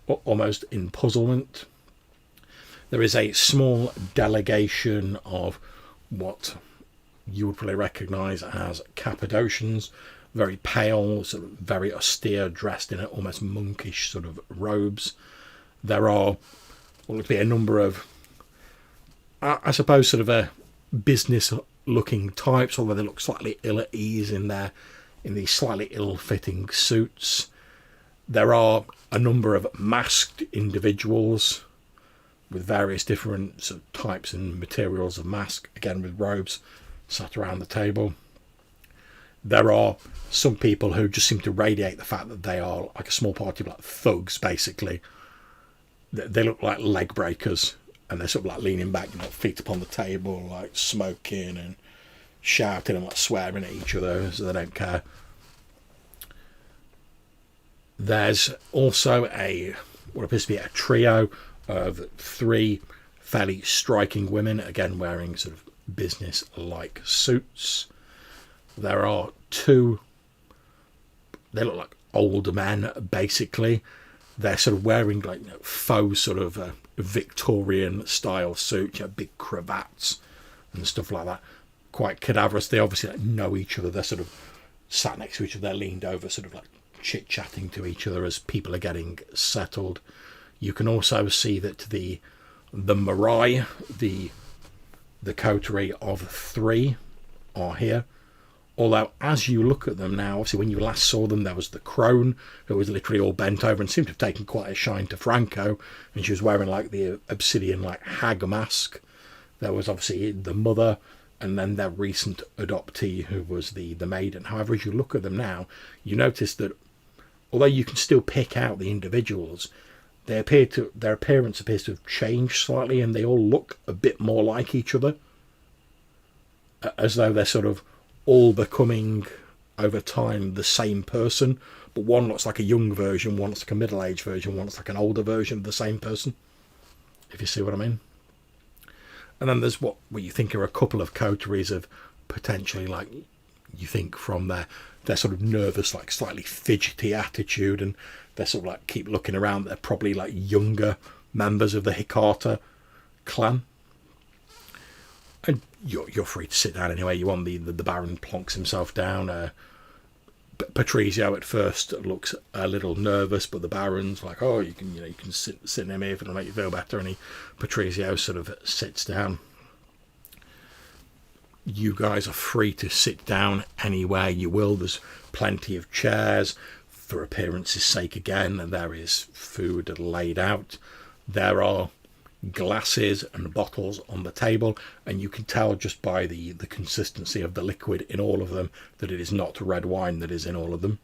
almost in puzzlement. There is a small delegation of what you would probably recognise as Cappadocians, very pale, sort of very austere, dressed in almost monkish sort of robes. There are what looks to be a number of, I suppose, sort of a business-looking types, although they look slightly ill at ease in these slightly ill-fitting suits. There are a number of masked individuals with various different sort of types and materials of mask, again with robes, sat around the table. There are some people who just seem to radiate the fact that they are like a small party of like thugs, basically. They look like leg breakers, and they're sort of like leaning back, you know, feet upon the table, like smoking and shouting and like swearing at each other, so they don't care. There's also what appears to be a trio of three fairly striking women, again wearing sort of business-like suits. There are two, they look like older men, basically. They're sort of wearing like, you know, faux sort of Victorian style suits, you know, big cravats and stuff like that. Quite cadaverous. They obviously like, know each other. They're sort of sat next to each other. They're leaned over, sort of like chit-chatting to each other as people are getting settled. You can also see that the Marai, the coterie of three, are here. Although, as you look at them now, obviously when you last saw them, there was the crone, who was literally all bent over and seemed to have taken quite a shine to Franco, and she was wearing like the obsidian like hag mask. There was obviously the mother, and then their recent adoptee, who was the maiden. However, as you look at them now, you notice that although you can still pick out the individuals, their appearance appears to have changed slightly, and they all look a bit more like each other, as though they're sort of all becoming over time the same person, but one looks like a young version, one looks like a middle-aged version, one looks like an older version of the same person, if you see what I mean. And then there's what you think are a couple of coteries of potentially, like, you think from their sort of nervous, like slightly fidgety attitude, and they're sort of like keep looking around, they're probably like younger members of the Hikata clan. And you're free to sit down anyway you want. The Baron plonks himself down. Patrizio at first looks a little nervous, but the Baron's like, "Oh, you can sit near me if it'll make you feel better." And Patrizio sort of sits down. You guys are free to sit down anywhere you will. There's plenty of chairs. For appearance's sake, again, there is food laid out. There are glasses and bottles on the table, and you can tell just by the consistency of the liquid in all of them that it is not red wine that is in all of them.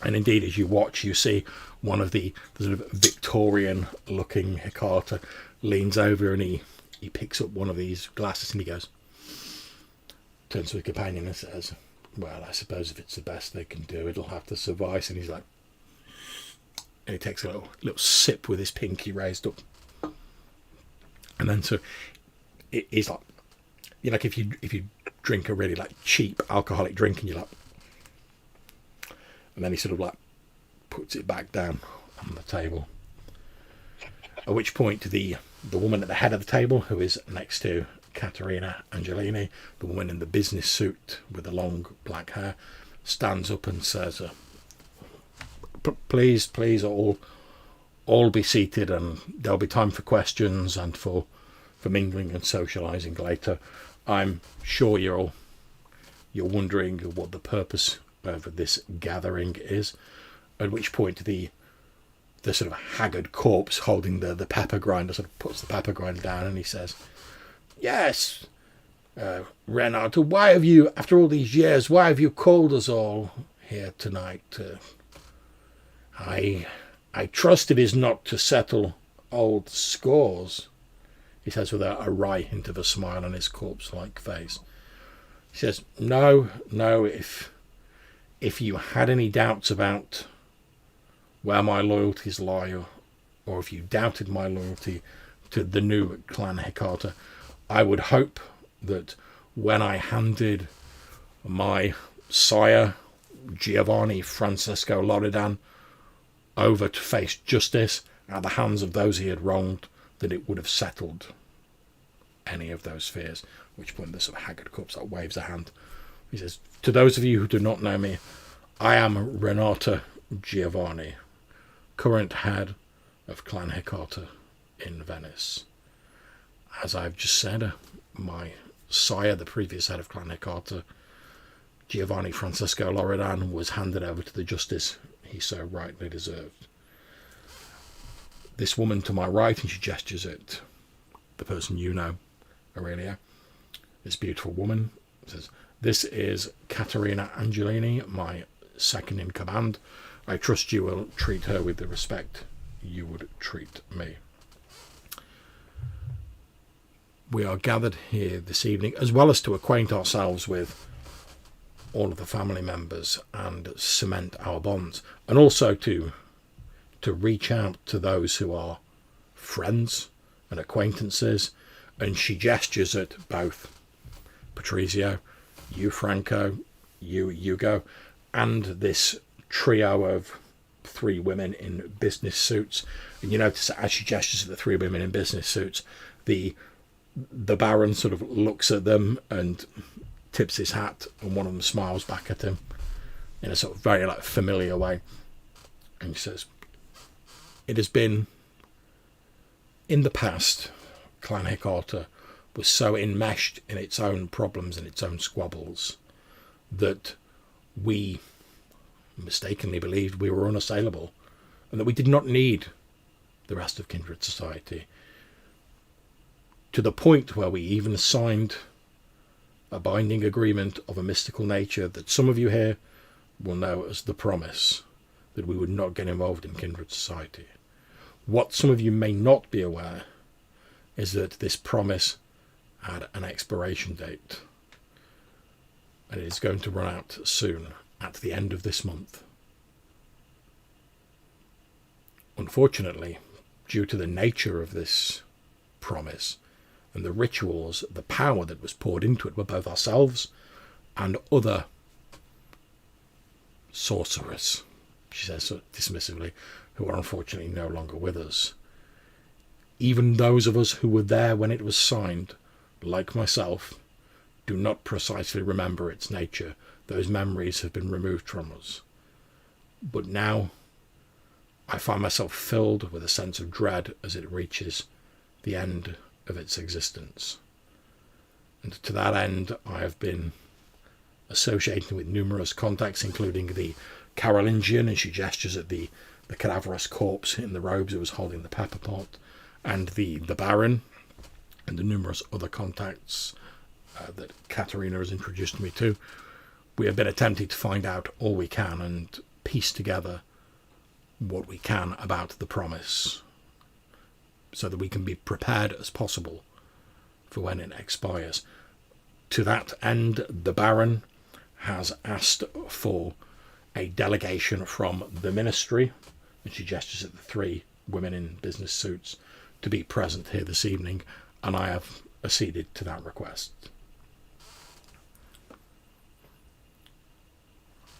And indeed, as you watch, you see one of the sort of Victorian looking Hecata leans over and he picks up one of these glasses and he goes, turns to his companion and says, "Well, I suppose if it's the best they can do, it'll have to suffice." And he's like, and he takes a little sip with his pinky raised up, and then so it's like, like if you drink a really like cheap alcoholic drink and you're like, and then he sort of like puts it back down on the table. At which point the woman at the head of the table, who is next to Caterina Angelini, the woman in the business suit with the long black hair, stands up and says, please all be seated, and there'll be time for questions and for mingling and socializing later. I'm sure you're wondering what the purpose of this gathering is. At which point the sort of haggard corpse holding the pepper grinder sort of puts the pepper grinder down, and he says, "Yes, Renato, why have you, after all these years, why have you called us all here tonight? I trust it is not to settle old scores," he says with a wry hint of a smile on his corpse-like face. He says, No, if you had any doubts about where my loyalties lie, or if you doubted my loyalty to the new clan Hecata, I would hope that when I handed my sire, Giovanni Francesco Loredan, over to face justice at the hands of those he had wronged, that it would have settled any of those fears. At which point the sort of haggard corpse that waves a hand. He says, "To those of you who do not know me, I am Renata Giovanni, current head of Clan Hecata in Venice. As I've just said, my sire, the previous head of Clan Hecata, Giovanni Francesco Loredan, was handed over to the justice he so rightly deserved. This woman to my right," and she gestures at the person you know, Aurelia, this beautiful woman, says, "This is Caterina Angelini, my second in command. I trust you will treat her with the respect you would treat me. We are gathered here this evening, as well as to acquaint ourselves with all of the family members and cement our bonds, and also to reach out to those who are friends and acquaintances." And she gestures at both Patrizio, you Franco, you Hugo, and this trio of three women in business suits. And you notice that as she gestures at the three women in business suits, the Baron sort of looks at them and tips his hat, and one of them smiles back at him in a sort of very like familiar way, and he says, "It has been in the past, Clan Hecata was so enmeshed in its own problems and its own squabbles that we mistakenly believed we were unassailable, and that we did not need the rest of kindred society, to the point where we even signed a binding agreement of a mystical nature that some of you here will know as the promise that we would not get involved in kindred society. What some of you may not be aware is that this promise had an expiration date, and it is going to run out soon, at the end of this month. Unfortunately, due to the nature of this promise and the rituals, the power that was poured into it by both ourselves and other sorcerers," she says so dismissively, "who are unfortunately no longer with us. Even those of us who were there when it was signed, like myself, do not precisely remember its nature those memories have been removed from us. But now I find myself filled with a sense of dread as it reaches the end of its existence. And to that end, I have been associated with numerous contacts, including the Carolingian, and she gestures at the cadaverous corpse in the robes who was holding the pepper pot, and the Baron, and the numerous other contacts that Katerina has introduced me to. We have been attempting to find out all we can and piece together what we can about the promise, so that we can be prepared as possible for when it expires. To that end, the Baron has asked for a delegation from the ministry, and she gestures at the 3 women in business suits, to be present here this evening, and I have acceded to that request.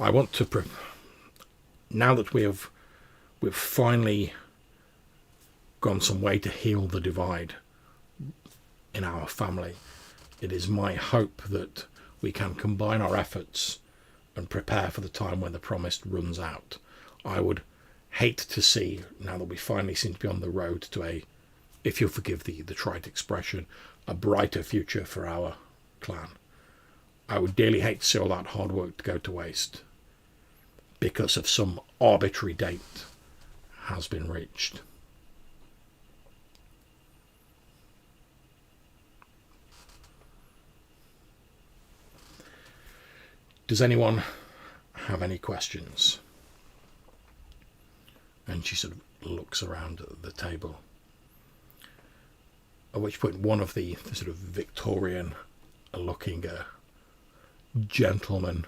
I want to, now that we've finally gone some way to heal the divide in our family, it is my hope that we can combine our efforts and prepare for the time when the promise runs out. I would hate to see, now that we finally seem to be on the road to a, if you'll forgive the trite expression, a brighter future for our clan. I would dearly hate to see all that hard work to go to waste because of some arbitrary date has been reached. Does anyone have any questions? And she sort of looks around at the table. At which point one of the sort of Victorian looking gentleman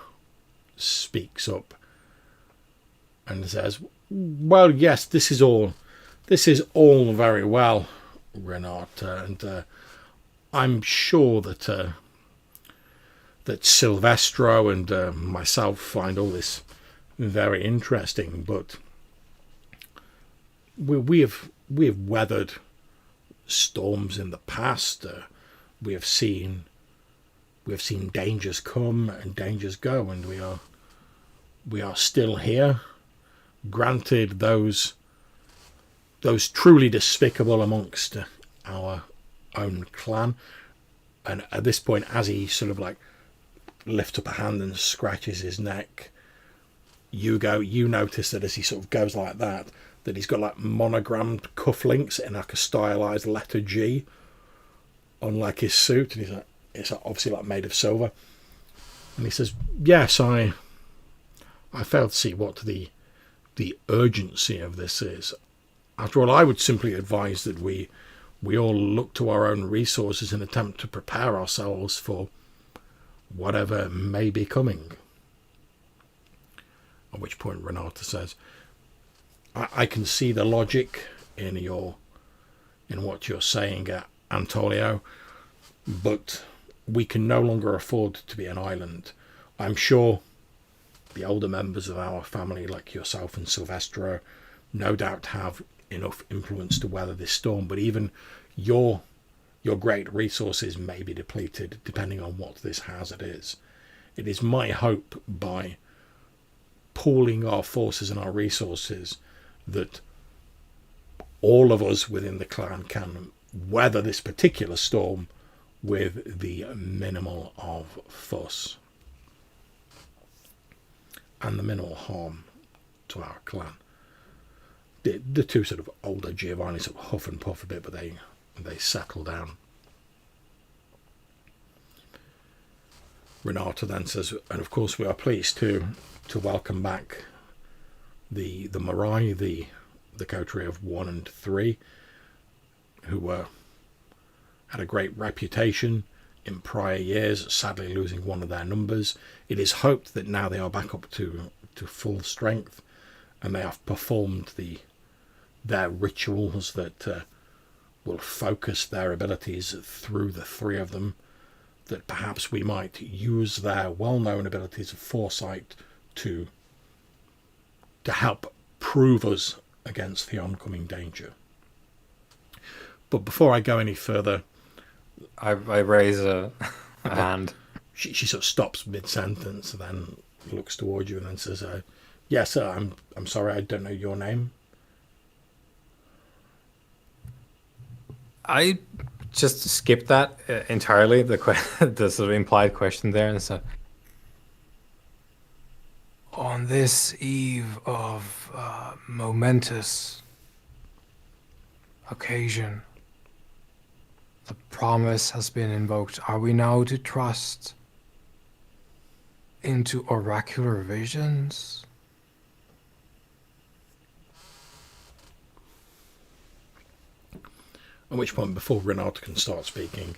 speaks up and says, well, yes, this is all very well, Renata, and I'm sure that Silvestro and myself find all this very interesting, but we have weathered storms in the past. We have seen dangers come and dangers go, and we are still here. Granted, those truly despicable amongst our own clan, and at this point, as he sort of like lifts up a hand and scratches his neck, you notice that as he sort of goes like that he's got like monogrammed cufflinks in like a stylized letter G on like his suit, and it's obviously like made of silver. And he says, yes, I fail to see what the urgency of this is. After all, I would simply advise that we all look to our own resources and attempt to prepare ourselves for whatever may be coming. At which point Renata says, I can see the logic in what you're saying, Antonio, but we can no longer afford to be an island. I'm sure the older members of our family, like yourself and Silvestro, no doubt have enough influence to weather this storm, but even your great resources may be depleted depending on what this hazard is. It is my hope, by pooling our forces and our resources, that all of us within the clan can weather this particular storm with the minimal of fuss and the minimal harm to our clan. The 2 sort of older Giovanni sort of huff and puff a bit, but they settle down. Renata then says, and of course we are pleased to welcome back the Marai, the coterie of 1 and 3, who had a great reputation in prior years, sadly losing one of their numbers. It is hoped that now they are back up to full strength, and they have performed their rituals that will focus their abilities through the 3 of them, that perhaps we might use their well-known abilities of foresight to help prove us against the oncoming danger. But before I go any further, I raise a hand. she sort of stops mid-sentence and then looks towards you and then says, yes, sir, I'm sorry, I don't know your name. I just skipped that entirely, the the sort of implied question there, and so on this eve of momentous occasion, the promise has been invoked. Are we now to trust into oracular visions? At which point, before Renato can start speaking,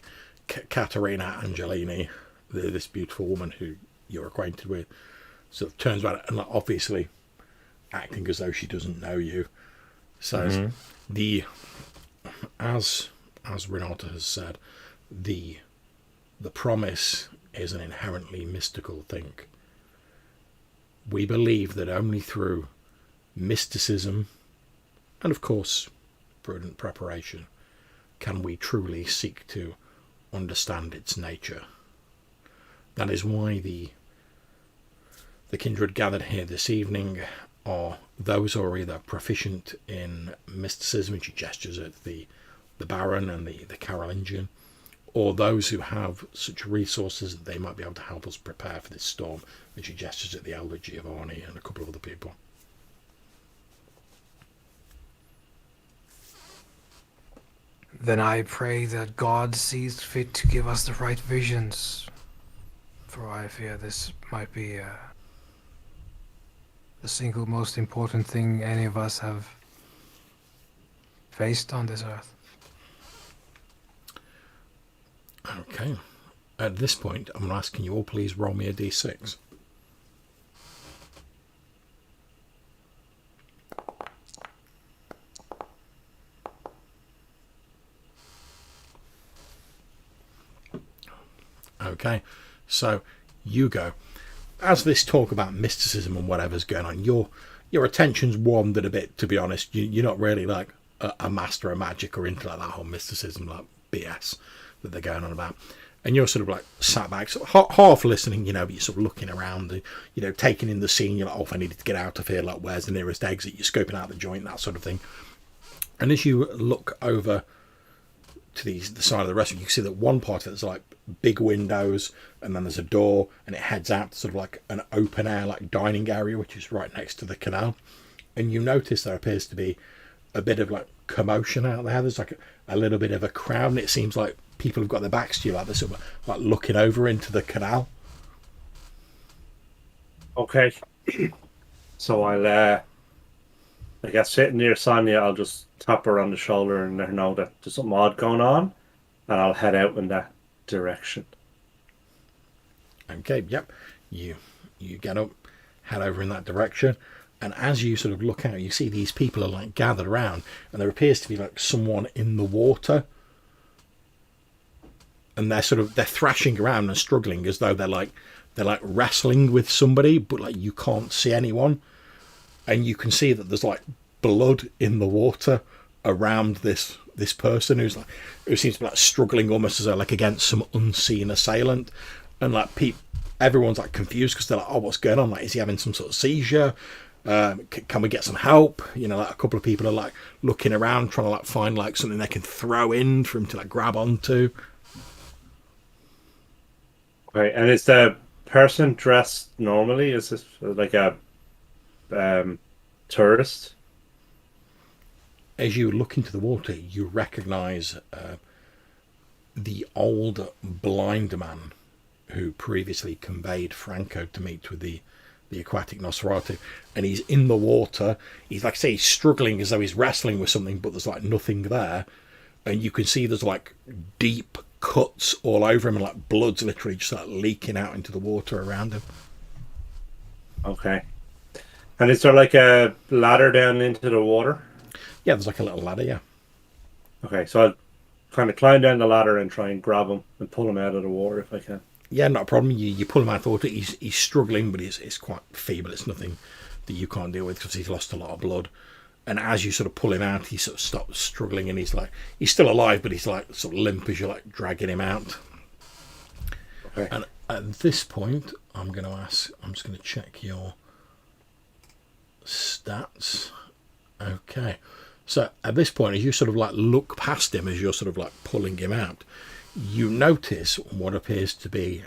Caterina Angelini, this beautiful woman who you're acquainted with, sort of turns around and, like, obviously acting as though she doesn't know you, says, as Renato has said, the promise is an inherently mystical thing. We believe that only through mysticism and, of course, prudent preparation can we truly seek to understand its nature. That is why the kindred gathered here this evening are those who are either proficient in mysticism, and she gestures at the Baron and the Carolingian, or those who have such resources that they might be able to help us prepare for this storm, and she gestures at the elder Giovanni and a couple of other people. Then I pray that God sees fit to give us the right visions, for I fear this might be the single most important thing any of us have faced on this earth. Okay. At this point, I'm asking you all, please roll me a d6. Okay, so you go. As this talk about mysticism and whatever's going on, your attention's wandered a bit, to be honest. You're not really like a master of magic or into like that whole mysticism, like BS that they're going on about. And you're sort of like sat back, sort of half listening, but you're sort of looking around, taking in the scene. You're like, oh, if I needed to get out of here, like, where's the nearest exit? You're scoping out the joint, that sort of thing. And as you look over to the side of the restaurant, you can see that one part of it's like big windows, and then there's a door, and it heads out to sort of like an open air like dining area, which is right next to the canal. And you notice there appears to be a bit of like commotion out there. There's like a little bit of a crowd, and it seems like people have got their backs to you, like they're sort of like looking over into the canal. Okay. So I'll I guess sitting near Sonia, I'll just tap her on the shoulder and let her know that there's something odd going on, and I'll head out in that direction. Okay, yep. You get up, head over in that direction, and as you sort of look out, you see these people are like gathered around, and there appears to be like someone in the water, and they're thrashing around and struggling as though they're like wrestling with somebody, but like you can't see anyone. And you can see that there's like blood in the water around this person who seems to be like struggling almost as though like against some unseen assailant. And like everyone's like confused because they're like, oh, what's going on? Like, is he having some sort of seizure? Can we get some help? Like a couple of people are like looking around trying to like find like something they can throw in for him to like grab onto. Okay, and is the person dressed normally? Is this like a tourist? As you look into the water, you recognise the old blind man who previously conveyed Franco to meet with the aquatic Nosferatu, and he's in the water. He's like I say, he's struggling as though he's wrestling with something, but there's like nothing there, and you can see there's like deep cuts all over him, and like blood's literally just like leaking out into the water around him. Okay. And is there like a ladder down into the water? Yeah, there's like a little ladder, yeah. Okay, so I'll kind of climb down the ladder and try and grab him and pull him out of the water if I can. Yeah, not a problem. You pull him out of the water. He's struggling, but he's quite feeble. It's nothing that you can't deal with because he's lost a lot of blood. And as you sort of pull him out, he sort of stops struggling, and he's still alive, but he's like sort of limp as you're like dragging him out. Okay. And at this point, I'm just going to check your stats. Okay. So at this point, as you sort of like look past him, as you're sort of like pulling him out, you notice what appears to be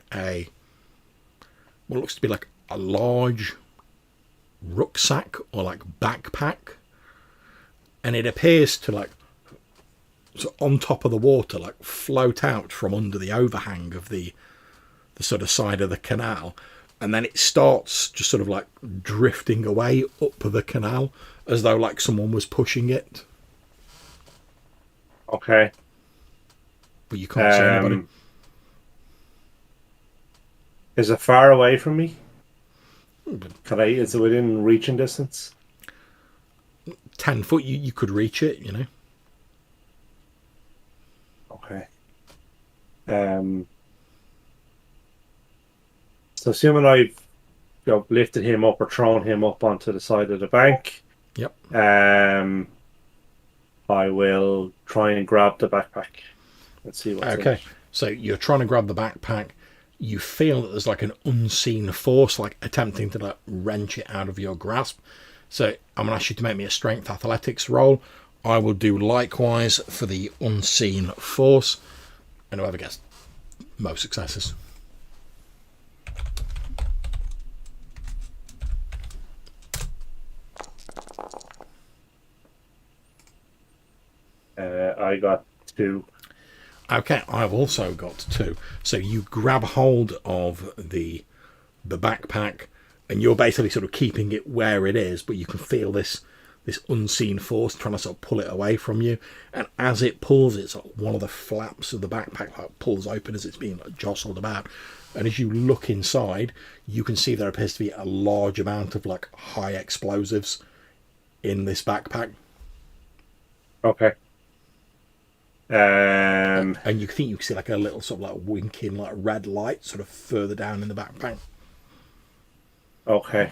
what looks to be like a large rucksack or like backpack. And it appears to like, so on top of the water, like float out from under the overhang of the sort of side of the canal, and then it starts just sort of like drifting away up the canal as though like someone was pushing it. Okay. But you can't see anybody. Is it far away from me? Is it within reaching distance? 10 foot, you could reach it, you know. Okay. So assuming I've lifted him up or thrown him up onto the side of the bank, Yep. I will try and grab the backpack and see what's in Okay. it. So you're trying to grab the backpack. You feel that there's like an unseen force, like attempting to like wrench it out of your grasp. So I'm going to ask you to make me a strength athletics roll. I will do likewise for the unseen force. And whoever gets most successes. I got 2. Okay, I've also got 2. So you grab hold of the backpack, and you're basically sort of keeping it where it is, but you can feel this unseen force trying to sort of pull it away from you. And as it pulls, it's like one of the flaps of the backpack like pulls open as it's being like jostled about. And as you look inside, you can see there appears to be a large amount of like high explosives in this backpack. Okay. And you think you can see like a little sort of like winking like red light sort of further down in the backpack. Okay.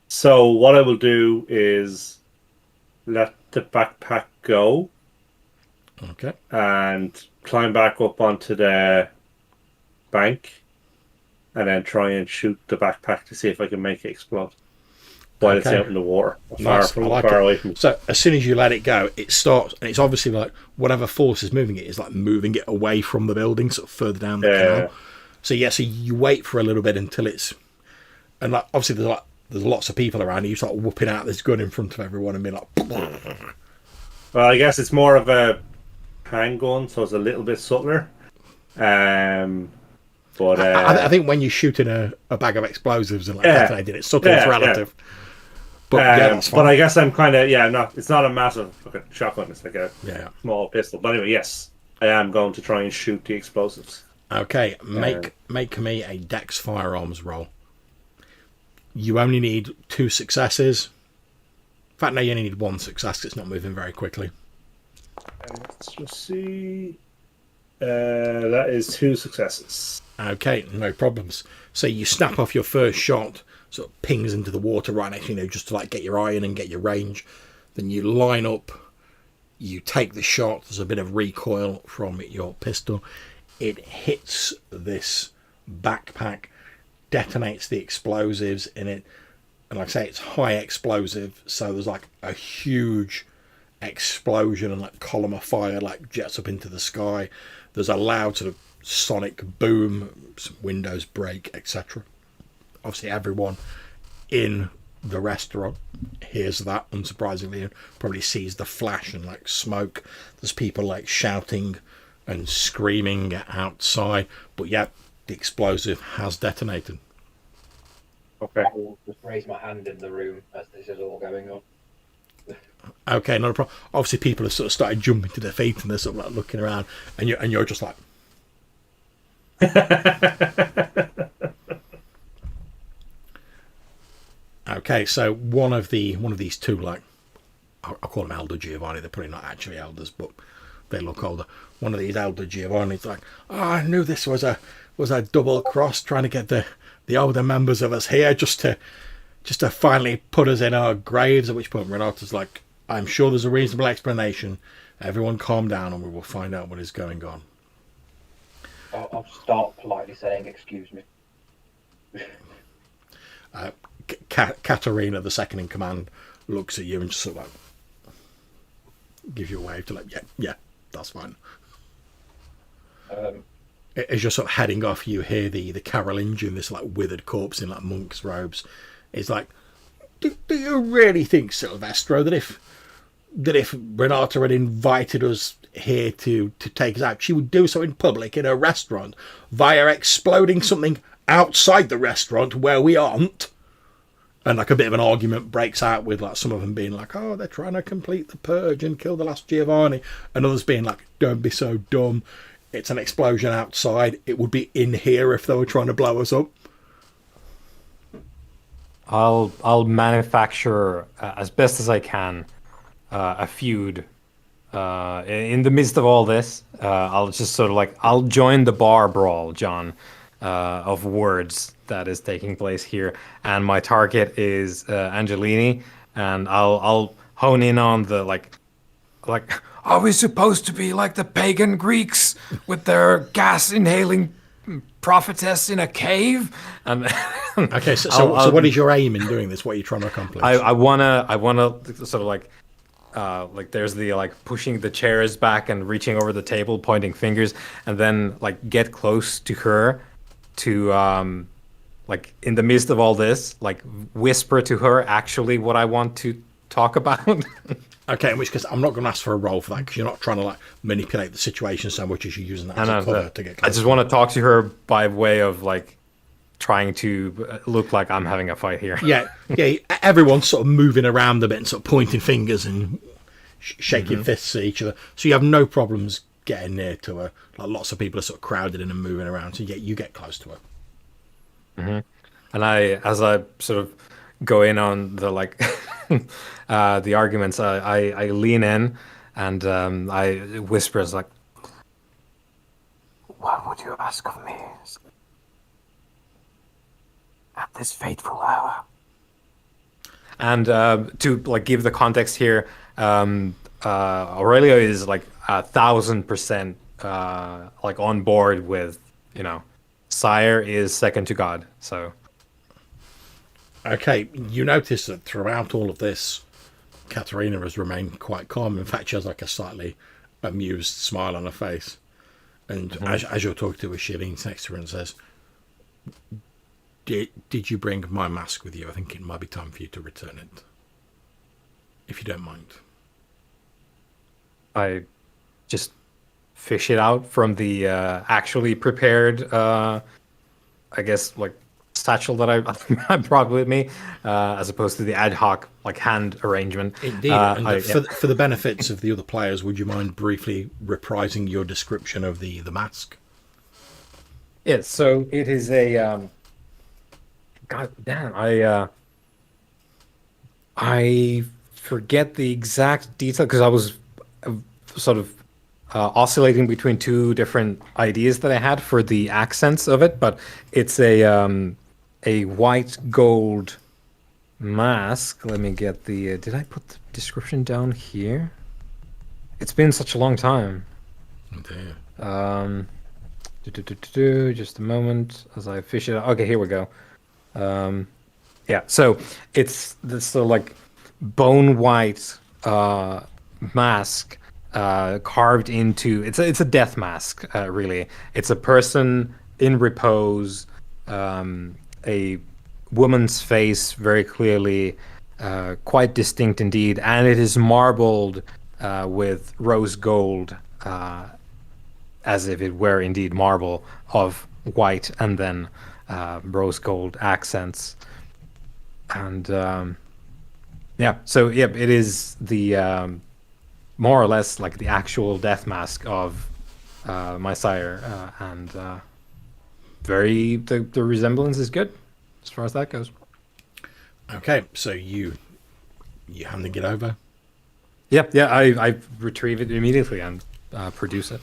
So what I will do is let the backpack go Okay. and climb back up onto the bank and then try and shoot the backpack to see if I can make it explode while it's out in the water, Nice, I like it. away from me. So as soon as you let it go, it starts, and it's obviously like whatever force is moving it is like moving it away from the building, sort of further down the canal. So so you wait for a little bit until it's, and like obviously there's lots of people around, and you start whooping out this gun in front of everyone and being like, Well, I guess it's more of a handgun, so it's a little bit subtler. But I think when you're shooting a bag of explosives and like detonating it, subtle is relative. But that's fine. But I guess I'm kind of it's not a massive fucking shotgun. It's like a small pistol. But anyway, yes, I am going to try and shoot the explosives. Okay, make me a Dex firearms roll. You only need 2 successes. In fact, no, you only need 1 success. It's not moving very quickly. Let's just see. That is 2 successes. Okay, no problems. So you snap off your first shot, sort of pings into the water right next to you, just to like get your eye in and get your range. Then you line up, you take the shot. There's a bit of recoil from your pistol. It hits this backpack, detonates the explosives in it. And like I say, it's high explosive, so there's like a huge explosion and like column of fire like jets up into the sky. There's a loud sort of sonic boom, some windows break, etc. Obviously everyone in the restaurant hears that, unsurprisingly, and probably sees the flash and like smoke. There's people like shouting and screaming outside, but yeah, the explosive has detonated. Okay. I will just raise my hand in the room as this is all going on. Okay, not a problem. Obviously people have sort of started jumping to their feet and they're sort of like looking around, and you're just like okay, so one of these two, like I'll call them Elder Giovanni, they're probably not actually elders, but they look older. One of these Elder Giovanni's like, I knew this was a double cross, trying to get the older members of us here just to finally put us in our graves. At which point Renata's like, I'm sure there's a reasonable explanation. Everyone calm down and we will find out what is going on. I'll start politely saying, "Excuse me." Katerina, the second in command, looks at you and just sort of like gives you a wave to like, yeah, that's fine. As you're sort of heading off, you hear the Carolingian, this like withered corpse in like monk's robes. It's like, do you really think, Silvestro, that if Renata had invited us here to take us out, she would do so in public in a restaurant via exploding something outside the restaurant where we aren't? And like a bit of an argument breaks out with like some of them being like, oh, they're trying to complete the purge and kill the last Giovanni, and others being like, don't be so dumb, it's an explosion outside, it would be in here if they were trying to blow us up. I'll manufacture as best as I can a feud. In the midst of all this, I'll just sort of like I'll join the bar brawl, John, of words that is taking place here, and my target is Angelini, and I'll hone in on the like are we supposed to be like the pagan Greeks with their gas inhaling prophetess in a cave? And okay, so what is your aim in doing this? What are you trying to accomplish? I wanna sort of like there's the like pushing the chairs back and reaching over the table, pointing fingers, and then like get close to her to like in the midst of all this, like whisper to her actually what I want to talk about. Okay, in which case I'm not going to ask for a roll for that, because you're not trying to like manipulate the situation so much as you're using that as a cover to get close. I just want to talk to her by way of like trying to look like I'm having a fight here. Yeah, everyone's sort of moving around a bit and sort of pointing fingers and shaking fists at each other. So you have no problems getting near to her. Like lots of people are sort of crowded in and moving around, so you get close to her. And as I sort of go in on the like the arguments, I lean in and I whisper as like, "What would you ask of me at this fateful hour?" And to like give the context here, Aurelio is like 1,000% like on board with, you know, Sire is second to God. So okay, you notice that throughout all of this, Katerina has remained quite calm. In fact, she has like a slightly amused smile on her face. And as you're talking to her, she leans next to her and says, Did you bring my mask with you? I think it might be time for you to return it, if you don't mind. I just fish it out from the actually prepared, I guess, like satchel that I brought with me, as opposed to the ad hoc like hand arrangement. Indeed. And for the benefits of the other players, would you mind briefly reprising your description of the mask? Yes. So it is a. God damn! I forget the exact detail because I was sort of oscillating between two different ideas that I had for the accents of it, but it's a white gold mask. Let me get the. Did I put the description down here? It's been such a long time. Oh dear. Just a moment as I fish it out. Okay, here we go. Yeah, so it's this sort of like bone white mask carved into it's a death mask, really. It's a person in repose, a woman's face very clearly, quite distinct indeed, and it is marbled with rose gold, as if it were indeed marble of white and then rose gold accents. And it is the more or less like the actual death mask of my sire, and the resemblance is good as far as that goes. Okay, so you handing it over? I retrieve it immediately and produce it.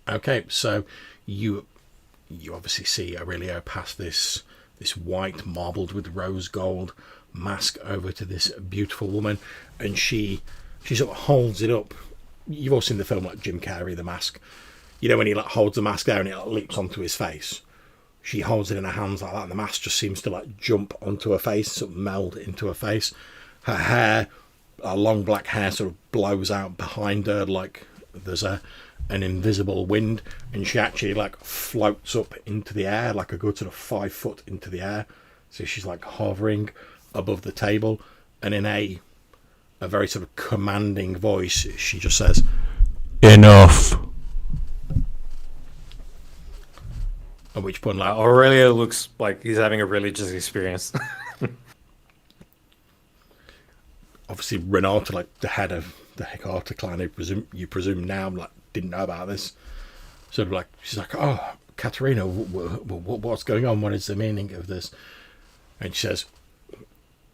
Okay, so you obviously see Aurelio pass this white marbled with rose gold mask over to this beautiful woman, and she sort of holds it up. You've all seen the film like Jim Carrey, The Mask. you know when he like holds the mask there and it like, leaps onto his face. She holds it in her hands like that, and the mask just seems to like jump onto her face, sort of meld into her face. Her hair, her long black hair, sort of blows out behind her like there's an invisible wind, and she actually like floats up into the air, like a good sort of 5 foot into the air. So she's like hovering above the table, and in a very sort of commanding voice, she just says, "Enough." At which point, like, Aurelia looks like he's having a religious experience. obviously Renata, like the head of the Hecata clan, you presume now, like, didn't know about this. Sort of like, she's like, "Oh, Katerina, what's going on? What is the meaning of this?" And she says,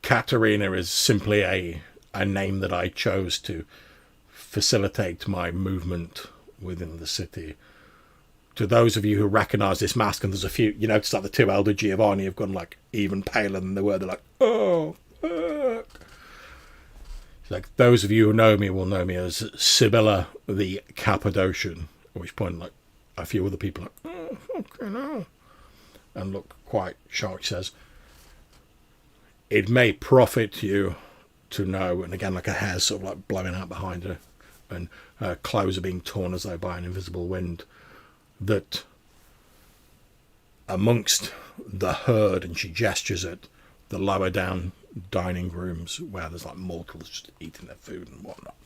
"Katerina is simply a name that I chose to facilitate my movement within the city. To those of you who recognise this mask," and there's a few, you notice that the two elder Giovanni have gone like even paler than they were. They're like, "Oh, fuck." It's like, those of you who know me will know me as Sibylla the Cappadocian. At which point, like, a few other people are like, "Oh, fucking hell," and look quite shocked. She says, "It may profit you to know," and again, like, her hair's sort of like blowing out behind her, and her clothes are being torn as though by an invisible wind, that amongst the herd, and she gestures at the lower down dining rooms where there's like mortals just eating their food and whatnot,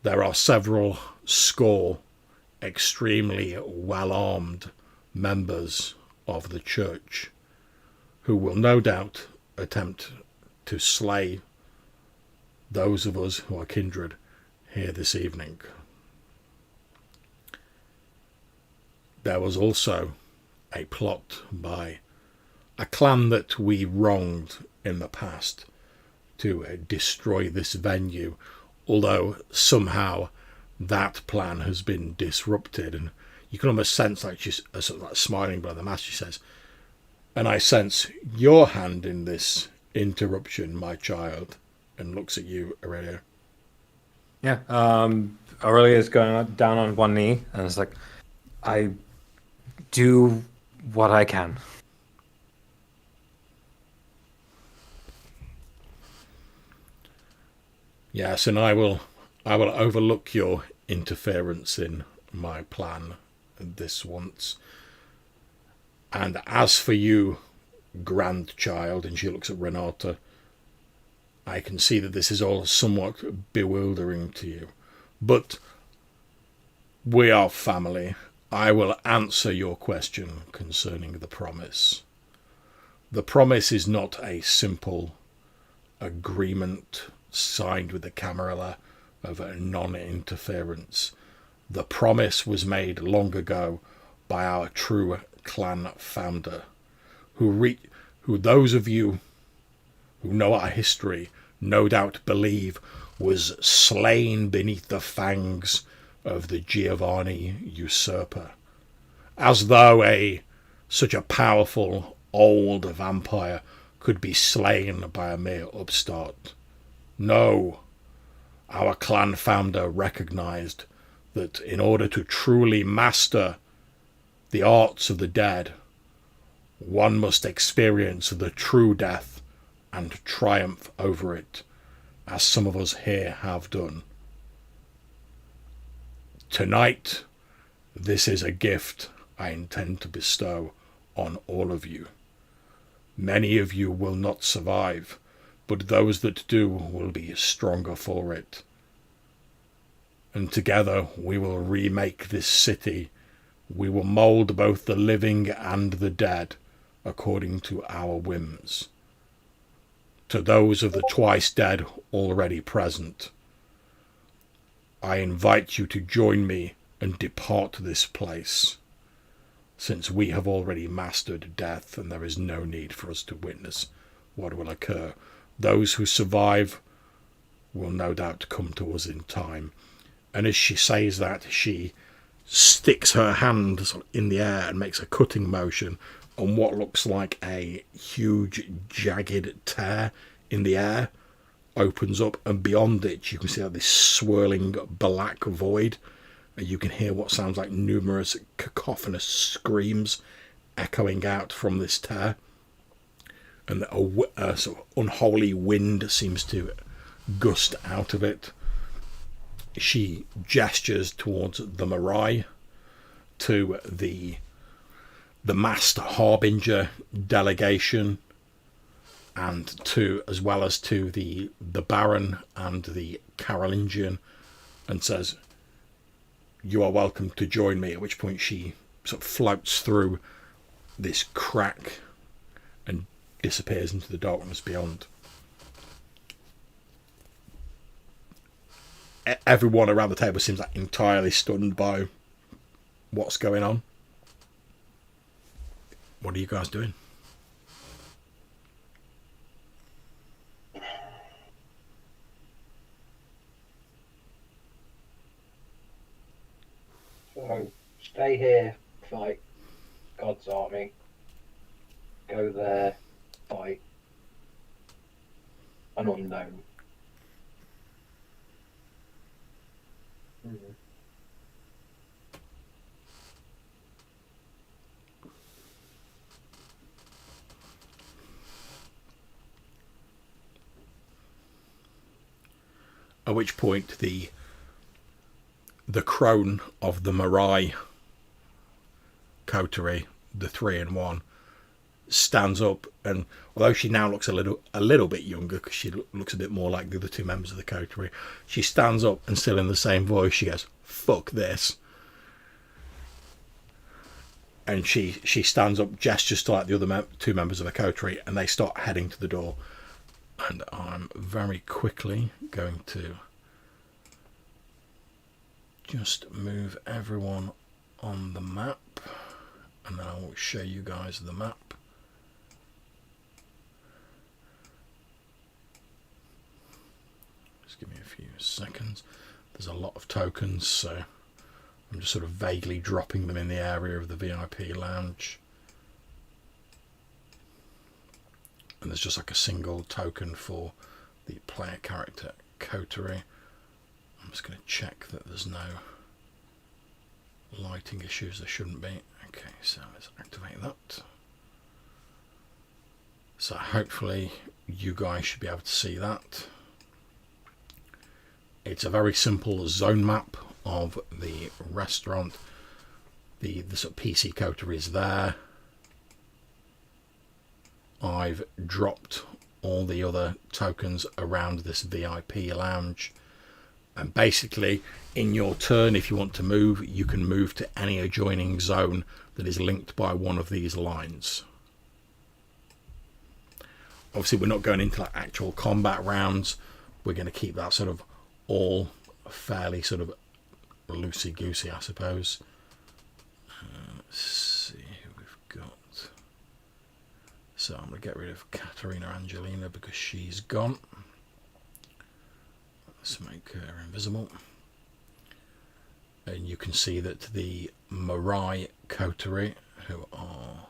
there are several score extremely well-armed members of the church who will no doubt attempt to slay those of us who are kindred here this evening. There was also a plot by a clan that we wronged in the past to destroy this venue, although somehow that plan has been disrupted. And you can almost sense, like, she's sort of like smiling by the mask. She says, "And I sense your hand in this interruption, my child," and looks at you, Aurelia. Yeah. Aurelia is going down on one knee and it's like, "I do what I can." Yes, and I will overlook your interference in my plan this once. And as for you, grandchild, and she looks at Renata, I can see that this is all somewhat bewildering to you, but we are family. I will answer your question concerning the promise. The promise is not a simple agreement signed with the Camarilla of a non-interference. The promise was made long ago by our true clan founder, who those of you who know our history no doubt believe was slain beneath the fangs of the Giovanni usurper, as though such a powerful old vampire could be slain by a mere upstart. No, our clan founder recognized that in order to truly master the arts of the dead, one must experience the true death and triumph over it, as some of us here have done. Tonight, this is a gift I intend to bestow on all of you. Many of you will not survive, but those that do will be stronger for it. And together we will remake this city. We will mould both the living and the dead according to our whims. To those of the twice dead already present, I invite you to join me and depart this place, since we have already mastered death and there is no need for us to witness what will occur. Those who survive will no doubt come to us in time." And as she says that, she sticks her hand in the air and makes a cutting motion, and what looks like a huge jagged tear in the air opens up, and beyond it you can see this swirling black void, You can hear what sounds like numerous cacophonous screams echoing out from this tear, and a sort of unholy wind seems to gust out of it. She gestures towards the Marai, to the Master Harbinger delegation, and to, as well as to the Baron and the Carolingian, and says, "You are welcome to join me," at which point she sort of floats through this crack and disappears into the darkness beyond. Everyone around the table seems like entirely stunned by what's going on. What are you guys doing? So stay here, fight God's army. Go there, fight an unknown. At which point the crone of the Marai coterie, the 3-in-1, stands up, and although she now looks a little bit younger, because she looks a bit more like the other two members of the coterie, she stands up and still in the same voice she goes, "Fuck this." And she stands up, gestures to like the other two members of the coterie, and they start heading to the door. And I'm very quickly going to just move everyone on the map, and then I will show you guys the map. Just give me a few seconds. There's a lot of tokens, so I'm just sort of vaguely dropping them in the area of the VIP lounge. And there's just like a single token for the player character coterie. I'm just going to check that there's no lighting issues. There shouldn't be. Okay, so let's activate that. So hopefully you guys should be able to see that. It's a very simple zone map of the restaurant. The sort of PC coterie is there. I've dropped all the other tokens around this VIP lounge, and basically in your turn, if you want to move, you can move to any adjoining zone that is linked by one of these lines. Obviously we're not going into like actual combat rounds. We're going to keep that sort of all fairly sort of loosey-goosey, I suppose. Let's see who we've got. So I'm going to get rid of Katerina Angelina because she's gone. Let's make her invisible. And you can see that the Marai coterie, who are...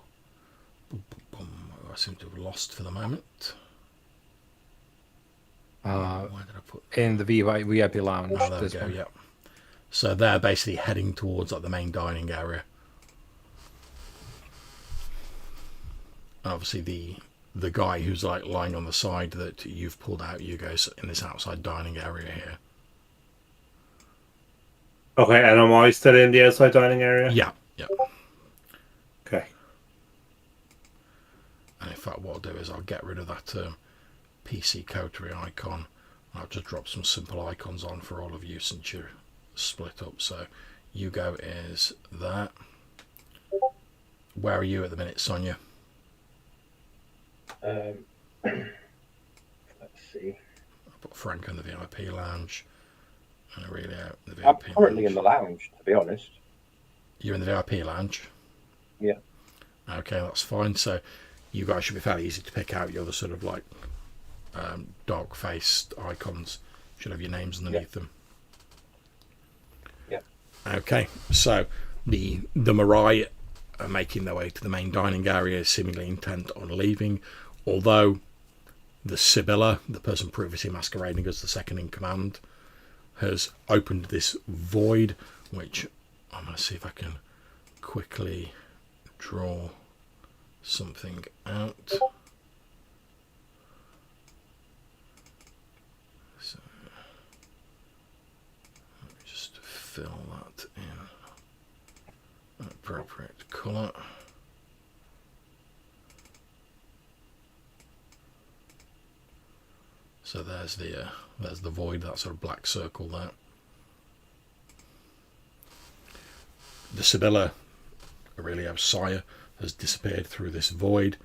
I seem to have lost for the moment. Where did I put... In the VIP lounge. Oh, there we go, yeah. So they're basically heading towards like the main dining area. And obviously the guy who's like lying on the side that you've pulled out, you guys, in this outside dining area here. Okay, and am I still in the outside dining area? Yeah. Okay. And in fact, what I'll do is I'll get rid of that PC coterie icon. I'll just drop some simple icons on for all of you since you're split up. So Hugo is there. Where are you at the minute, Sonia? Let's see. I put Frank in the VIP lounge. And Aurelia in the I'm VIP currently lounge. in the lounge, to be honest. You're in the VIP lounge? Yeah. Okay, that's fine. So you guys should be fairly easy to pick out. Your other sort of like dog-faced icons should have your names underneath them. Yeah. Okay, so the Marai are making their way to the main dining area, seemingly intent on leaving, although the Sibylla, the person previously masquerading as the second in command, has opened this void which I'm going to see if I can quickly draw something out. So let me just fill that in appropriate colour. So there's the void, that sort of black circle there. The Sibylla, Aurelio's sire, has disappeared through this void,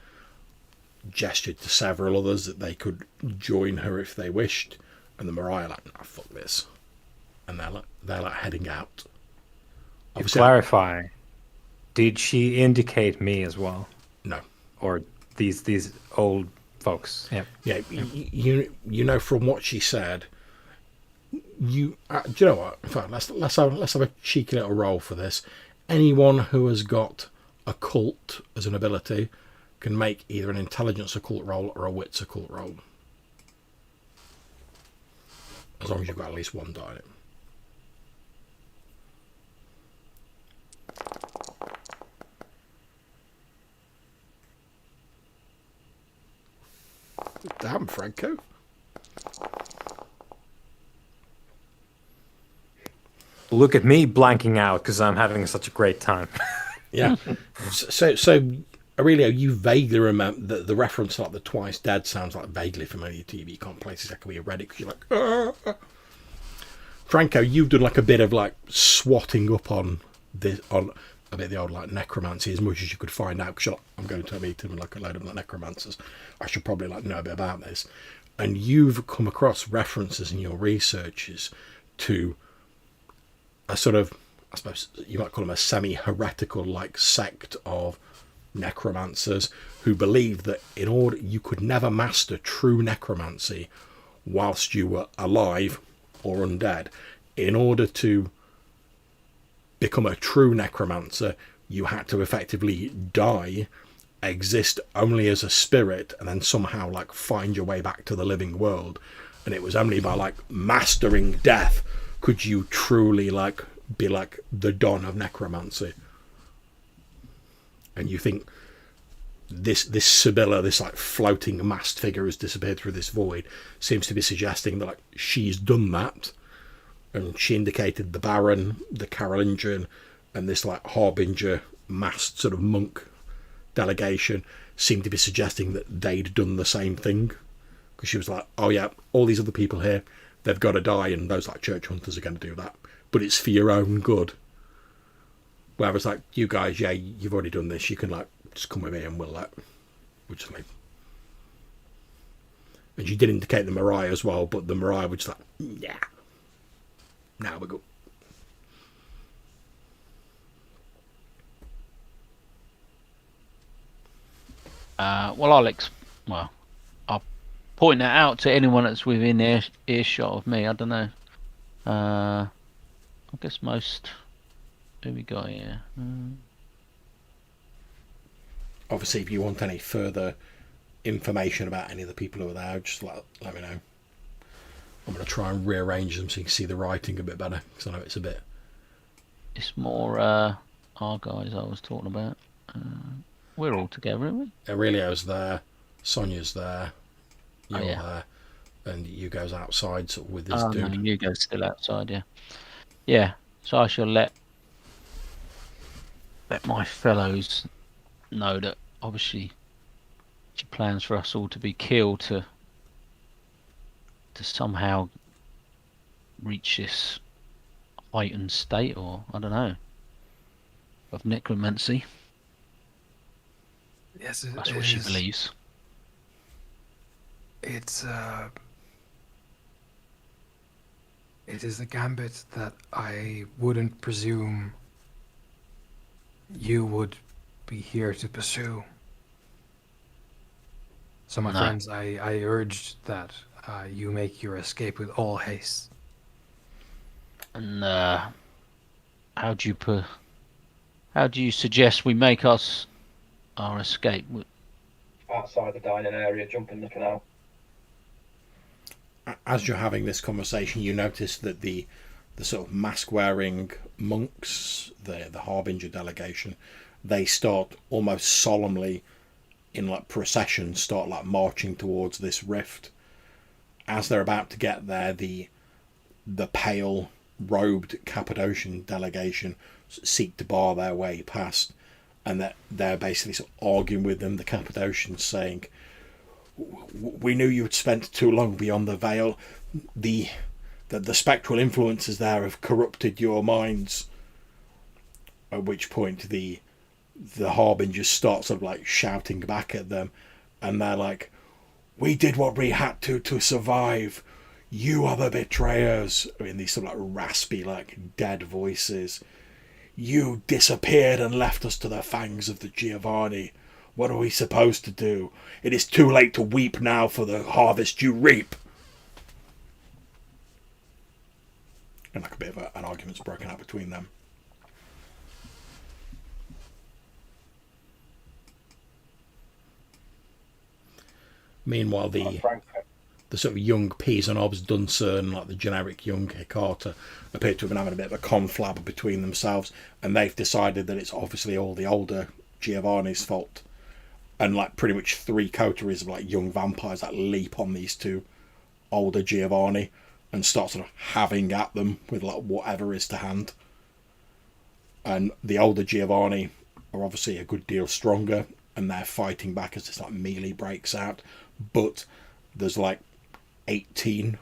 gestured to several others that they could join her if they wished, and the Mariah like, nah, fuck this. And they're like heading out. To clarify, did she indicate me as well? No. Or these old folks? Yep. Yeah, you know from what she said, do you know what? In fact, let's have a cheeky little roll for this. Anyone who has got occult as an ability can make either an intelligence occult roll or a wits occult roll, as long as you've got at least one die in it. Damn, Franco. Look at me blanking out because I'm having such a great time. Yeah. So Aurelio, you vaguely remember that the reference like the twice dead sounds like vaguely familiar to you, but you can't place exactly where you read it because you're like, ah. Franco, you've done like a bit of like swatting up on a bit of the old like necromancy as much as you could find out, because I'm going to a meeting with like a load of like necromancers. I should probably like know a bit about this. And you've come across references in your researches to a sort of, I suppose you might call them a semi-heretical like sect of necromancers who believed that in order you could never master true necromancy whilst you were alive or undead. In order to become a true necromancer, you had to effectively die, exist only as a spirit, and then somehow like find your way back to the living world. And it was only by like mastering death could you truly like be like the Don of necromancy. And you think this Sibylla, this like floating masked figure has disappeared through this void, seems to be suggesting that like she's done that. And she indicated the Baron, the Carolingian, and this like Harbinger masked sort of monk delegation seemed to be suggesting that they'd done the same thing. Because she was like, oh yeah, all these other people here, they've got to die, and those like church hunters are going to do that. But it's for your own good. Whereas like, you guys, yeah, you've already done this, you can like, just come with me and we'll just leave. And she did indicate the Mariah as well, but the Mariah was just like, yeah. Now we go. Well, I'll point that out to anyone that's within earshot of me. I don't know. I guess most. Who we got here? Obviously, if you want any further information about any of the people who are there, just let me know. I'm going to try and rearrange them so you can see the writing a bit better, because I know it's a bit... It's more our guys I was talking about. We're all together, aren't we? Aurelio's there, Sonia's there, you're yeah. there, and Hugo's outside sort of with this dude. No, Hugo's still outside, yeah. Yeah, so I shall let my fellows know that obviously she plans for us all to be killed to somehow reach this heightened state, or I don't know, of necromancy. Yes, that's what she believes. It is a gambit that I wouldn't presume you would be here to pursue. So my friends, I urged that you make your escape with all haste. And how do you suggest we make our escape? Outside the dining area, jump in the canal. As you're having this conversation, you notice that the the sort of mask-wearing monks, the Harbinger delegation, they start almost solemnly in like procession, start like marching towards this rift. As they're about to get there, the pale robed Cappadocian delegation seek to bar their way past, and that they're basically sort of arguing with them, the Cappadocians, saying, "We knew you had spent too long beyond the veil. The spectral influences there have corrupted your minds." At which point the Harbinger start sort of like shouting back at them, and they're like, "We did what we had to survive. You are the betrayers," in these sort of like raspy, like dead voices. "You disappeared and left us to the fangs of the Giovanni. What are we supposed to do? It is too late to weep now for the harvest you reap." And like a bit of an argument's broken out between them. Meanwhile, the sort of young P's and Obs Duncern, like the generic young Hecata, appear to have been having a bit of a conflab between themselves, and they've decided that it's obviously all the older Giovanni's fault. And like pretty much 3 coteries of like young vampires that leap on these 2 older Giovanni and start sort of having at them with like whatever is to hand. And the older Giovanni are obviously a good deal stronger, and they're fighting back as this like melee breaks out. But there's like 18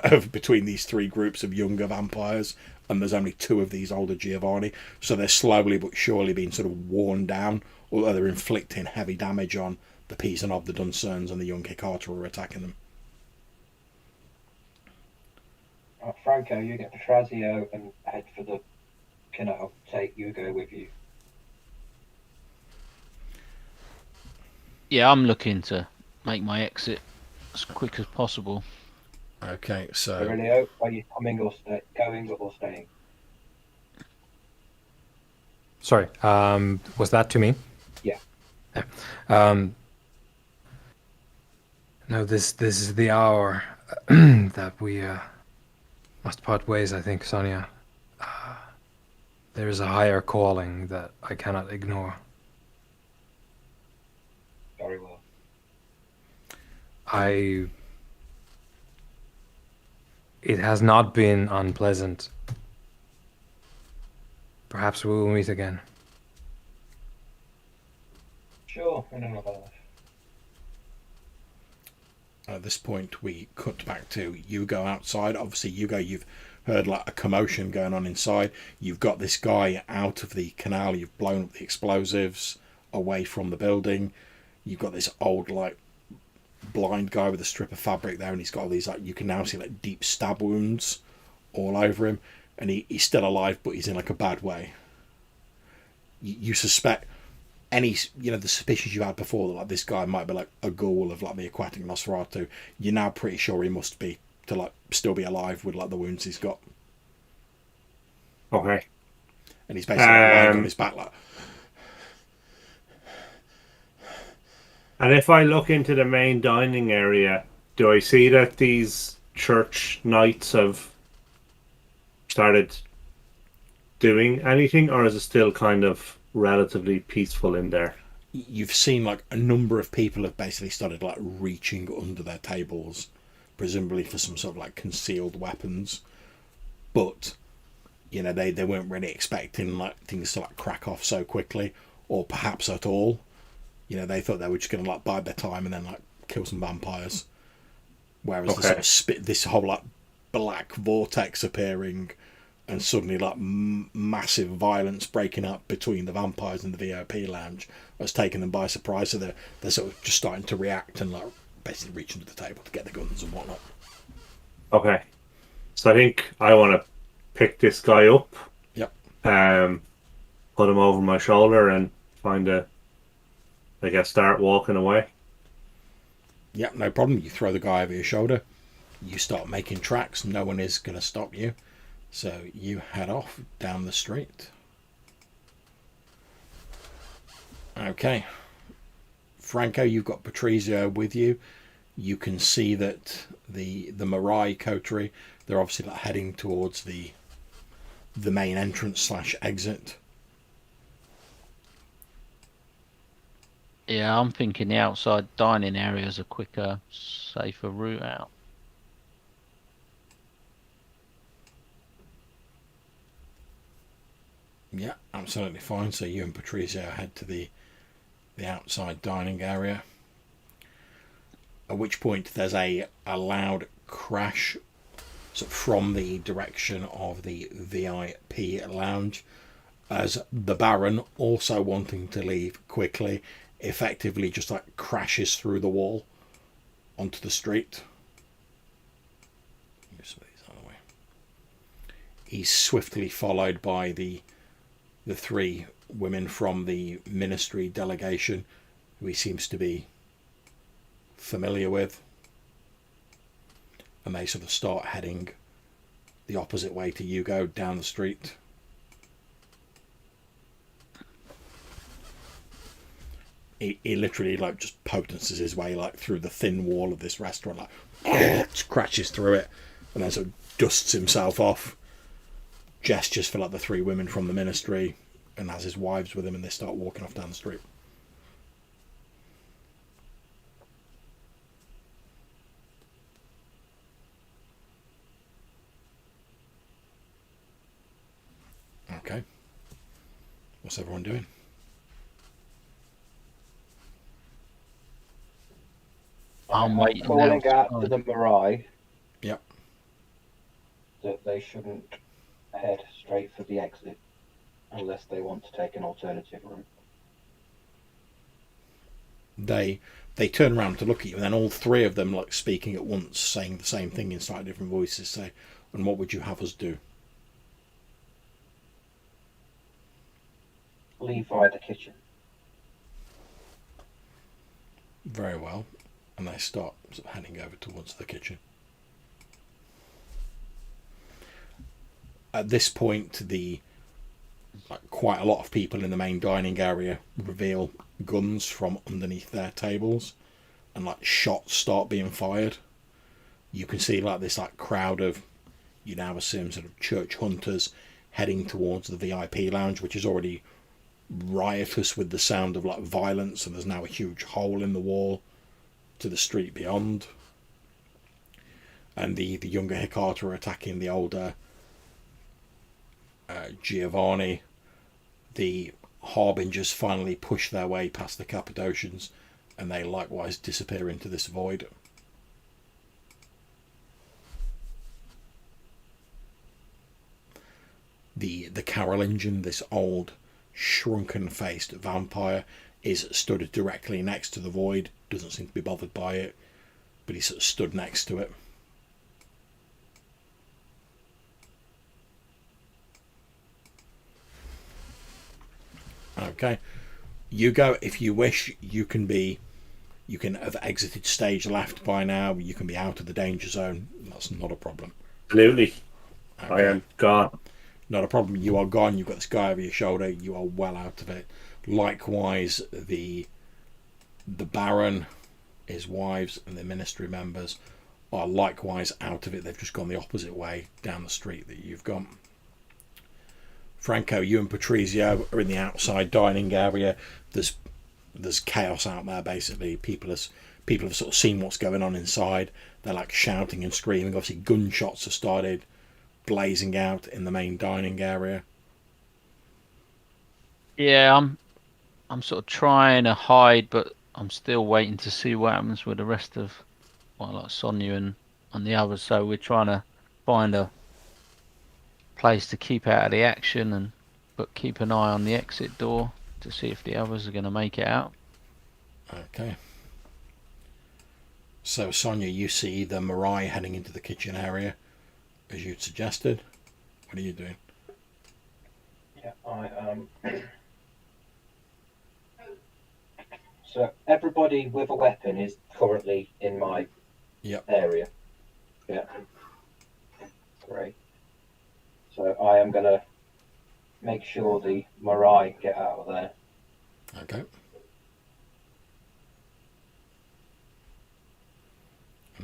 of between these 3 groups of younger vampires, and there's only 2 of these older Giovanni, so they're slowly but surely being sort of worn down, although they're inflicting heavy damage on the P's and of the Duncerns, and the young Hecata are attacking them. Franco, you get Petrazio and head for the canal. Take Hugo with you. Yeah, I'm looking to make my exit as quick as possible. Okay, so Aurelio, are you coming or going or staying? Sorry, was that to me? Yeah. No, this is the hour that we must part ways, I think, Sonia. There is a higher calling that I cannot ignore. Very well. It has not been unpleasant. Perhaps we will meet again. Sure, in another life. at this point we cut back to you go outside. Obviously, you've heard like a commotion going on inside. You've got this guy out of the canal. You've blown up the explosives away from the building. You've got this old like blind guy with a strip of fabric there, and he's got all these like, you can now see like deep stab wounds all over him, and he's still alive, but he's in like a bad way. You suspect any, the suspicions you had before that like this guy might be like a ghoul of like the aquatic Nosferatu. You're now pretty sure he must be, to like still be alive with like the wounds he's got. Okay. And he's basically lying on his back like. And if I look into the main dining area, do I see that these church knights have started doing anything, or is it still kind of relatively peaceful in there? You've seen like a number of people have basically started like reaching under their tables, presumably for some sort of like concealed weapons, but they weren't really expecting like things to like crack off so quickly, or perhaps at all. They thought they were just going to like bide their time and then like kill some vampires. Whereas the sort of this whole like black vortex appearing, and suddenly like massive violence breaking up between the vampires and the VIP lounge has taken them by surprise. So they're sort of just starting to react and like basically reach under the table to get the guns and whatnot. Okay, so I think I want to pick this guy up. Yep. Put him over my shoulder and start walking away. Yep, no problem. You throw the guy over your shoulder. You start making tracks. No one is going to stop you. So you head off down the street. Okay. Franco, you've got Patrizio with you. You can see that the Marai coterie, they're obviously like heading towards the the main entrance / exit. Yeah, I'm thinking the outside dining area is a quicker, safer route out. Yeah, absolutely fine. So you and Patrizio head to the outside dining area. At which point there's a loud crash from the direction of the VIP lounge, as the Baron, also wanting to leave quickly, effectively just like crashes through the wall onto the street. He's swiftly followed by the three women from the ministry delegation, who he seems to be familiar with, and they sort of start heading the opposite way to Hugo, down the street. He literally like just potences his way like through the thin wall of this restaurant, like just crashes through it, and then sort of dusts himself off, gestures for like the three women from the ministry, and has his wives with him, and they start walking off down the street. Okay. What's everyone doing? I'm waiting calling out to outside. the Mirai Yep. that they shouldn't head straight for the exit unless they want to take an alternative route. They turn around to look at you, and then all three of them, like speaking at once, saying the same thing in slightly different voices, say, "And what would you have us do?" Leave via the kitchen. Very well. And they start sort of heading over towards the kitchen. At this point, quite a lot of people in the main dining area reveal guns from underneath their tables, and like shots start being fired. You can see like this like crowd of, you now assume, sort of church hunters heading towards the VIP lounge, which is already riotous with the sound of like violence, and there's now a huge hole in the wall to the street beyond. And the younger Hikata are attacking the older Giovanni. The Harbingers finally push their way past the Cappadocians, and they likewise disappear into this void. The Carolingian, this old shrunken-faced vampire, is stood directly next to the void, doesn't seem to be bothered by it, but he's sort of stood next to it. Okay, Hugo, if you wish, you can have exited stage left by now. You can be out of the danger zone. That's not a problem. Absolutely. Okay. I am gone. Not a problem. You are gone. You've got this guy over your shoulder. You are well out of it. Likewise, the Baron, his wives, and the ministry members are likewise out of it. They've just gone the opposite way down the street that you've gone. Franco, you and Patrizio are in the outside dining area. There's chaos out there, basically. People have sort of seen what's going on inside. They're like shouting and screaming. Obviously, gunshots have started blazing out in the main dining area. Yeah, I'm sort of trying to hide, but I'm still waiting to see what happens with the rest of, well, like Sonia and the others. So we're trying to find a place to keep out of the action, but keep an eye on the exit door to see if the others are going to make it out. Okay. So Sonia, you see the Mirai heading into the kitchen area, as you'd suggested. What are you doing? Yeah, I So everybody with a weapon is currently in my area. Yeah. Great. So I am going to make sure the Mirai get out of there. Okay.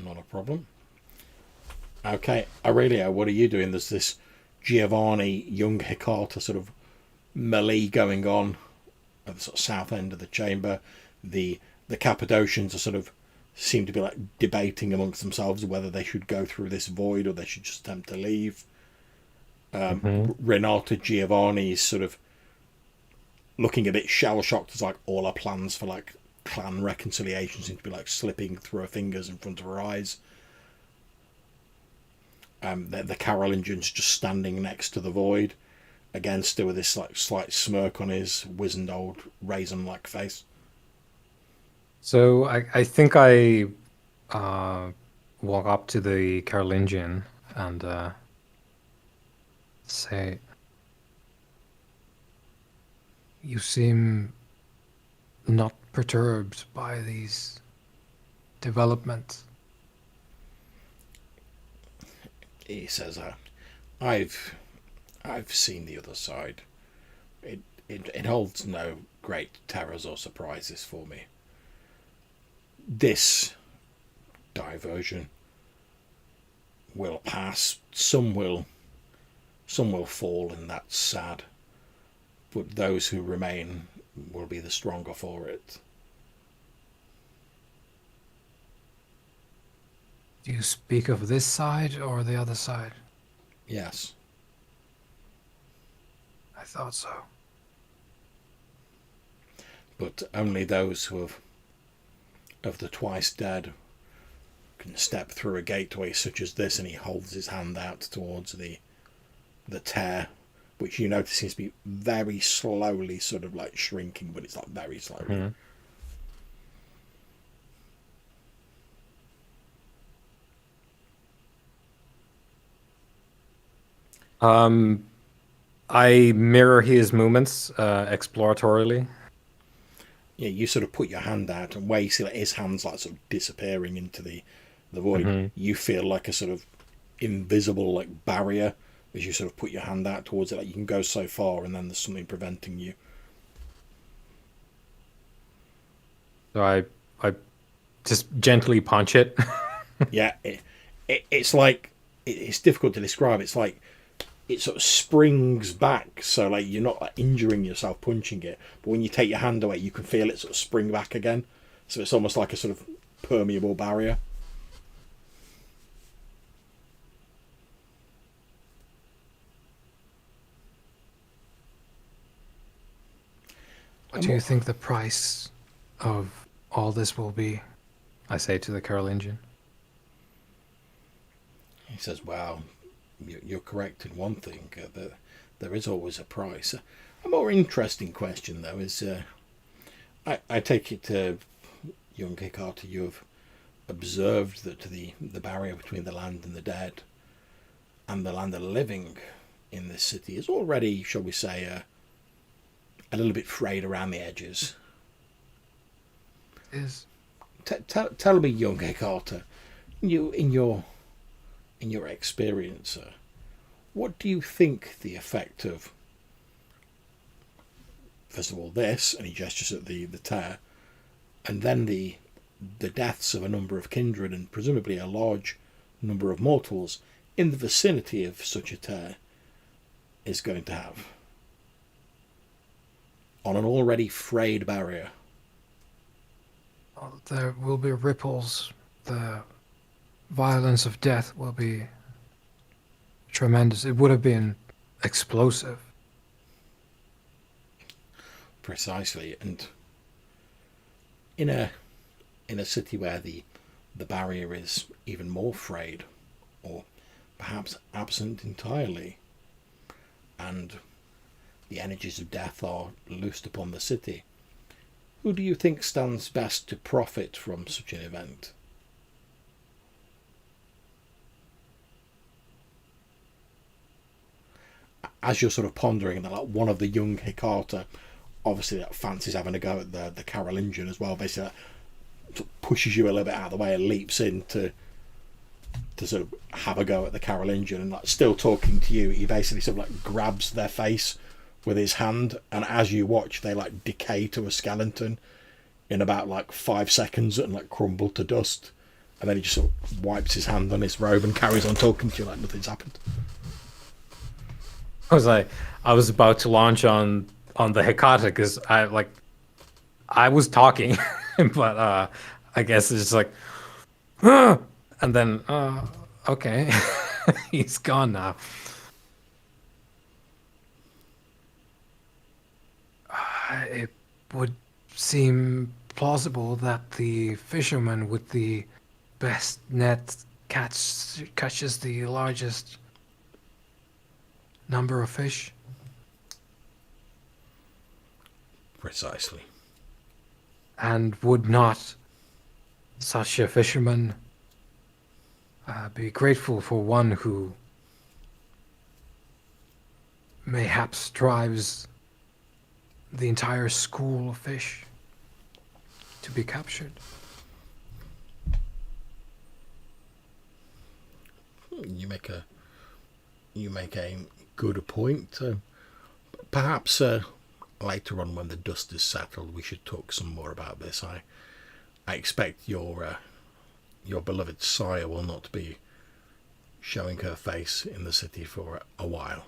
Not a problem. Okay, Aurelia, what are you doing? There's this Giovanni, young Hecata sort of melee going on at the sort of south end of the chamber. The Cappadocians are sort of seem to be like debating amongst themselves whether they should go through this void or they should just attempt to leave. Renata Giovanni is sort of looking a bit shell shocked as like all her plans for like clan reconciliation seem to be like slipping through her fingers in front of her eyes. The Carolingian's just standing next to the void, again still with this like slight smirk on his wizened old raisin-like face. So I think I walk up to the Carolingian and say, "You seem not perturbed by these developments." He says, I've seen the other side. It holds no great terrors or surprises for me. This diversion will pass. Some will fall, and that's sad. But those who remain will be the stronger for it. Do you speak of this side or the other side? Yes. I thought so. But only those who have of the twice dead can step through a gateway such as this, and he holds his hand out towards the tear, which you notice seems to be very slowly sort of like shrinking, but it's like very slowly. I mirror his movements exploratorily. Yeah, you sort of put your hand out, and where you see like his hands like sort of disappearing into the void, you feel like a sort of invisible like barrier as you sort of put your hand out towards it. Like you can go so far, and then there's something preventing you. So I just gently punch it. Yeah, it's like it's difficult to describe. It's like it sort of springs back, so like you're not like injuring yourself punching it, but when you take your hand away, you can feel it sort of spring back again. So it's almost like a sort of permeable barrier. What do you think the price of all this will be? I say to the Carolingian. He says, well, you're correct in one thing, that there is always a price. A more interesting question, though, is I take it, young Hecata, you have observed that the barrier between the land and the dead and the land of the living in this city is already, shall we say, a little bit frayed around the edges. Is Tell me, young Hecata, you in your experience, what do you think the effect of, first of all, this, and he gestures at the tear, and then the deaths of a number of kindred and presumably a large number of mortals in the vicinity of such a tear is going to have on an already frayed barrier? there will be ripples. The violence of death will be tremendous. It would have been explosive. Precisely, and in a city where the barrier is even more frayed, or perhaps absent entirely, and the energies of death are loosed upon the city, who do you think stands best to profit from such an event? As you're sort of pondering that, like one of the young Hecata, obviously that fancies having a go at the Carolingian as well, basically that sort of pushes you a little bit out of the way and leaps in to sort of have a go at the Carolingian, and like still talking to you, he basically sort of like grabs their face with his hand, and as you watch they like decay to a skeleton in about like 5 seconds and like crumble to dust, and then he just sort of wipes his hand on his robe and carries on talking to you like nothing's happened. I was about to launch on the Hecata because I was talking, but I guess it's just like, "Ah!" And then okay, he's gone now. It would seem plausible that the fisherman with the best net catches the largest number of fish. Precisely. And would not such a fisherman be grateful for one who mayhaps drives the entire school of fish to be captured? You make a good point. Perhaps later on, when the dust is settled, we should talk some more about this. I expect your beloved sire will not be showing her face in the city for a while.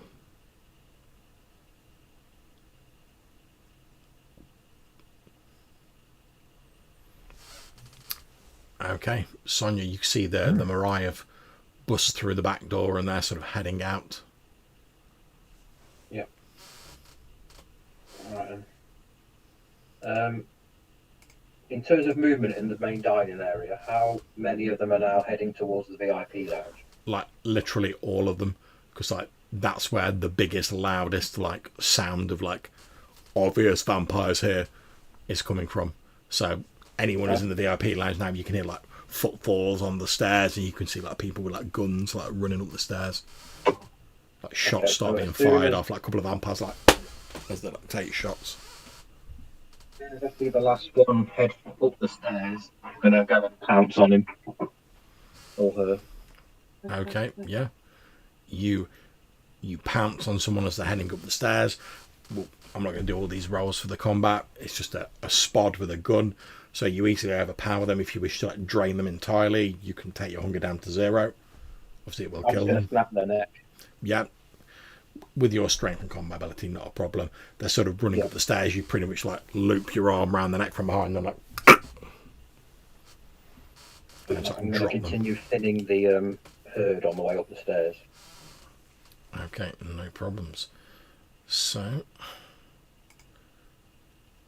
Okay, Sonia, you see the Mariah have bust through the back door and they're sort of heading out. Yep. All right then. In terms of movement in the main dining area, how many of them are now heading towards the VIP lounge? Like literally all of them, because like that's where the biggest, loudest like sound of like obvious vampires here is coming from. So anyone who's in the VIP lounge now, you can hear like footfalls on the stairs, and you can see like people with like guns like running up the stairs. Like shots start being fired off. Like a couple of vampires like as they like take shots. As I see the last one head up the stairs, I'm gonna go and pounce on him or her. Okay, yeah. You pounce on someone as they're heading up the stairs. Well, I'm not going to do all these rolls for the combat. It's just a spod with a gun. So you easily overpower them. If you wish to like drain them entirely, you can take your hunger down to 0. Obviously, it will kill them. Snap their neck. Yeah. With your strength and combat ability, not a problem. They're sort of running up the stairs. You pretty much like loop your arm around the neck from behind and like. And I'm going to continue thinning the herd on the way up the stairs. Okay, no problems. So,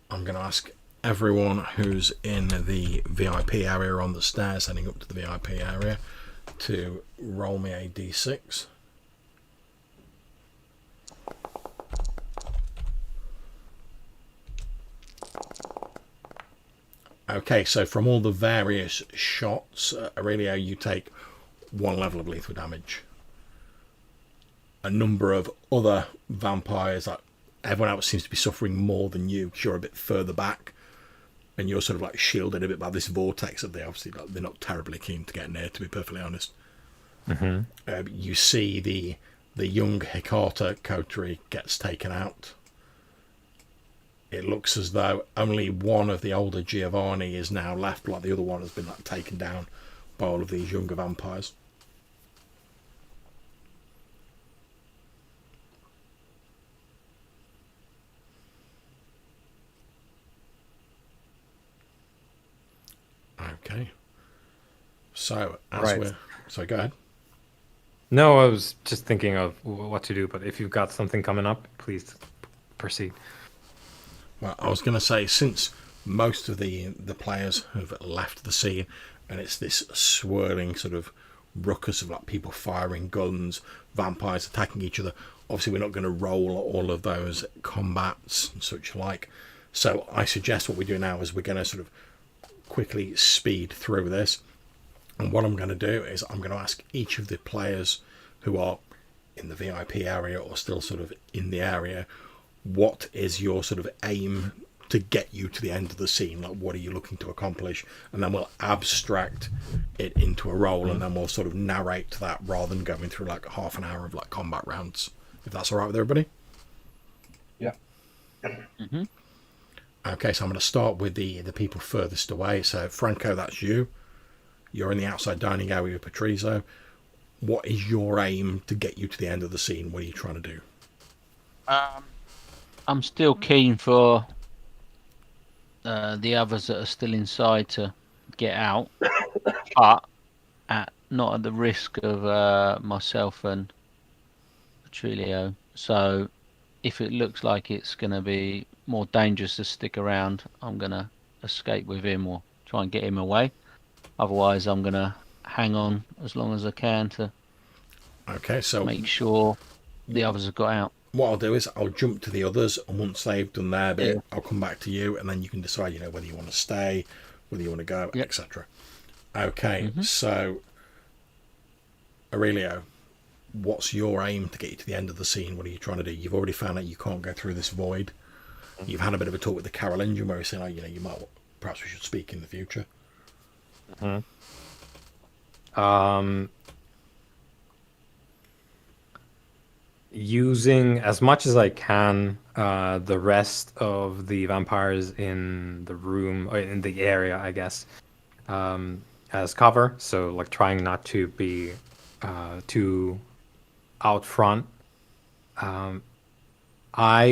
I'm going to ask everyone who's in the VIP area on the stairs heading up to the VIP area to roll me a d6. Okay, so from all the various shots, Aurelio, you take 1 level of lethal damage. A number of other vampires, like everyone else, seems to be suffering more than you because you're a bit further back, and you're sort of like shielded a bit by this vortex that they obviously like, they're not terribly keen to get near, to be perfectly honest. Mm-hmm. You see the young Hecata coterie gets taken out. It looks as though only one of the older Giovanni is now left, like the other one has been like taken down by all of these younger vampires. Okay. So, so go ahead. No, I was just thinking of what to do, but if you've got something coming up, please proceed. Well, I was going to say, since most of the players have left the scene, and it's this swirling sort of ruckus of like people firing guns, vampires attacking each other, obviously we're not going to roll all of those combats and such like. So I suggest what we do now is we're going to sort of quickly speed through this. And what I'm going to do is I'm going to ask each of the players who are in the VIP area or still sort of in the area, what is your sort of aim to get you to the end of the scene? Like, what are you looking to accomplish? And then we'll abstract it into a role, and then we'll sort of narrate that rather than going through like half an hour of like combat rounds. If that's all right with everybody? Yeah. Mm-hmm. Okay, so I'm going to start with the people furthest away. So, Franco, that's you. You're in the outside dining area with Patrizio. What is your aim to get you to the end of the scene? What are you trying to do? I'm still keen for the others that are still inside to get out, but not at the risk of myself and Trilio. So if it looks like it's going to be more dangerous to stick around, I'm going to escape with him or try and get him away. Otherwise, I'm going to hang on as long as I can to Okay, so make sure the others have got out. what I'll do is I'll jump to the others, and once they've done their bit, Yeah. I'll come back to you, and then you can decide, whether you want to stay, whether you want to go, Yep. etc. Okay, Mhm. so Aurelio, what's your aim to get you to the end of the scene? What are you trying to do? You've already found out you can't go through this void. You've had a bit of a talk with the Carolingian where he's saying, you might, perhaps we should speak in the future. Using as much as I can the rest of the vampires in the room, or in the area, I guess, as cover. So, like, trying not to be too out front. I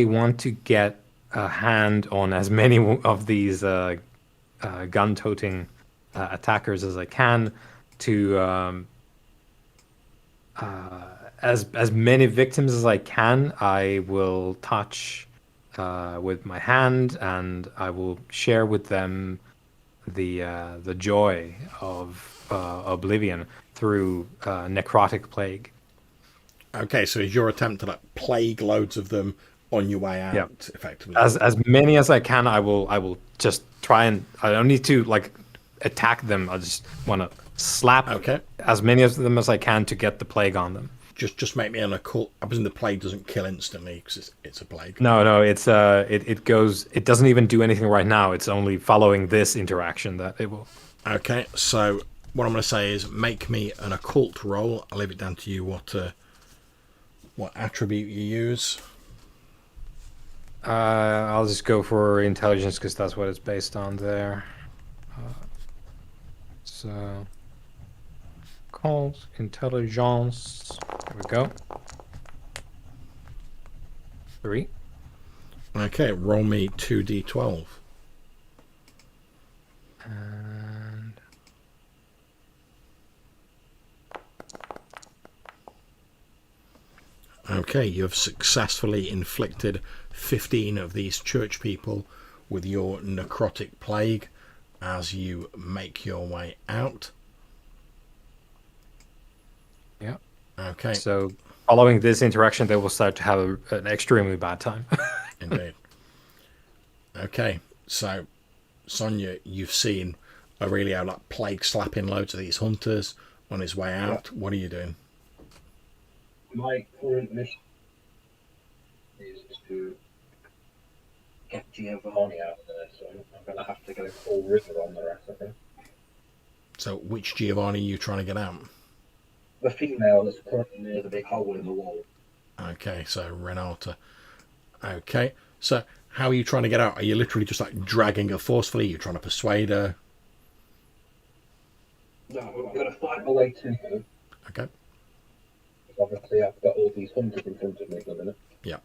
want to get a hand on as many of these gun-toting attackers as I can to as many victims as I can. I will touch with my hand, and I will share with them the joy of oblivion through necrotic plague. Okay, so is your attempt to plague loads of them on your way out, Yeah. effectively? As many as I can, I will just try, and I don't need to attack them. I just want to slap as many of them as I can to get the plague on them. Just make me an occult. I presume the plague doesn't kill instantly because it's a plague. No, it's it goes. It doesn't even do anything right now. It's only following this interaction that it will. Okay, so what I'm going to say is make me an occult roll. I'll leave it down to you what attribute you use. I'll just go for intelligence because that's what it's based on there. So, occult intelligence. There we go. 3. Okay, roll me 2d12. And okay, you have successfully inflicted 15 of these church people with your necrotic plague as you make your way out. yeah. Okay. So, following this interaction, they will start to have an extremely bad time. Indeed. Okay, so Sonia, you've seen Aurelio plague slapping loads of these hunters on his way out. Yeah. What are you doing? My current mission is to get Giovanni out of there, so I'm going to have to go full rigor on the rest of him. So which Giovanni are you trying to get out? The female that's currently near the big hole in the wall. Okay, so Renata. Okay, so how are you trying to get out? Are you literally just dragging her forcefully? Are you trying to persuade her? No, I'm going to fight my way to her. Okay. Obviously, I've got all these hunters in front of me at the minute. Yeah.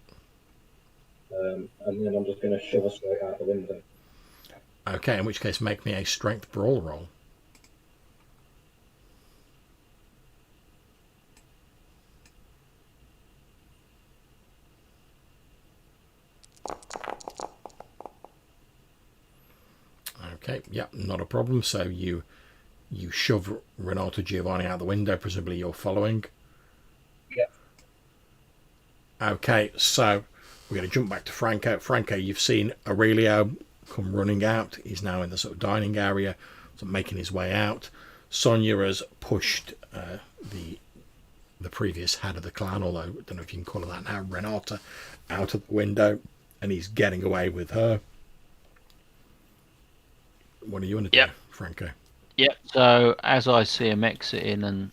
And then I'm just going to shove her straight out the window. Okay, in which case make me a strength brawl roll. Okay, yeah, not a problem. So you shove Renato Giovanni out the window, presumably you're following. Yeah. Okay, so we're going to jump back to Franco. Franco, you've seen Aurelio come running out. He's now in the sort of dining area, making his way out. Sonia has pushed the previous head of the clan, although I don't know if you can call her that now, Renata, out of the window, and he's getting away with her. What are you going to do, Franco? Yep. So as I see him exiting, and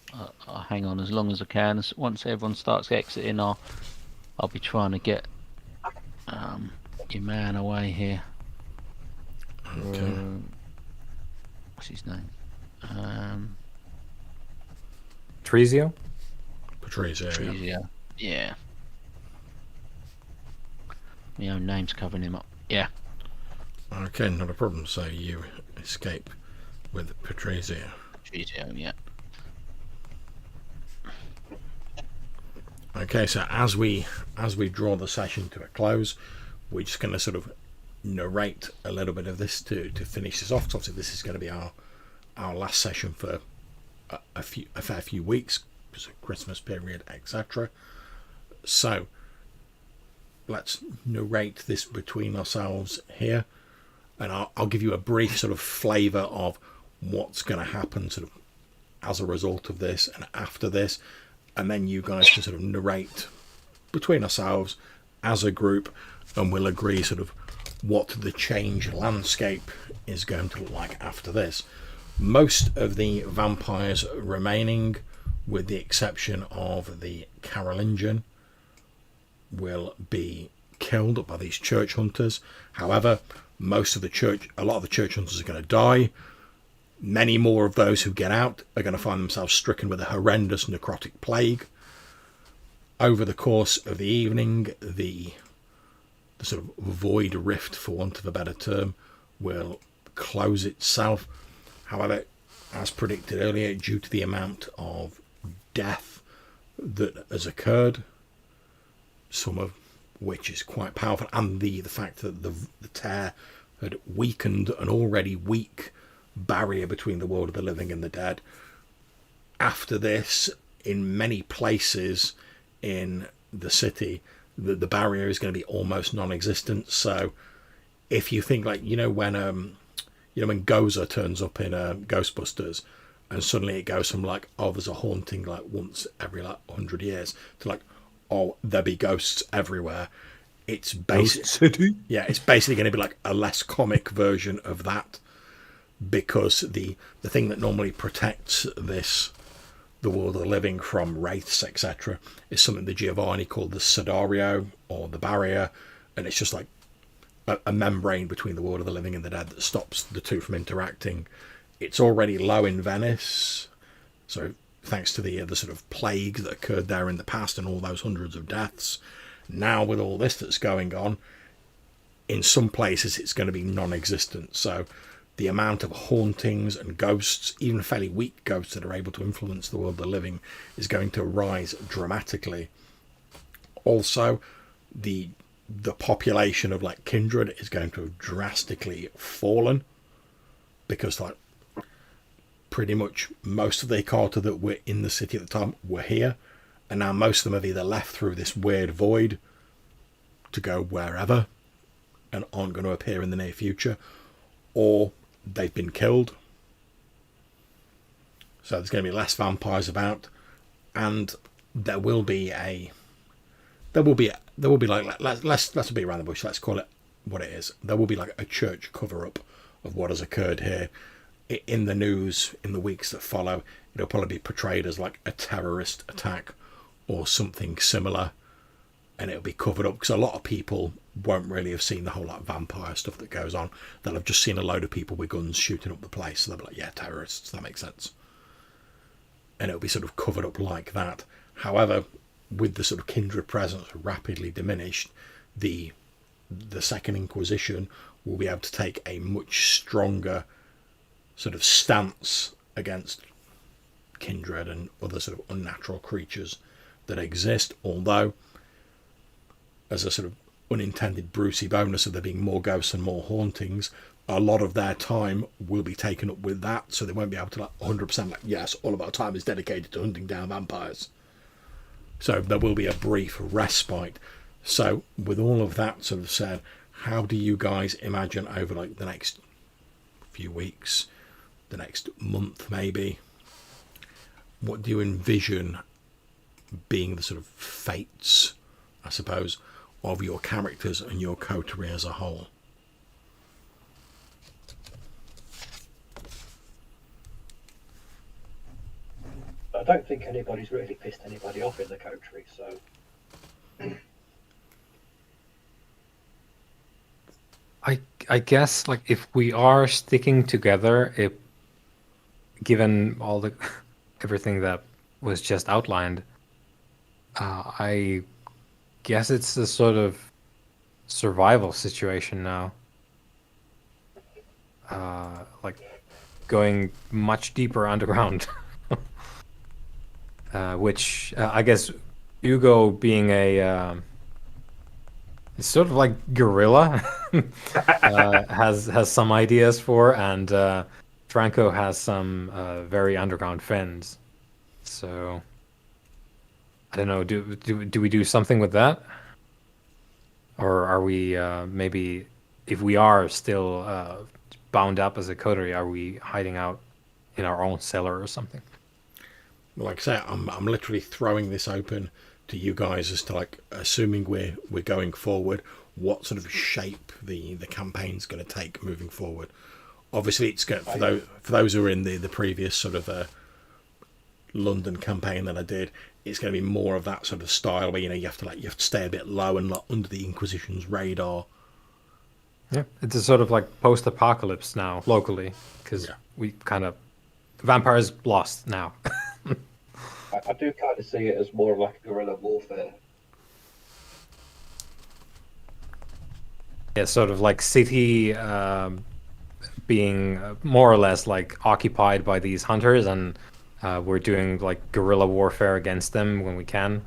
I'll hang on as long as I can. Once everyone starts exiting, I'll be trying to get your man away here. Okay. What's his name? Patrizio? Patrizio. Yeah. My own name's covering him up. Yeah. Okay, not a problem. So you escape with Patrizia. Patrizio, yeah. Okay, so as we draw the session to a close, we're just going to sort of narrate a little bit of this to finish this off. Obviously, this is going to be our last session for a fair few weeks, because of Christmas period, etc. So let's narrate this between ourselves here, and I'll give you a brief sort of flavour of what's going to happen sort of as a result of this and after this, and then you guys can sort of narrate between ourselves as a group, and we'll agree sort of what the change landscape is going to look like after this. Most of the vampires remaining, with the exception of the Carolingian, will be killed by these church hunters. However, a lot of the church hunters are going to die. Many more of those who get out are going to find themselves stricken with a horrendous necrotic plague. Over the course of the evening, the sort of void rift, for want of a better term, will close itself. However, as predicted earlier, due to the amount of death that has occurred, some of which is quite powerful, and the fact that the tear had weakened an already weak barrier between the world of the living and the dead. After this, in many places in the city, the barrier is going to be almost non-existent. So if you think, like, when Gozer turns up in Ghostbusters, and suddenly it goes from like, oh, there's a haunting like once every like 100 years, to like, oh, there be ghosts everywhere. It's basically, yeah, it's basically going to be like a less comic version of that, because the thing that normally protects the world of the living from wraiths, etc., is something that Giovanni called the Sidario, or the barrier, and it's just like a membrane between the world of the living and the dead that stops the two from interacting. It's already low in Venice, so thanks to the sort of plague that occurred there in the past and all those hundreds of deaths. Now with all this that's going on, in some places it's going to be non-existent. So the amount of hauntings and ghosts, even fairly weak ghosts that are able to influence the world of the living, is going to rise dramatically. Also, the population of like kindred is going to have drastically fallen, because like pretty much most of the Carter that were in the city at the time were here, and now most of them have either left through this weird void to go wherever and aren't going to appear in the near future, or they've been killed. So there's going to be less vampires about, and there will be like, let's be around the bush, let's call it what it is. There will be like a church cover up of what has occurred here. In the news in the weeks that follow, it'll probably be portrayed as like a terrorist attack or something similar, and it'll be covered up, because a lot of people won't really have seen the whole like vampire stuff that goes on. They'll have just seen a load of people with guns shooting up the place, so they'll be like, yeah, terrorists, that makes sense, and it'll be sort of covered up like that. However, with the sort of kindred presence rapidly diminished, the Second Inquisition will be able to take a much stronger sort of stance against kindred and other sort of unnatural creatures that exist. Although, as a sort of unintended Brucey bonus of there being more ghosts and more hauntings, a lot of their time will be taken up with that, so they won't be able to like 100% like, yes, all of our time is dedicated to hunting down vampires. So there will be a brief respite. So with all of that sort of said, how do you guys imagine over like the next few weeks, the next month maybe, what do you envision being the sort of fates, I suppose, of your characters and your coterie as a whole? I don't think anybody's really pissed anybody off in the coterie, so I guess like if we are sticking together, given all the everything that was just outlined, I guess it's a sort of survival situation now. Like going much deeper underground. Which I guess Hugo being a it's sort of like guerrilla has some ideas for, and Franco has some very underground fens. So I don't know. Do we do something with that, or are we maybe if we are still bound up as a coterie, are we hiding out in our own cellar or something? Like I say, I'm literally throwing this open to you guys as to like assuming we're going forward, what sort of shape the campaign's going to take moving forward. Obviously, it's going for those who are in the previous sort of London campaign that I did. It's going to be more of that sort of style where you have to stay a bit low and under the Inquisition's radar. Yeah, it's a sort of like post-apocalypse now locally because we kind of vampires lost now. I do kind of see it as more of like a guerrilla warfare. Yeah, sort of like city being more or less like occupied by these hunters, and we're doing like guerrilla warfare against them when we can.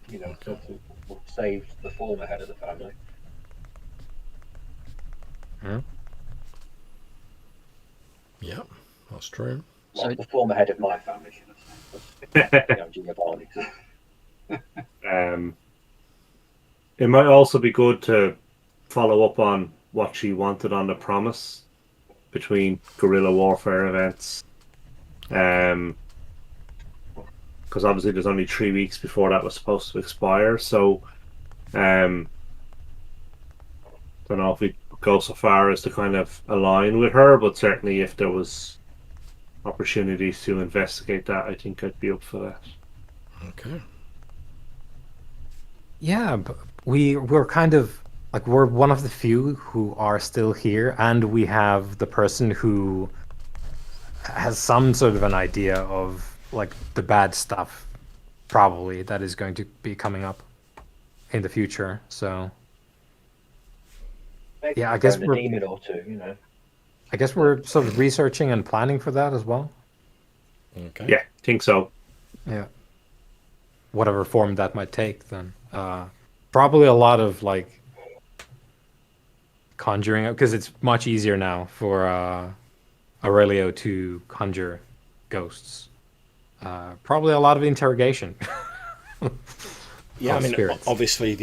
You know, sort of saved the former head of the family. Yeah, that's true. Well, So- the former head of my family, should I say. You know, Giovanni. It might also be good to follow up on what she wanted on the promise between guerrilla warfare events. Because obviously there's only 3 weeks before that was supposed to expire. So, don't know if we go so far as to kind of align with her, but certainly if there was opportunities to investigate that, I think I'd be up for that. Okay. Yeah, but we're kind of like we're one of the few who are still here, and we have the person who has some sort of an idea of like the bad stuff probably that is going to be coming up in the future. So Maybe yeah, I guess thrown a we're demon or two, you know. I guess we're sort of researching and planning for that as well. Okay. Yeah, think so. Yeah. Whatever form that might take, then. Probably a lot of like conjuring, because it's much easier now for Aurelio to conjure ghosts. Probably a lot of interrogation. Yeah, I of mean, spirits. obviously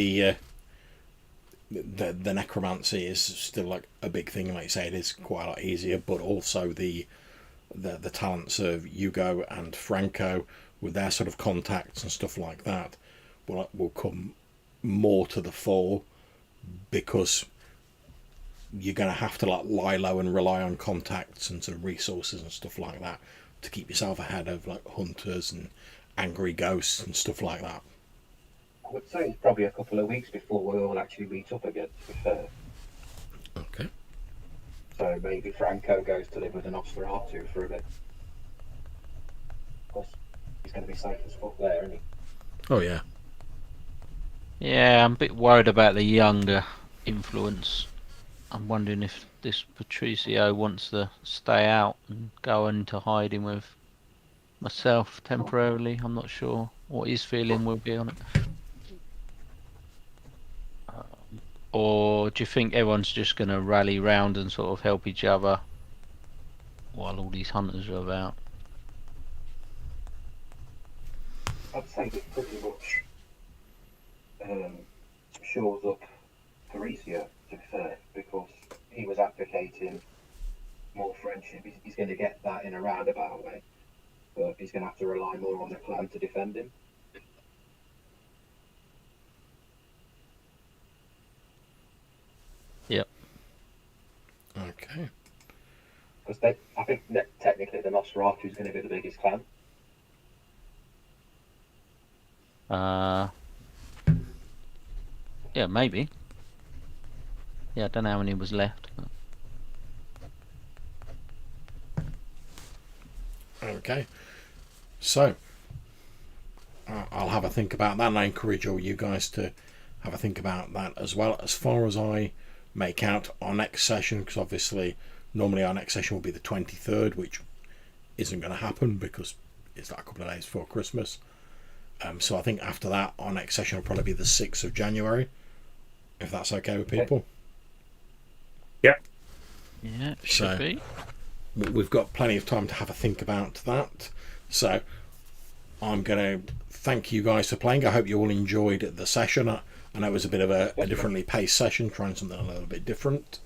the necromancy is still like a big thing. Like you say, it is quite a lot easier, but also the talents of Hugo and Franco with their sort of contacts and stuff like that will come more to the fore, because you're going to have to like lie low and rely on contacts and sort of resources and stuff like that to keep yourself ahead of like hunters and angry ghosts and stuff like that. I would say it's probably a couple of weeks before we all actually meet up again, to be fair. Okay. So maybe Franco goes to live with an Nosferatu for a bit. Of course, he's going to be safe as fuck there, isn't he? Oh yeah. Yeah, I'm a bit worried about the younger influence. I'm wondering if this Patricio wants to stay out and go into hiding with myself temporarily. I'm not sure what his feeling will be on it. Or do you think everyone's just going to rally round and sort of help each other while all these hunters are about? I'd say it pretty much shores up Patricio, to be fair, because he was advocating more friendship. He's going to get that in a roundabout way, but he's going to have to rely more on the clan to defend him. Yep. Okay. Because I think technically the Nosferatu is going to be the biggest clan. Yeah, maybe. Yeah, I don't know how many was left. But... Okay. So I'll have a think about that, and I encourage all you guys to have a think about that as well. As far as I make out, our next session, because obviously normally our next session will be the 23rd, which isn't going to happen because it's like a couple of days before Christmas. So I think after that, our next session will probably be the 6th of January, if that's okay with people. Yeah. Yeah, it should So- be. We've got plenty of time to have a think about that. So I'm going to thank you guys for playing. I hope you all enjoyed the session. I know it was a bit of a differently paced session, trying something a little bit different.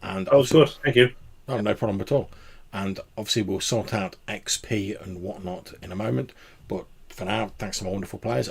And That was good. Thank you. oh, no problem at all. And obviously we'll sort out XP and whatnot in a moment. But for now, thanks to my wonderful players.